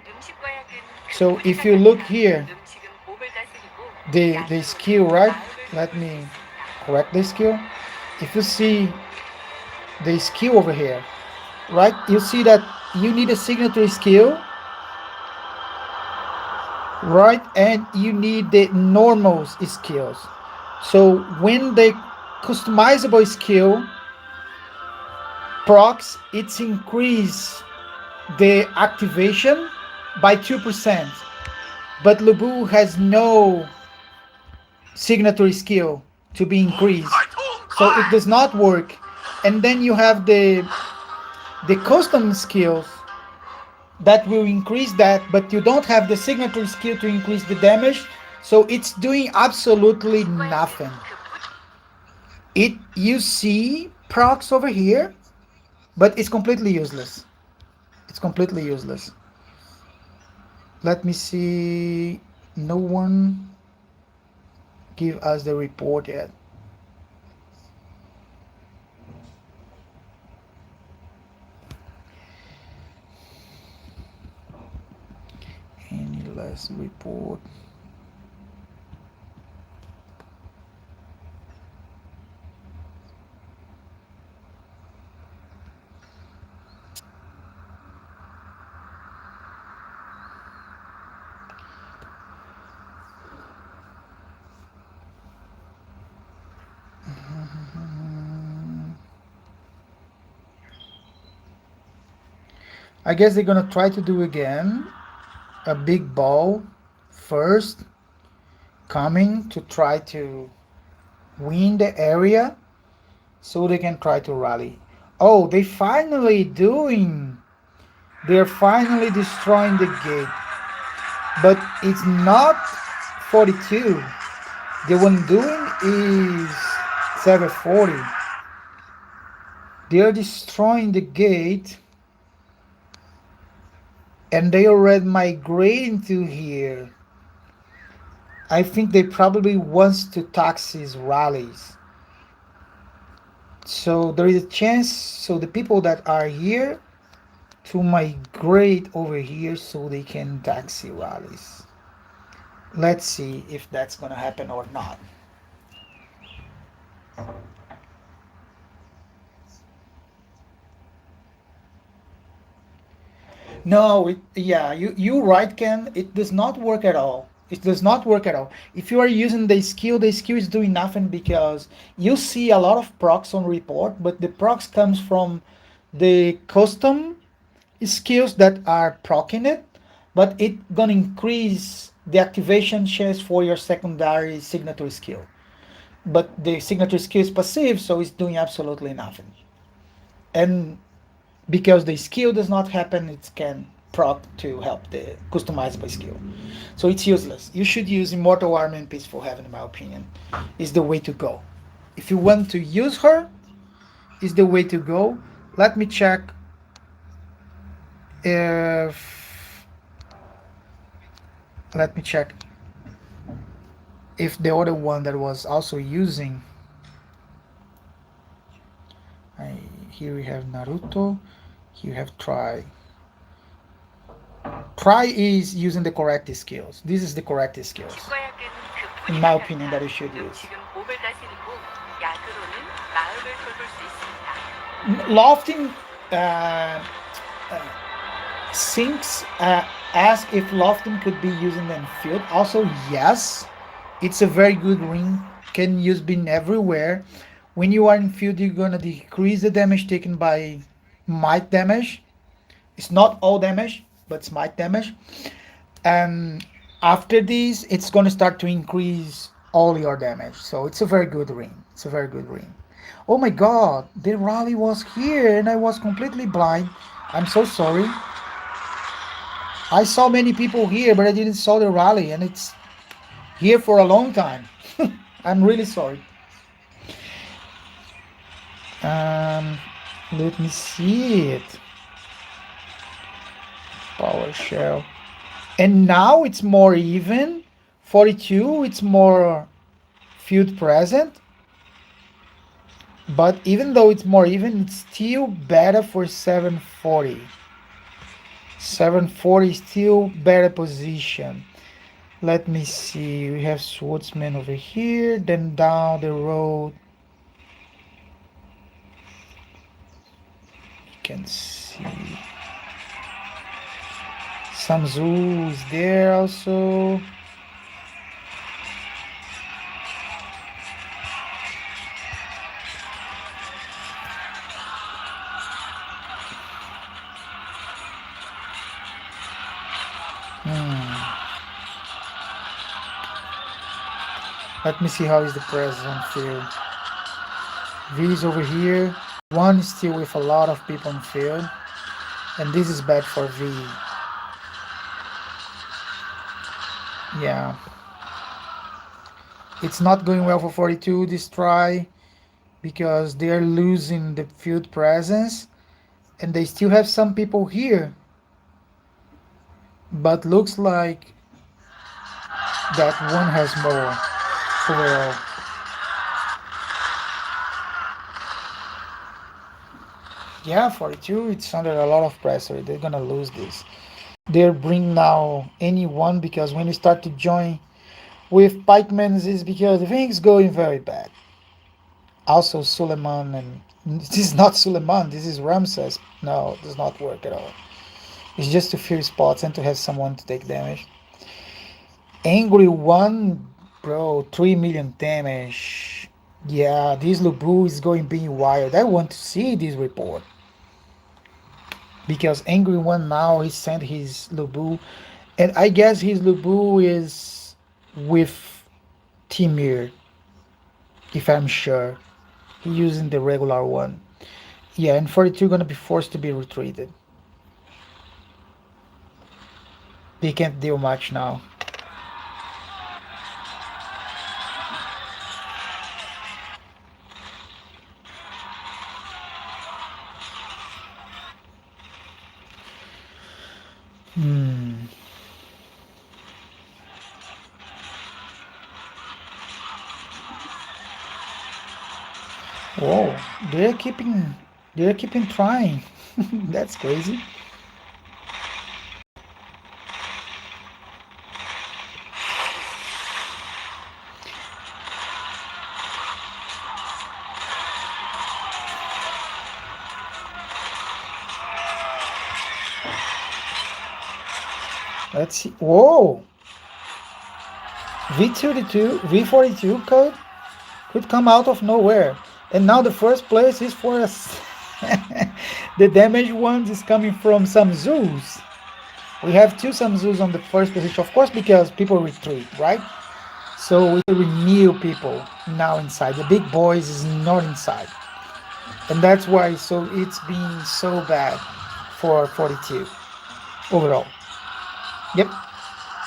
So if you look here, the skill, right? Let me correct the skill. If you see the skill over here, right? You see that you need a signatory skill, right? And you need the normal skills. So when the customizable skill procs, it's increase the activation by 2%. But Lubu has no signatory skill to be increased. So it does not work. And then you have the custom skills that will increase that, but you don't have the signature skill to increase the damage, so it's doing absolutely nothing. It you see procs over here, but it's completely useless. It's completely useless. Let me see. No one give us the report yet. Any last report? I guess they're gonna try to do again a big ball first, coming to try to win the area so they can try to rally. Oh, they finally doing. They're finally destroying the gate. But it's not 42. The one doing is 740. They're destroying the gate and they already migrating to here. I think they probably wants to tax his rallies. So there is a chance so the people that are here to migrate over here so they can taxi rallies. Let's see if that's gonna happen or not. No, yeah, you right, Ken. It does not work at all. It does not work at all. If you are using the skill is doing nothing because you see a lot of procs on report, but the procs comes from the custom skills that are proccing it, but it gonna increase the activation chance for your secondary signature skill. But the signature skill is passive, so it's doing absolutely nothing. And because the skill does not happen, it can proc to help the customizable skill. So it's useless. You should use Immortal Arm and Peaceful Heaven, in my opinion. Is the way to go. If you want to use her, is the way to go. Let me check if let me check if the other one that was also using. I, here we have Naruto. Here we have Try. Try is using the correct skills. This is the correct skills, in my opinion, that you should use. Lofting uh, Sinks ask if Lofting could be using in field. Also, yes, it's a very good ring. Can use being everywhere. When you are in field, you're gonna decrease the damage taken by might damage. It's not all damage, but it's might damage. And after this, it's gonna start to increase all your damage. So it's a very good ring. It's a very good ring. Oh my god, the rally was here and I was completely blind. I'm so sorry. I saw many people here, but I didn't saw the rally, and it's here for a long time. I'm really sorry. Um, Let me see it. PowerShell, and now it's more even. 42, it's more field present, but even though it's more even, it's still better for 740. 740 is still better position. Let me see. We have Swordsman over here. Then down the road, you can see some zoos there also. Let me see how is the present field. V is over here. One is still with a lot of people in field. And this is bad for V. Yeah. It's not going well for 42 this try because they are losing the field presence. And they still have some people here. But looks like that one has more overall. Yeah, 42, it's under a lot of pressure. They're gonna lose this. They're bring now anyone because when you start to join with Pikemans is because things going very bad. Also Suleiman, and this is not Suleiman, this is Ramses. No, it does not work at all. It's just to fear spots and to have someone to take damage. Angry one, bro, 3 million damage. Yeah, this Lubu is going being wild. I want to see this report. Because Angry One now he sent his Lubu, and I guess his Lubu is with Timir, if I'm sure. He using the regular one. Yeah, and 42 gonna be forced to be retreated. They can't deal much now. Hmm. Whoa, they're keeping trying. That's crazy. Let's see. Whoa, V32, V42 could come out of nowhere. And now the first place is for us. The damage ones is coming from some zoos. We have two some zoos on the first position, of course, because people retreat, right? So we renew people now inside. The big boys is not inside, and that's why. So it's been so bad for 42 overall. Yep,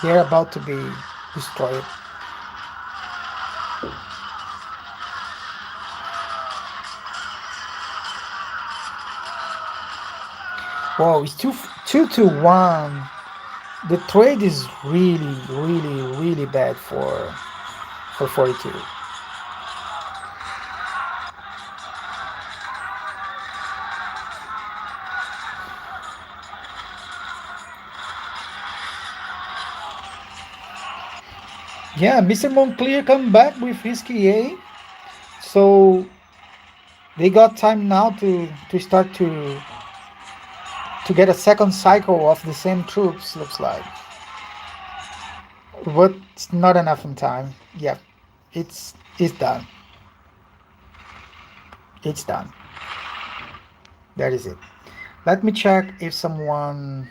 they're about to be destroyed. Whoa, it's two to one. The trade is really bad for 42. Yeah, Mr. Monclear come back with his KA. So they got time now to start to get a second cycle of the same troops, looks like. But it's not enough in time. Yeah, it's done. It's done. That is it. Let me check if someone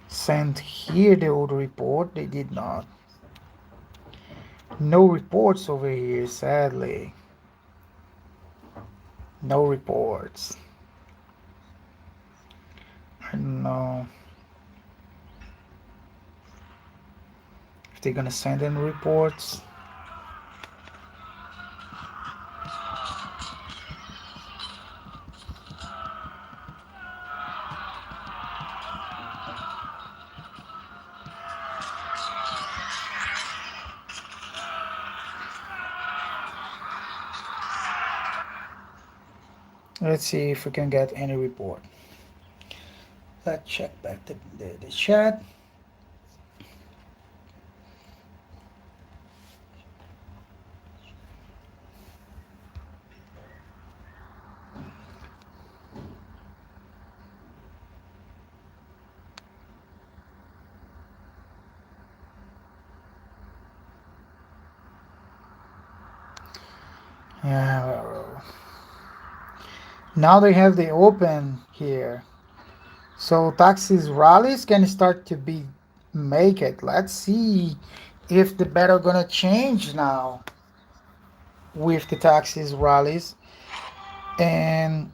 sent here the old report. They did not. No reports over here, sadly. No reports. I don't know if they're gonna send in reports. Let's see if we can get any report. Let's check back the chat. Yeah, now they have the open here. So taxis rallies can start to be make it. Let's see if the battle gonna change now with the taxis rallies. And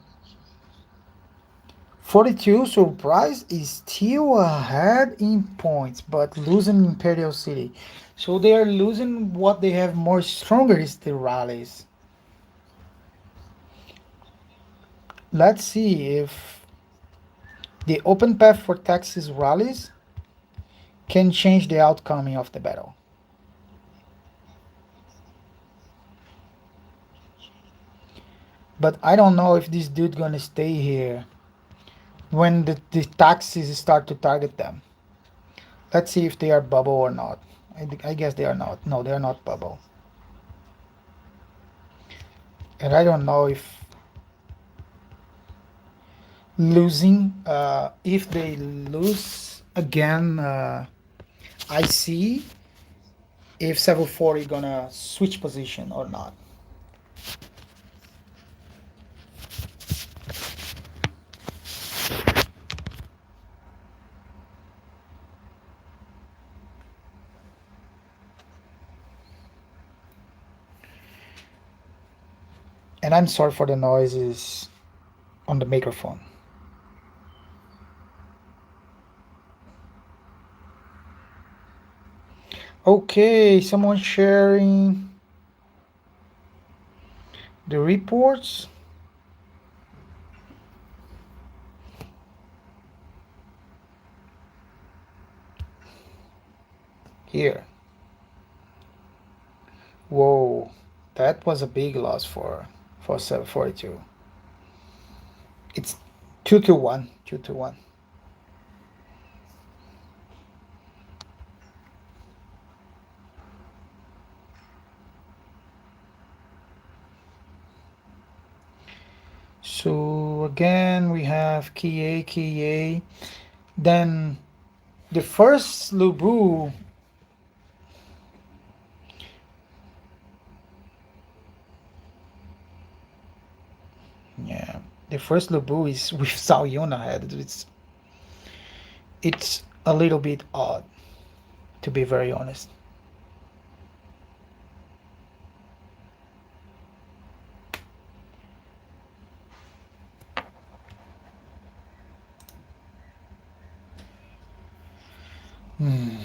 42 surprise is still ahead in points, but losing Imperial City. So they are losing what they have more stronger is the rallies. Let's see if the open path for Texas rallies can change the outcome of the battle. But I don't know if this dude gonna stay here when the taxis start to target them. Let's see if they are bubble or not. I guess they are not. No, they are not bubble. And I don't know if they lose again, I see if 740 gonna switch position or not. And I'm sorry for the noises on the microphone. Okay, someone sharing the reports. Here. Whoa, that was a big loss for 742. It's 2 to 1, 2 to 1. So again, we have KA. Then the first Lubu The first Lubu is with Zhao Yun ahead. It's a little bit odd, to be very honest. Hmm.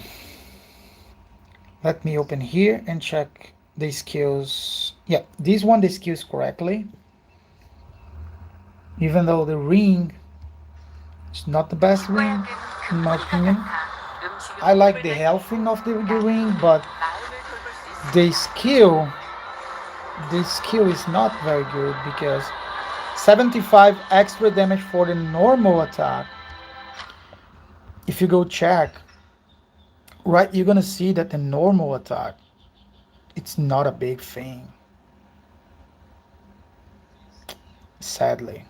Let me open here and check the skills. Yeah, this one the skills correctly. Even though the ring is not the best ring, in my opinion. I like the healthing of the ring, but the skill the skill is not very good because 75 extra damage for the normal attack. If you go check, right, you're gonna see that the normal attack, it's not a big thing, sadly.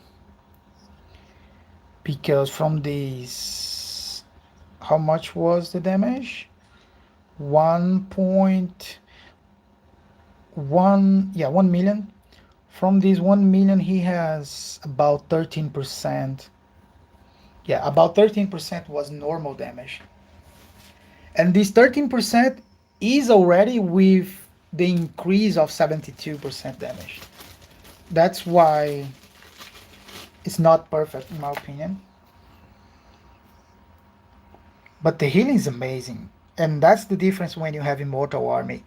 Because from these, how much was the damage? 1.1, yeah, 1 million. From these 1 million, he has about 13%. Yeah, about 13% was normal damage. And this 13% is already with the increase of 72% damage. That's why it's not perfect in my opinion. But the healing is amazing. And that's the difference when you have Immortal Army.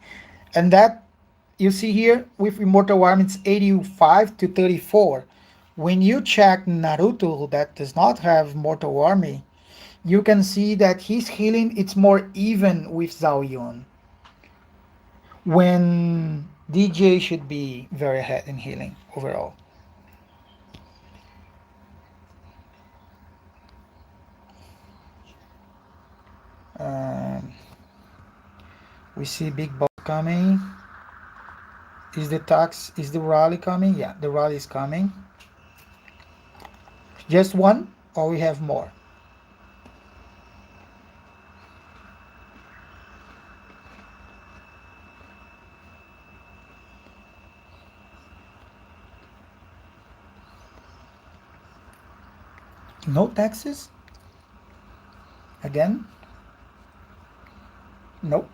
And that you see here with Immortal Army, it's 85 to 34. When you check Naruto that does not have Mortal Army, you can see that his healing it's more even with Zhao Yun. When DJ should be very ahead in healing overall. Um, we see big boss coming. Is the rally coming? Yeah, the rally is coming. Just one, or we have more? No taxes? Again? Nope.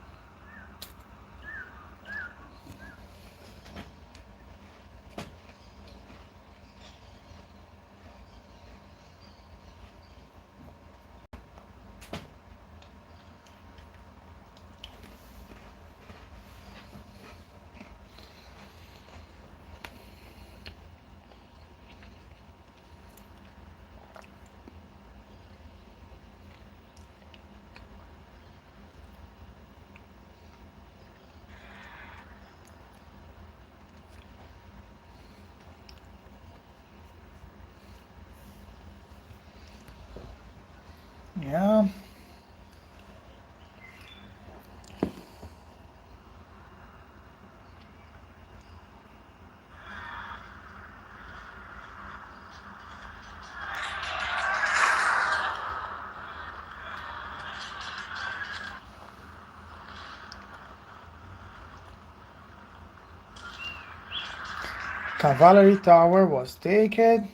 Yeah. Cavalry Tower was taken.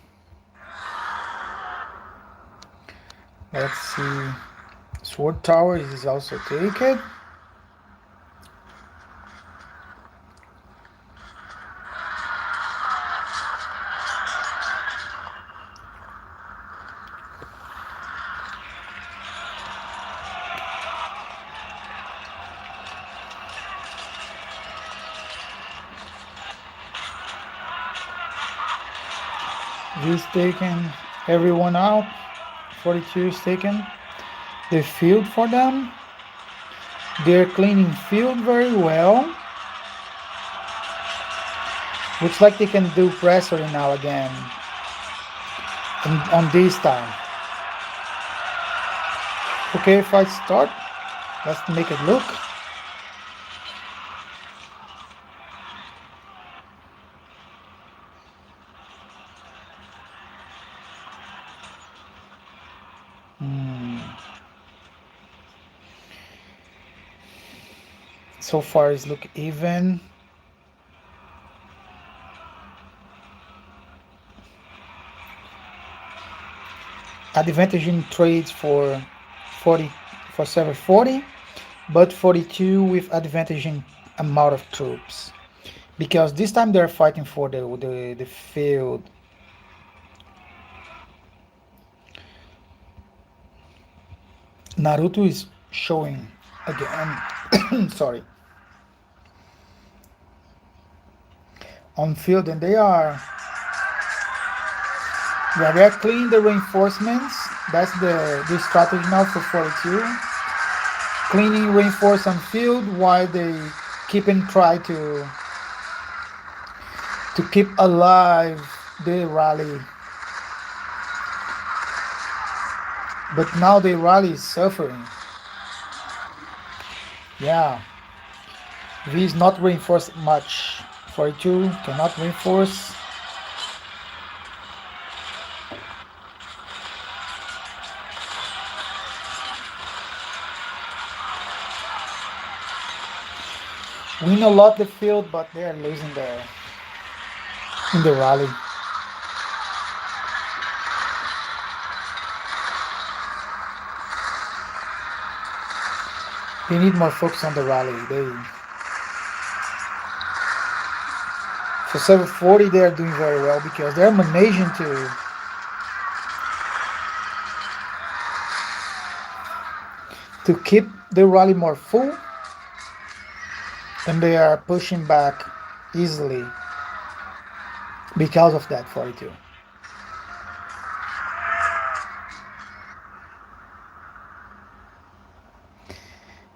Let's see. Sword Tower is also taken. This taken. Everyone out. 42 is taken. The field for them. They're cleaning field very well. Looks like they can do pressuring now again. And on this time. Okay, fight start. Let's make it look. Hmm. So far it's look even. advantage in trades for 40 for server 40, but 42 with advantage in amount of troops. Because this time they're fighting for the field. Naruto is showing again, sorry, on field, and they are cleaning the reinforcements. That's the strategy now for 42. Cleaning reinforce on field while they keep and try to keep alive the rally. But now the rally is suffering. Yeah, V is not reinforced much. 42 cannot reinforce. Win a lot the field, but they are losing in the rally. They need more focus on the rally. They for 740 they are doing very well because they're managing to keep the rally more full, and they are pushing back easily because of that 42.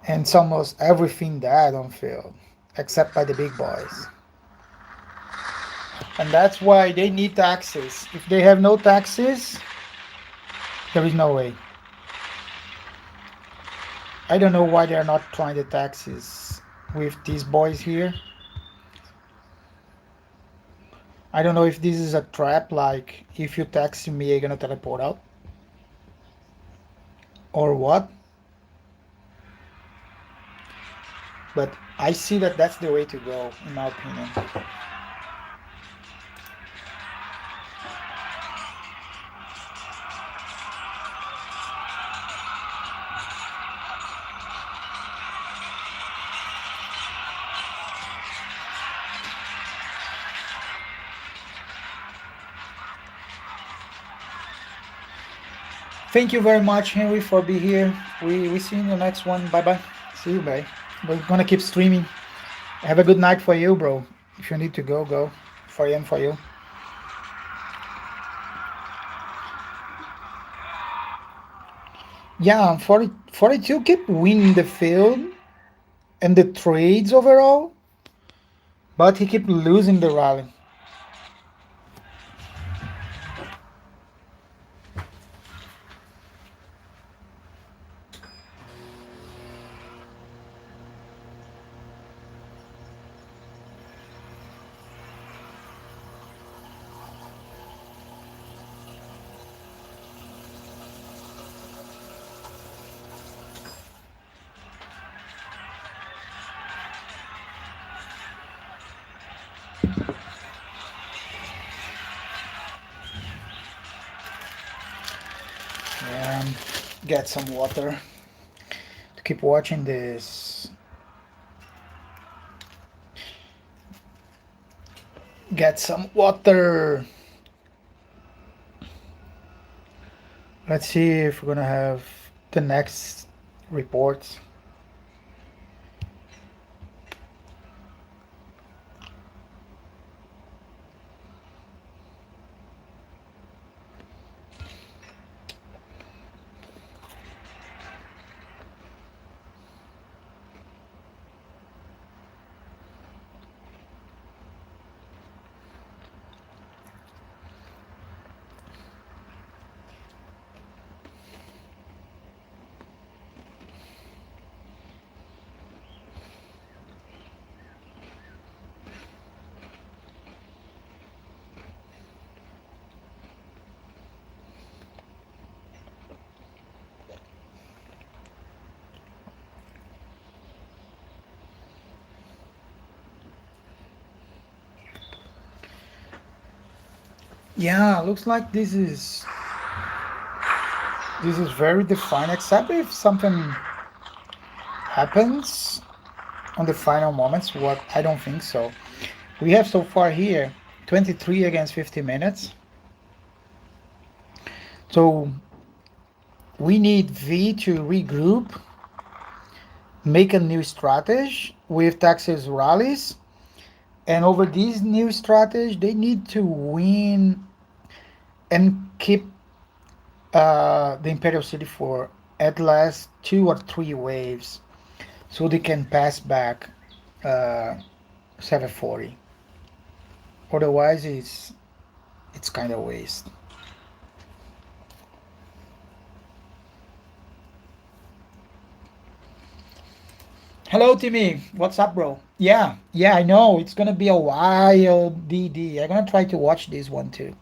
And it's almost everything dead on field except by the big boys. And that's why they need taxes. If they have no taxes, there is no way. I don't know why they're not trying the taxes with these boys here. I don't know if this is a trap, like if you tax me, you're gonna teleport out, or what. But I see that that's the way to go, in my opinion. Thank you very much, Henry, for being here. We see you in the next one. Bye bye. See you, bye. We're gonna keep streaming. Have a good night for you, bro. If you need to go, go. 4 a.m. for you. Yeah, 40, 42 keep winning the field and the trades overall, but he keep losing the rally. And get some water to keep watching this. Get some water. Let's see if we're gonna have the next reports. Yeah, looks like this is This is very defined, except if something happens on the final moments. What I don't think so. We have so far here 23 against 50 minutes. So we need V to regroup, make a new strategy with Texas rallies, and over this new strategy, they need to win and keep the Imperial City for at least 2 or 3 waves, so they can pass back uh, 740. Otherwise, it's kind of waste. Hello, Timmy. What's up, bro? Yeah, yeah, I know. It's gonna be a wild DD. I'm gonna try to watch this one too.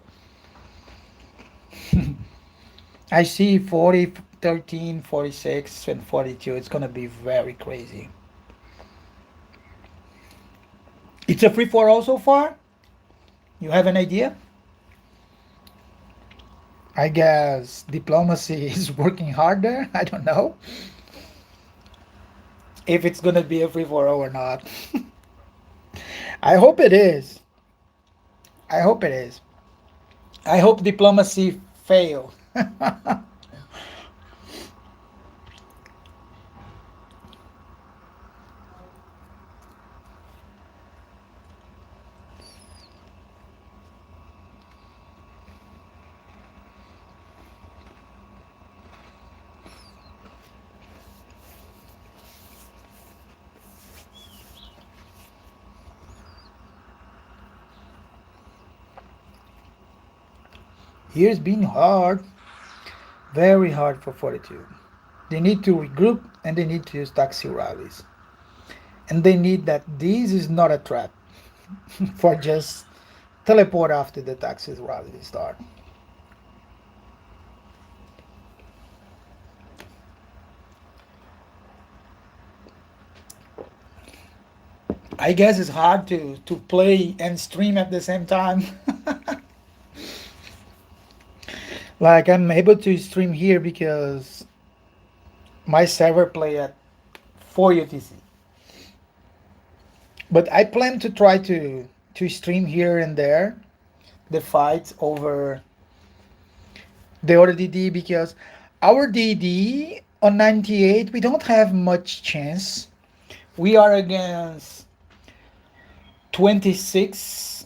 I see 40, 13, 46, and 42. It's gonna be very crazy. It's a free for all so far. You have an idea? I guess diplomacy is working harder. I don't know if it's gonna be a free for all or not. I hope it is. I hope it is. I hope diplomacy fail. Here's been hard, very hard for 42. They need to regroup and they need to use taxi rallies. And they need that this is not a trap for just teleport after the taxi rally start. I guess it's hard to play and stream at the same time. Like I'm able to stream here because my server play at 4 UTC. But I plan to try to stream here and there the fights over the other DD because our DD on 98 we don't have much chance. We are against 26.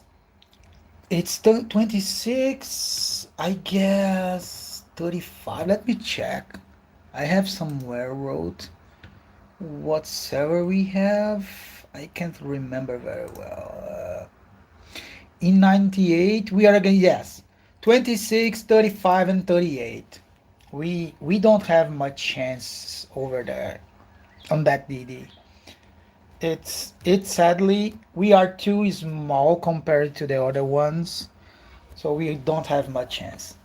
It's still 26, I guess 35. Let me check. I have somewhere wrote what server we have. I can't remember very well. In 98, we are again, yes, 26, 35, and 38. We don't have much chance over there on that DD. It's sadly we are too small compared to the other ones, so we don't have much chance.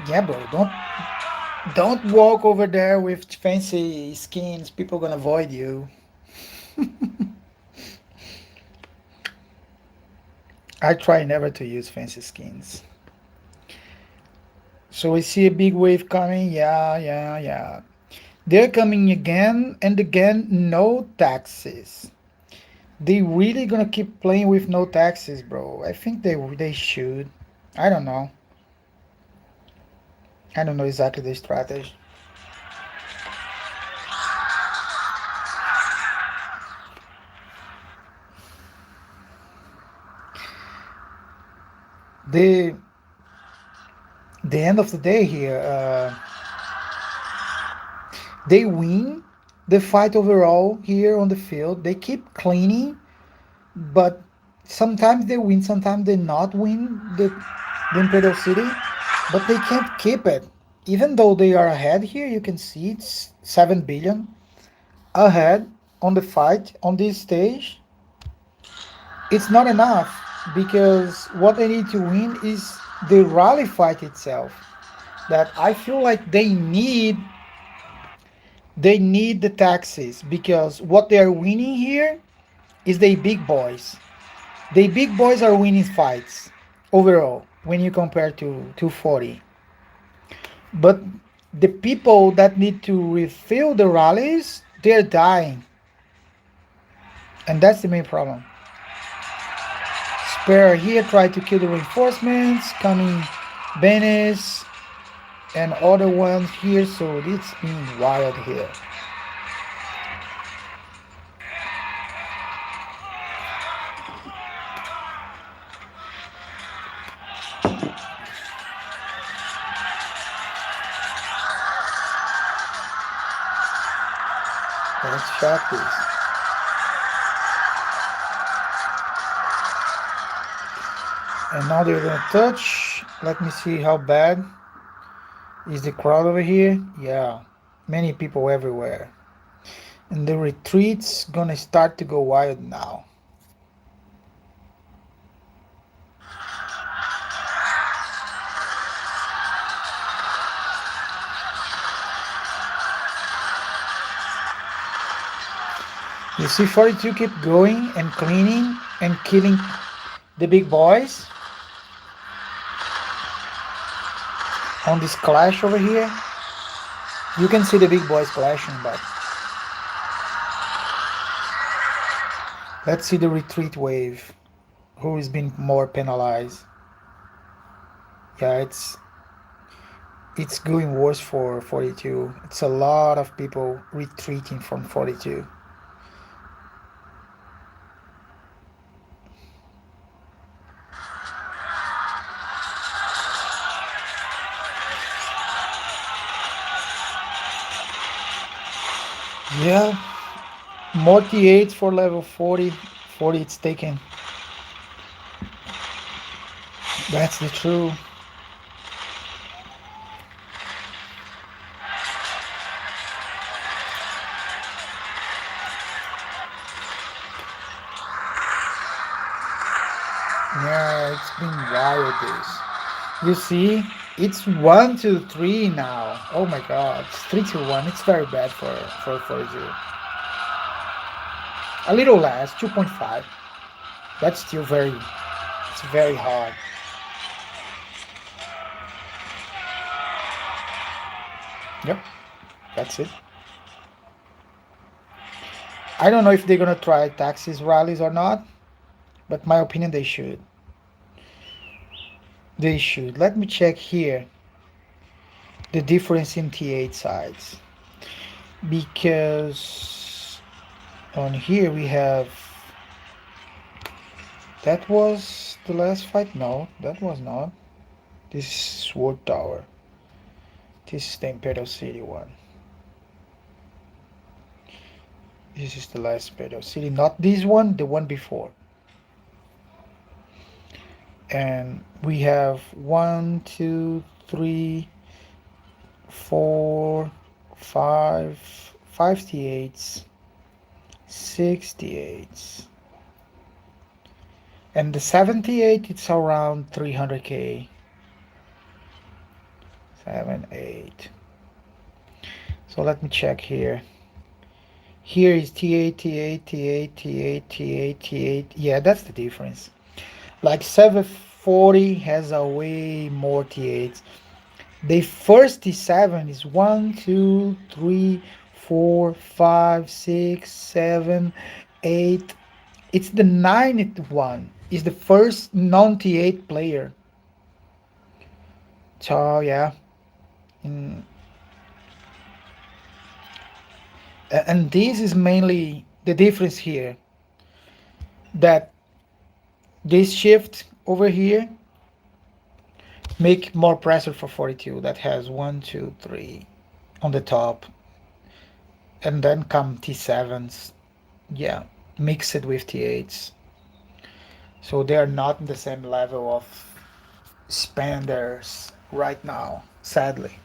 Yeah, bro, don't walk over there with fancy skins. People gonna avoid you. I try never to use fancy skins. So we see a big wave coming. Yeah, yeah, yeah. They're coming again and again. No taxes. They really gonna keep playing with no taxes, bro. I think they should. I don't know. I don't know exactly the strategy. The the end of the day here, they win the fight overall here on the field. They keep cleaning, but sometimes they win, sometimes they not win the Imperial City, but they can't keep it. Even though they are ahead here, you can see it's 7 billion ahead on the fight on this stage. It's not enough because what they need to win is the rally fight itself. That I feel like they need They need the taxes because what they are winning here is the big boys. The big boys are winning fights overall when you compare to 240. But the people that need to refill the rallies, they're dying. And that's the main problem. Spare here tried to kill the reinforcements, coming Benes and other ones here, so it's been wild here. Let's check this. And now they're gonna touch. Let me see how bad is the crowd over here. Yeah, many people everywhere. And the retreat's gonna start to go wild now. You see 42 keep going and cleaning and killing the big boys on this clash over here. You can see the big boys clashing, but let's see the retreat wave. Who is being more penalized? Yeah, it's going worse for 42. It's a lot of people retreating from 42. Yeah, more T8s for level 40. 40 it's taken. That's the truth. Yeah, it's been wild this. You see, it's 1-2-3 now. Oh my god, it's 3-1. It's very bad for you. A little less, 2.5. That's still it's very hard. Yep, that's it. I don't know if they're gonna try taxis rallies or not, but my opinion they should. They should. Let me check here the difference in T8 sides because on here we have that was the last fight. No, that was not. This is Sword Tower. This is the Imperial City one. This is the last Imperial City, not this one, the one before. And we have 1, 2, 3, 4, 5, 58s, 68s. And the 78, it's around 300k. 7, 8. So let me check here. Here is T8, T8, T8, T8, T8, T8. Yeah, that's the difference. Like 740 has a way more T8s. The first T7 is 1, 2, 3, 4, 5, 6, 7, 8. It's the ninth one. Is the first non-T8 player. So yeah, mm, and this is mainly the difference here. That this shift over here make more pressure for 42. That has 1, 2, 3 on the top, and then come T7s. Yeah, mix it with T8s. So they are not in the same level of spenders right now, sadly.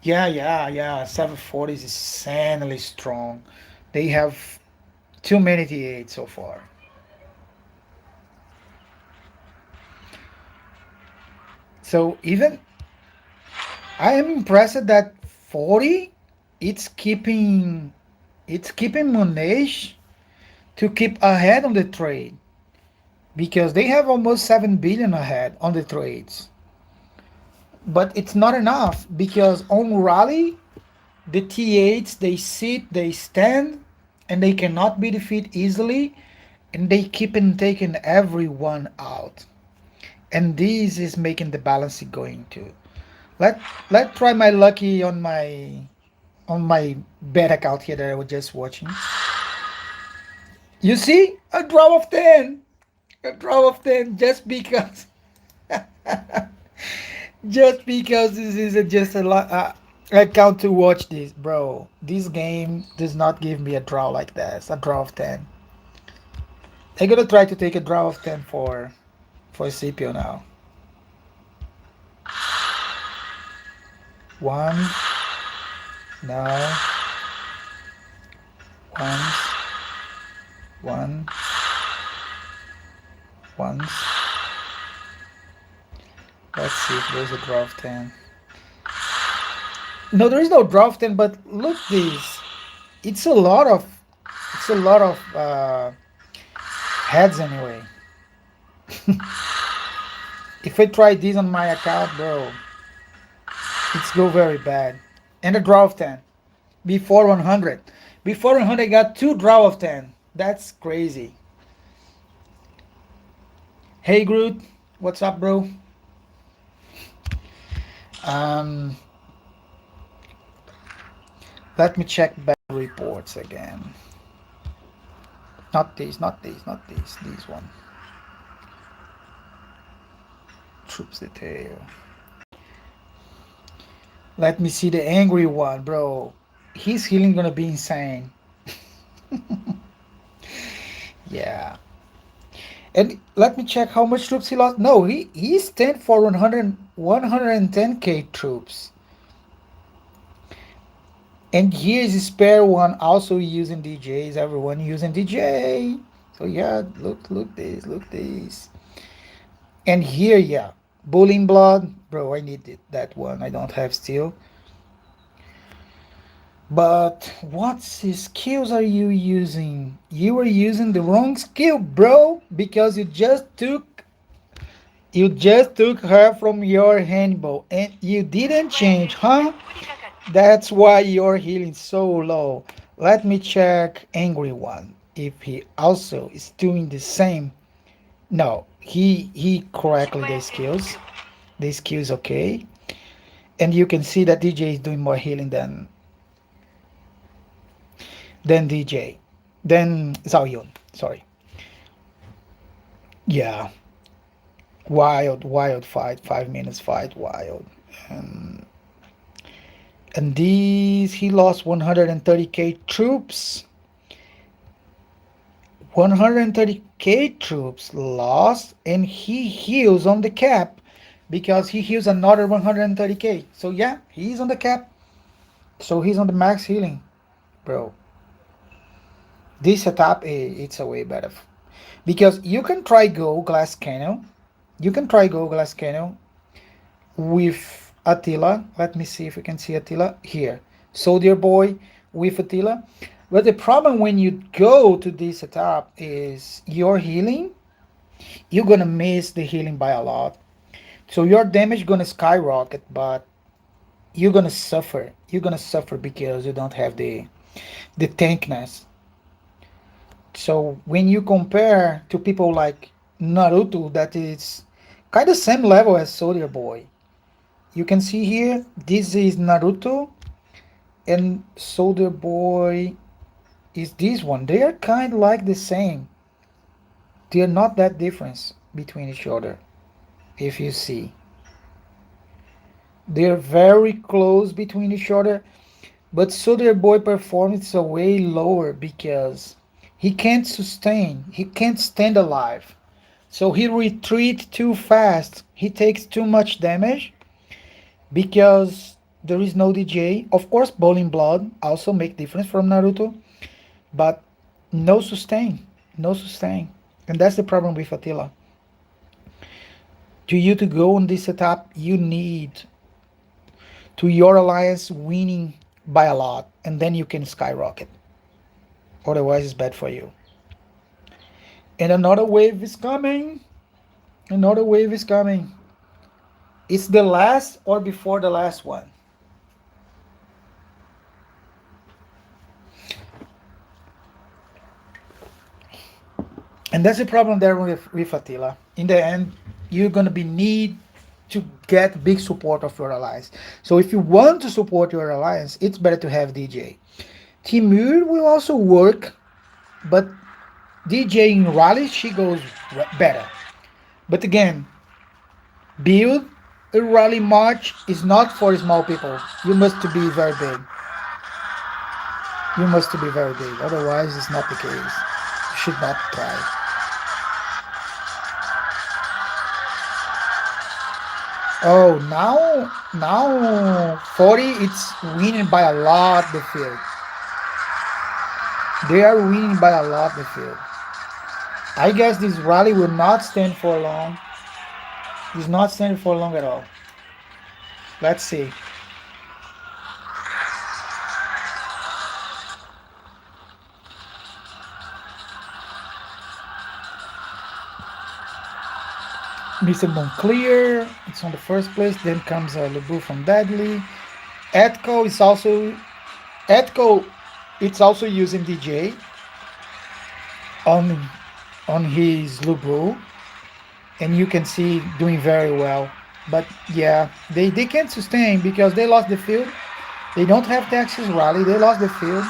Yeah. 740s is insanely strong. They have too many T8 so far. So even I am impressed that 40, it's keeping Monesh to keep ahead on the trade because they have almost 7 billion ahead on the trades. But it's not enough because on rally the T8s they sit, they stand, and they cannot be defeated easily, and they keep on taking everyone out. And this is making the balance going too. Let try my lucky on my bet account here that I was just watching. You see a draw of 10, a draw of 10 just because just because this is just a lot. Account to watch this, bro. This game does not give me a draw like that. A draw of 10. I'm gonna try to take a draw of 10 for CPO now. One, no, once, one, once. Let's see if there's a draw of 10. No, there is no draw of 10, but look this. It's a lot of heads anyway. If I try this on my account, bro, it's go very bad. And a draw of 10. Before 100. Before 100, I got two draw of 10. That's crazy. Hey, Groot. What's up, bro? Um, Let me check back reports again. Not these, not these, not these. These one. Troops detail. Let me see the angry one, bro. His healing gonna be insane. Yeah. And let me check how much troops he lost. No, he's 10 for 110k troops. And here is a spare one also using DJs. Everyone using DJ. So yeah, look this, look this. And here, yeah, Bullying Blood, bro. I need that one. I don't have still. But what skills are you using? You are using the wrong skill, bro, because you just took her from your handball and you didn't change, huh? That's why you're healing so low. Let me check Angry One if he also is doing the same. No, he correctly the skills. The skills okay. And you can see that DJ is doing more healing than DJ. Than Zhao Sorry. Yeah. Wild fight. 5 minutes fight. Wild. Um, and these he lost 130k troops. 130k troops lost, and he heals on the cap because he heals another 130k. So yeah, he's on the cap. So he's on the max healing, bro. This setup it's a way better because you can try go glass cannon. You can try go glass cannon with Attila. Let me see if we can see Attila here. Soldier boy with Attila. But the problem when you go to this setup is your healing. You're gonna miss the healing by a lot. So your damage gonna skyrocket, but you're gonna suffer. You're gonna suffer because you don't have the tankness. So when you compare to people like Naruto, that is kind of same level as Soldier Boy. You can see here, this is Naruto, and Soldier Boy is this one. They are kind of like the same. They are not that difference between each other. If you see, they are very close between each other. But Soldier Boy performance is way lower because he can't sustain. He can't stand alive. So he retreats too fast. He takes too much damage because there is no DJ. Of course, Bowling Blood also make difference from Naruto, but no sustain, no sustain, and that's the problem with Attila. To you to go on this setup, you need to your alliance winning by a lot, and then you can skyrocket. Otherwise, it's bad for you. And another wave is coming. Another wave is coming. It's the last or before the last one. And that's the problem there with Attila. In the end, you're gonna be need to get big support of your allies. So if you want to support your alliance, it's better to have DJ. Timur will also work, but DJ in rally she goes better. But again, build a rally march is not for small people. You must to be very big. You must to be very big. Otherwise, it's not the case. You should not try. Oh, now 40. It's winning by a lot the field. They are winning by a lot the field. I guess this rally will not stand for long. It's not standing for long at all. Let's see. Mr. Monclear, it's on the first place. Then comes Lebu from Deadly. Etco is also Etco. It's also using DJ on his Lubu, and you can see doing very well. But yeah, they can't sustain because they lost the field. They don't have Texas Rally. They lost the field,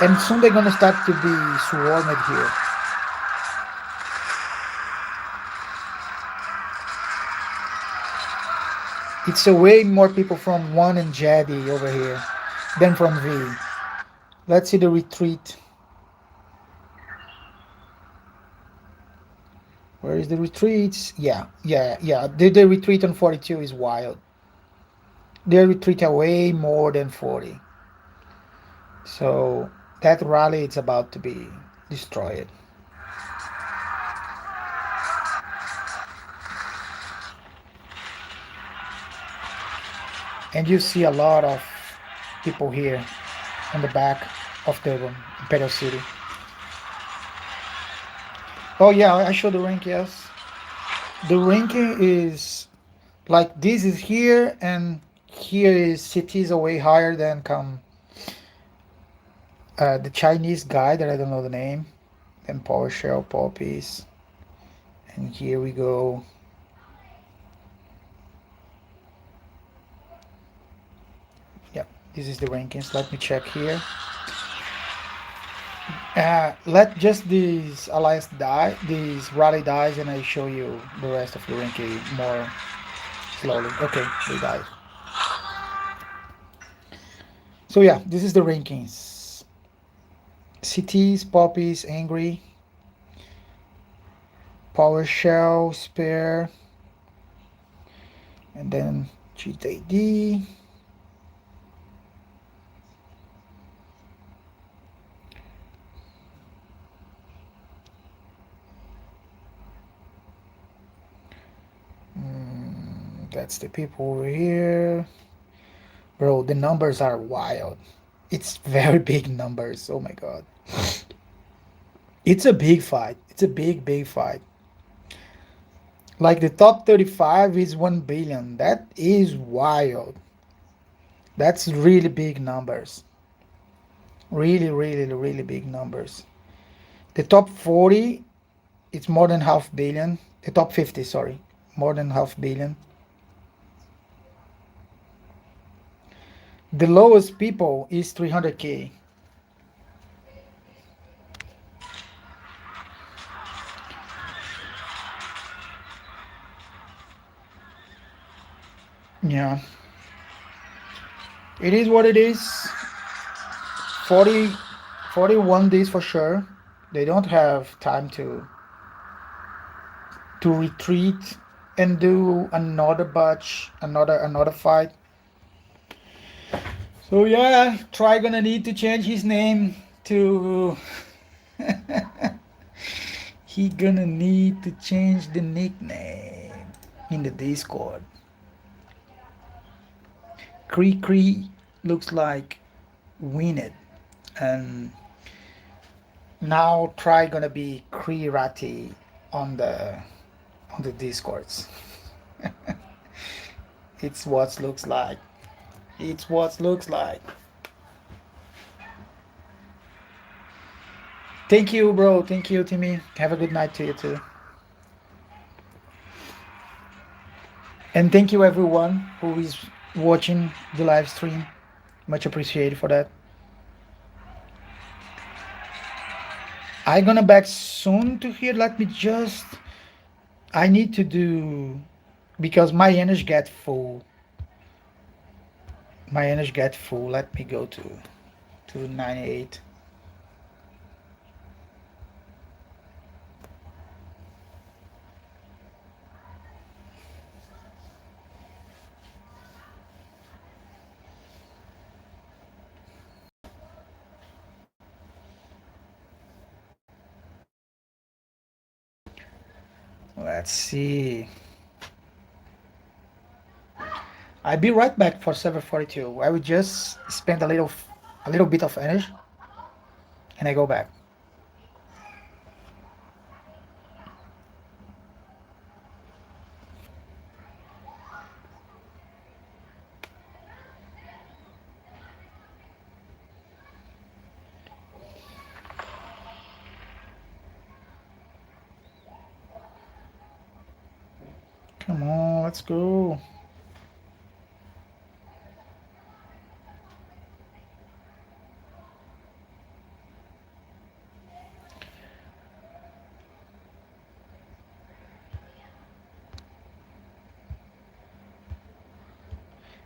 and soon they're gonna start to be swarmed here. It's a way more people from one and Jadi over here than from V. Let's see the retreat. Where is the retreats? Yeah. The retreat on 42 is wild. They retreat away more than 40. So that rally is about to be destroyed. And you see a lot of people here on the back of the Imperial City. Oh yeah, I show the rank, yes. The ranking is like this is here and here is cities away higher than come the Chinese guy that I don't know the name. Then PowerShell, Poppies. And here we go. Yep, this is the rankings. Let me check here. Let just this alliance die, this rally dies, and I show you the rest of the ranking more slowly. Okay, they died. So yeah, this is the rankings. Cities, Poppies, Angry, PowerShell, Spare, and then GTD. That's the people over here. Bro, the numbers are wild. It's very big numbers. Oh my god. It's a big fight. It's a big fight. Like the top 35 is 1 billion. That is wild. That's really big numbers. Really big numbers. The top 40, it's more than half billion. The top 50, sorry, more than half billion. The lowest people is 300K. Yeah. It is what it is. 40, 41 days for sure. They don't have time to retreat and do another batch, another fight. So yeah, Try gonna need to change his name to he gonna need to change the nickname in the Discord. Cree Cree looks like win it. And now try gonna be Cree Ratty on the Discords. It's what looks like. It's what looks like. Thank you, bro. Thank you, Timmy. Have a good night to you too. And thank you everyone who is watching the live stream. Much appreciated for that. I gonna back soon to here. Let me just. I need to do because my energy get full. My energy get full. Let me go to 98. Let's see. I'll be right back for server 42. I will just spend a little bit of energy, and I go back. Come on, let's go.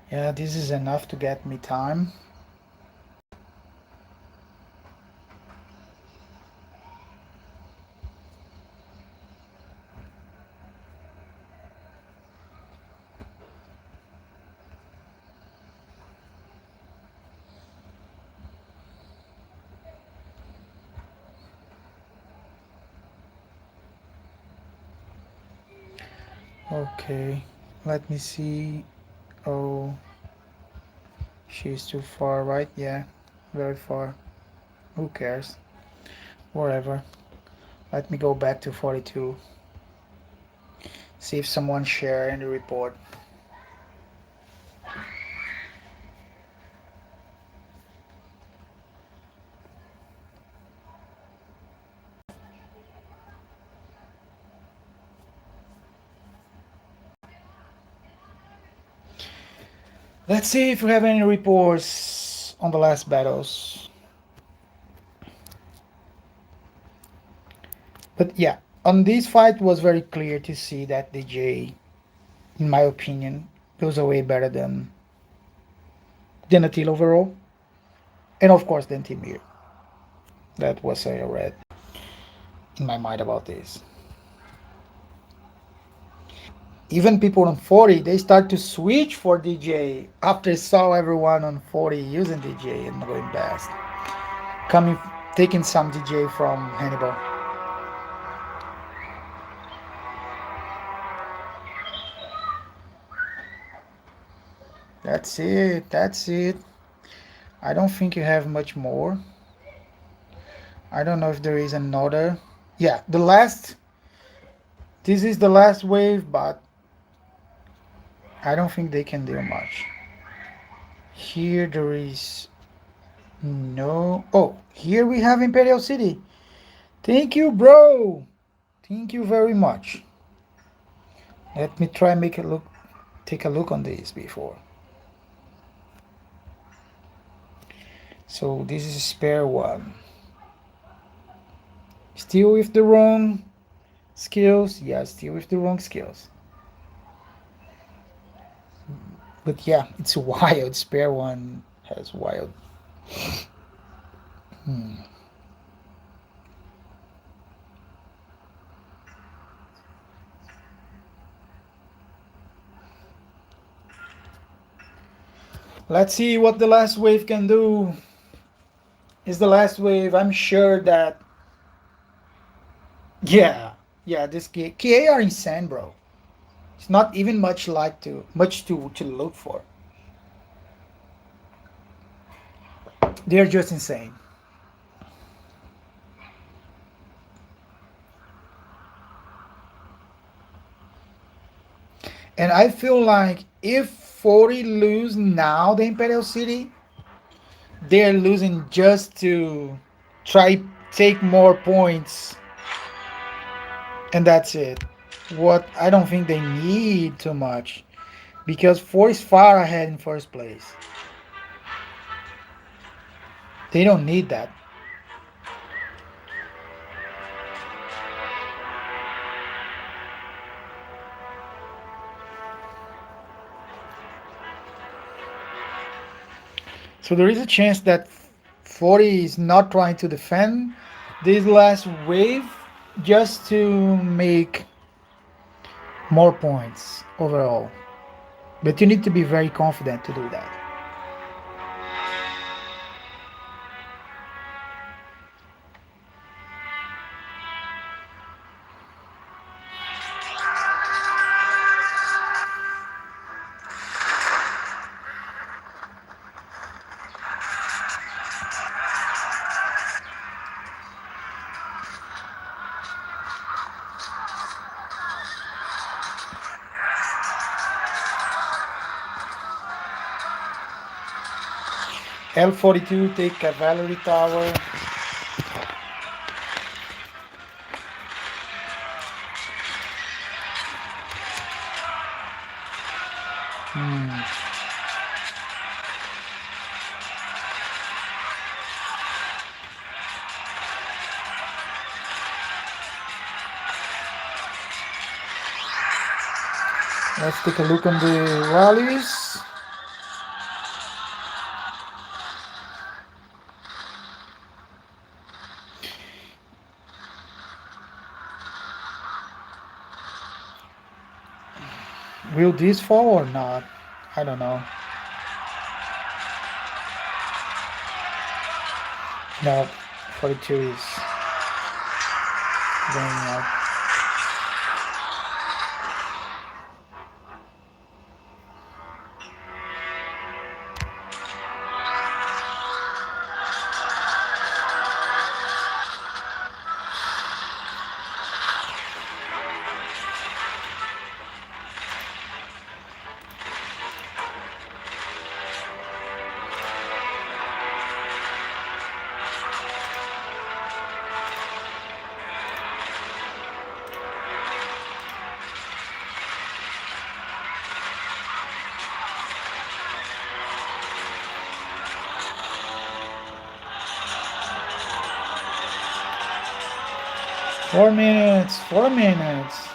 Yeah, this is enough to get me time. Okay, let me see. Oh, she's too far, right? Yeah, very far. Who cares? Whatever. Let me go back to 42. See if someone share any report. Let's see if we have any reports on the last battles. But yeah, on this fight was very clear to see that DJ, in my opinion, goes away better than Attila overall. And of course than Timir. That was a red in my mind about this. Even people on 40, they start to switch for DJ after saw everyone on 40 using DJ and going best. Coming, taking some DJ from Hannibal. That's it. That's it. I don't think you have much more. I don't know if there is another. Yeah, the last. This is the last wave, but I don't think they can do much. Here there is no. Oh, here we have Imperial City. Thank you, bro. Thank you very much. Let me try and make it look. Take a look on this before. So this is a spare one. Still with the wrong skills. Yeah, still with the wrong skills. But yeah, it's wild. Spare one has wild. Let's see what the last wave can do. Is the last wave? I'm sure that. Yeah, yeah. This KA are insane, bro. It's not even much to look for. They're just insane. And I feel like if 40 lose now the Imperial City, they're losing just to try take more points, and that's it. What I don't think they need too much because 4 is far ahead in first place. They don't need that. So there is a chance that 40 is not trying to defend this last wave just to make more points overall. But you need to be very confident to do that. L42 take cavalry tower. Hmm. Let's take a look on the rallies. Will this fall or not? I don't know. No, 42 is going up. 4 minutes, 4 minutes.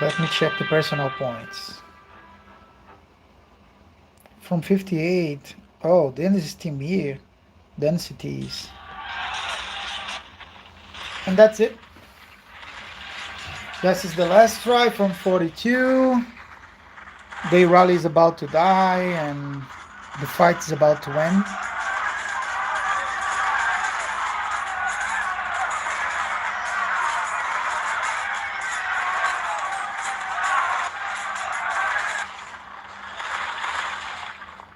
Let me check the personal points. From 58. Oh, then this is team here. Densities. And that's it. This is the last try from 42. The rally is about to die and the fight is about to end.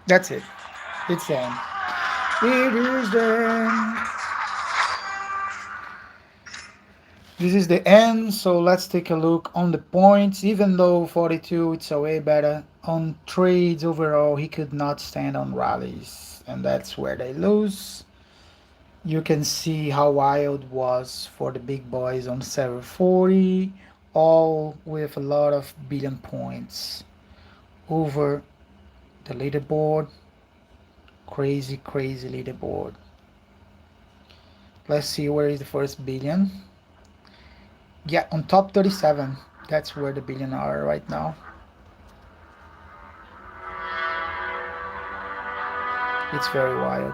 That's it. It's the end. It is the end. This is the end, so let's take a look on the points. Even though 42 it's a way better on trades overall, he could not stand on rallies, and that's where they lose. You can see how wild was for the big boys on server 40, all with a lot of billion points over the leaderboard. Crazy, crazy leaderboard. Let's see where is the first billion. Yeah, on top 37. That's where the billion are right now. It's very wild.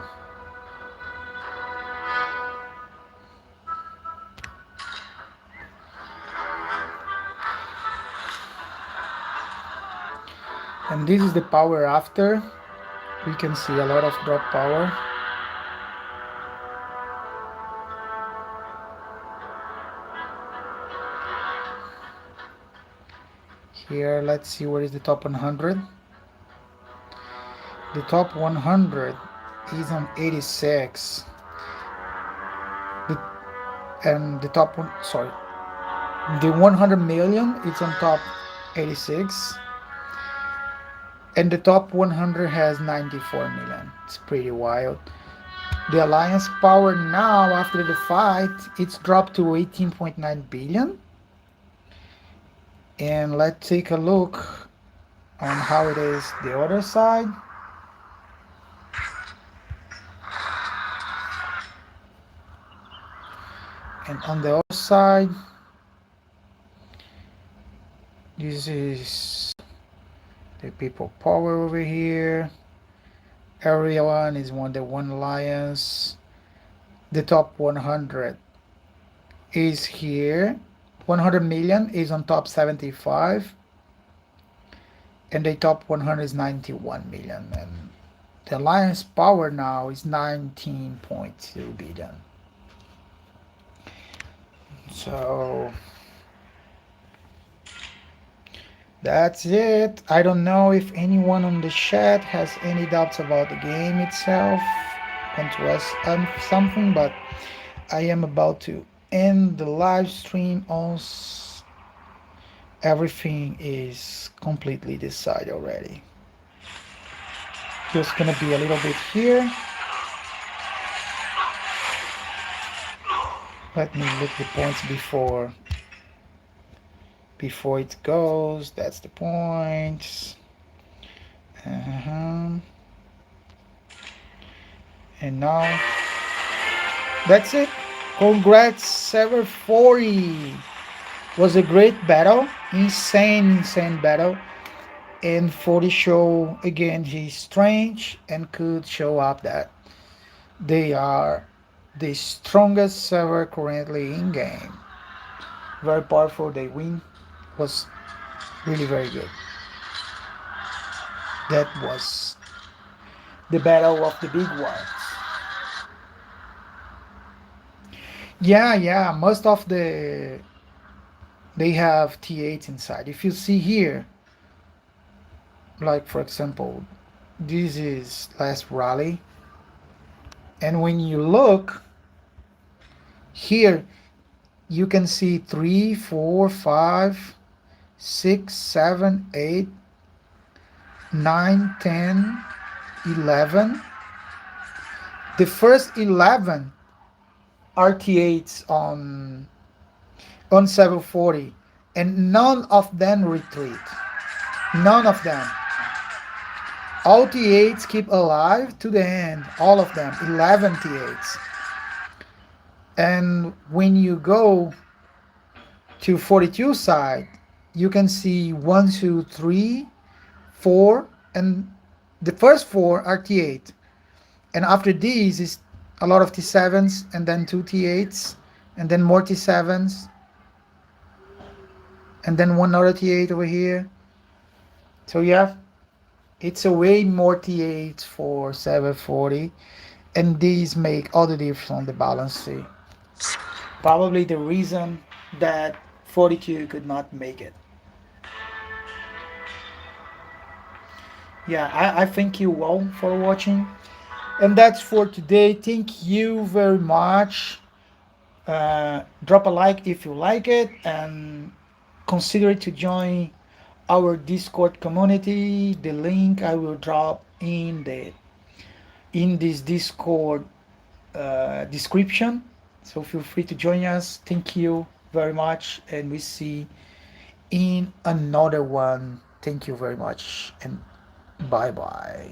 And this is the power after. We can see a lot of drop power. Here, let's see where is the top 100. The top 100 is on 86. The, and the top one, sorry, the 100 million is on top 86. And the top 100 has 94 million. It's pretty wild. The alliance power now after the fight, it's dropped to 18.9 billion. And let's take a look on how it is the other side. And on the other side, this is the people power over here. Area 1 is the one alliance. The top 100 is here. 100 million is on top 75. And the top 100 is 91 million. And the alliance power now is 19.2 billion. So that's it. I don't know if anyone on the chat has any doubts about the game itself, want to ask something, but I am about to end the live stream. Everything is completely decided already. Just gonna be a little bit here. Let me look the points before it goes. That's the points. And now that's it. Congrats, Server 40. Was a great battle, insane battle. And 40 show again he's strange and could show up that they are the strongest server currently in game. Very powerful. They win. Was really very good. That was the battle of the big ones. Yeah. Most of they have T8 inside. If you see here, like for example, this is last rally, and when you look here, you can see 3, 4, 5, 6, 7, 8, 9, 10, 11. The first 11 RT8s on 740, and none of them retreat. None of them. All T8s keep alive to the end. All of them. 11 T8s. And when you go to 42 side, you can see 1, 2, 3, 4, and the first 4 are T8. And after these is a lot of T7s, and then 2 T8s, and then more T7s, and then one other T8 over here. So yeah, it's a way more T8s for 740, and these make all the difference on the balance sheet. Probably the reason that 42 could not make it. Yeah, I thank you all for watching. And that's for today. Thank you very much. Drop a like if you like it, and consider to join our Discord community. The link I will drop in this Discord description. So feel free to join us. Thank you very much, and we see in another one. Thank you very much, and bye bye.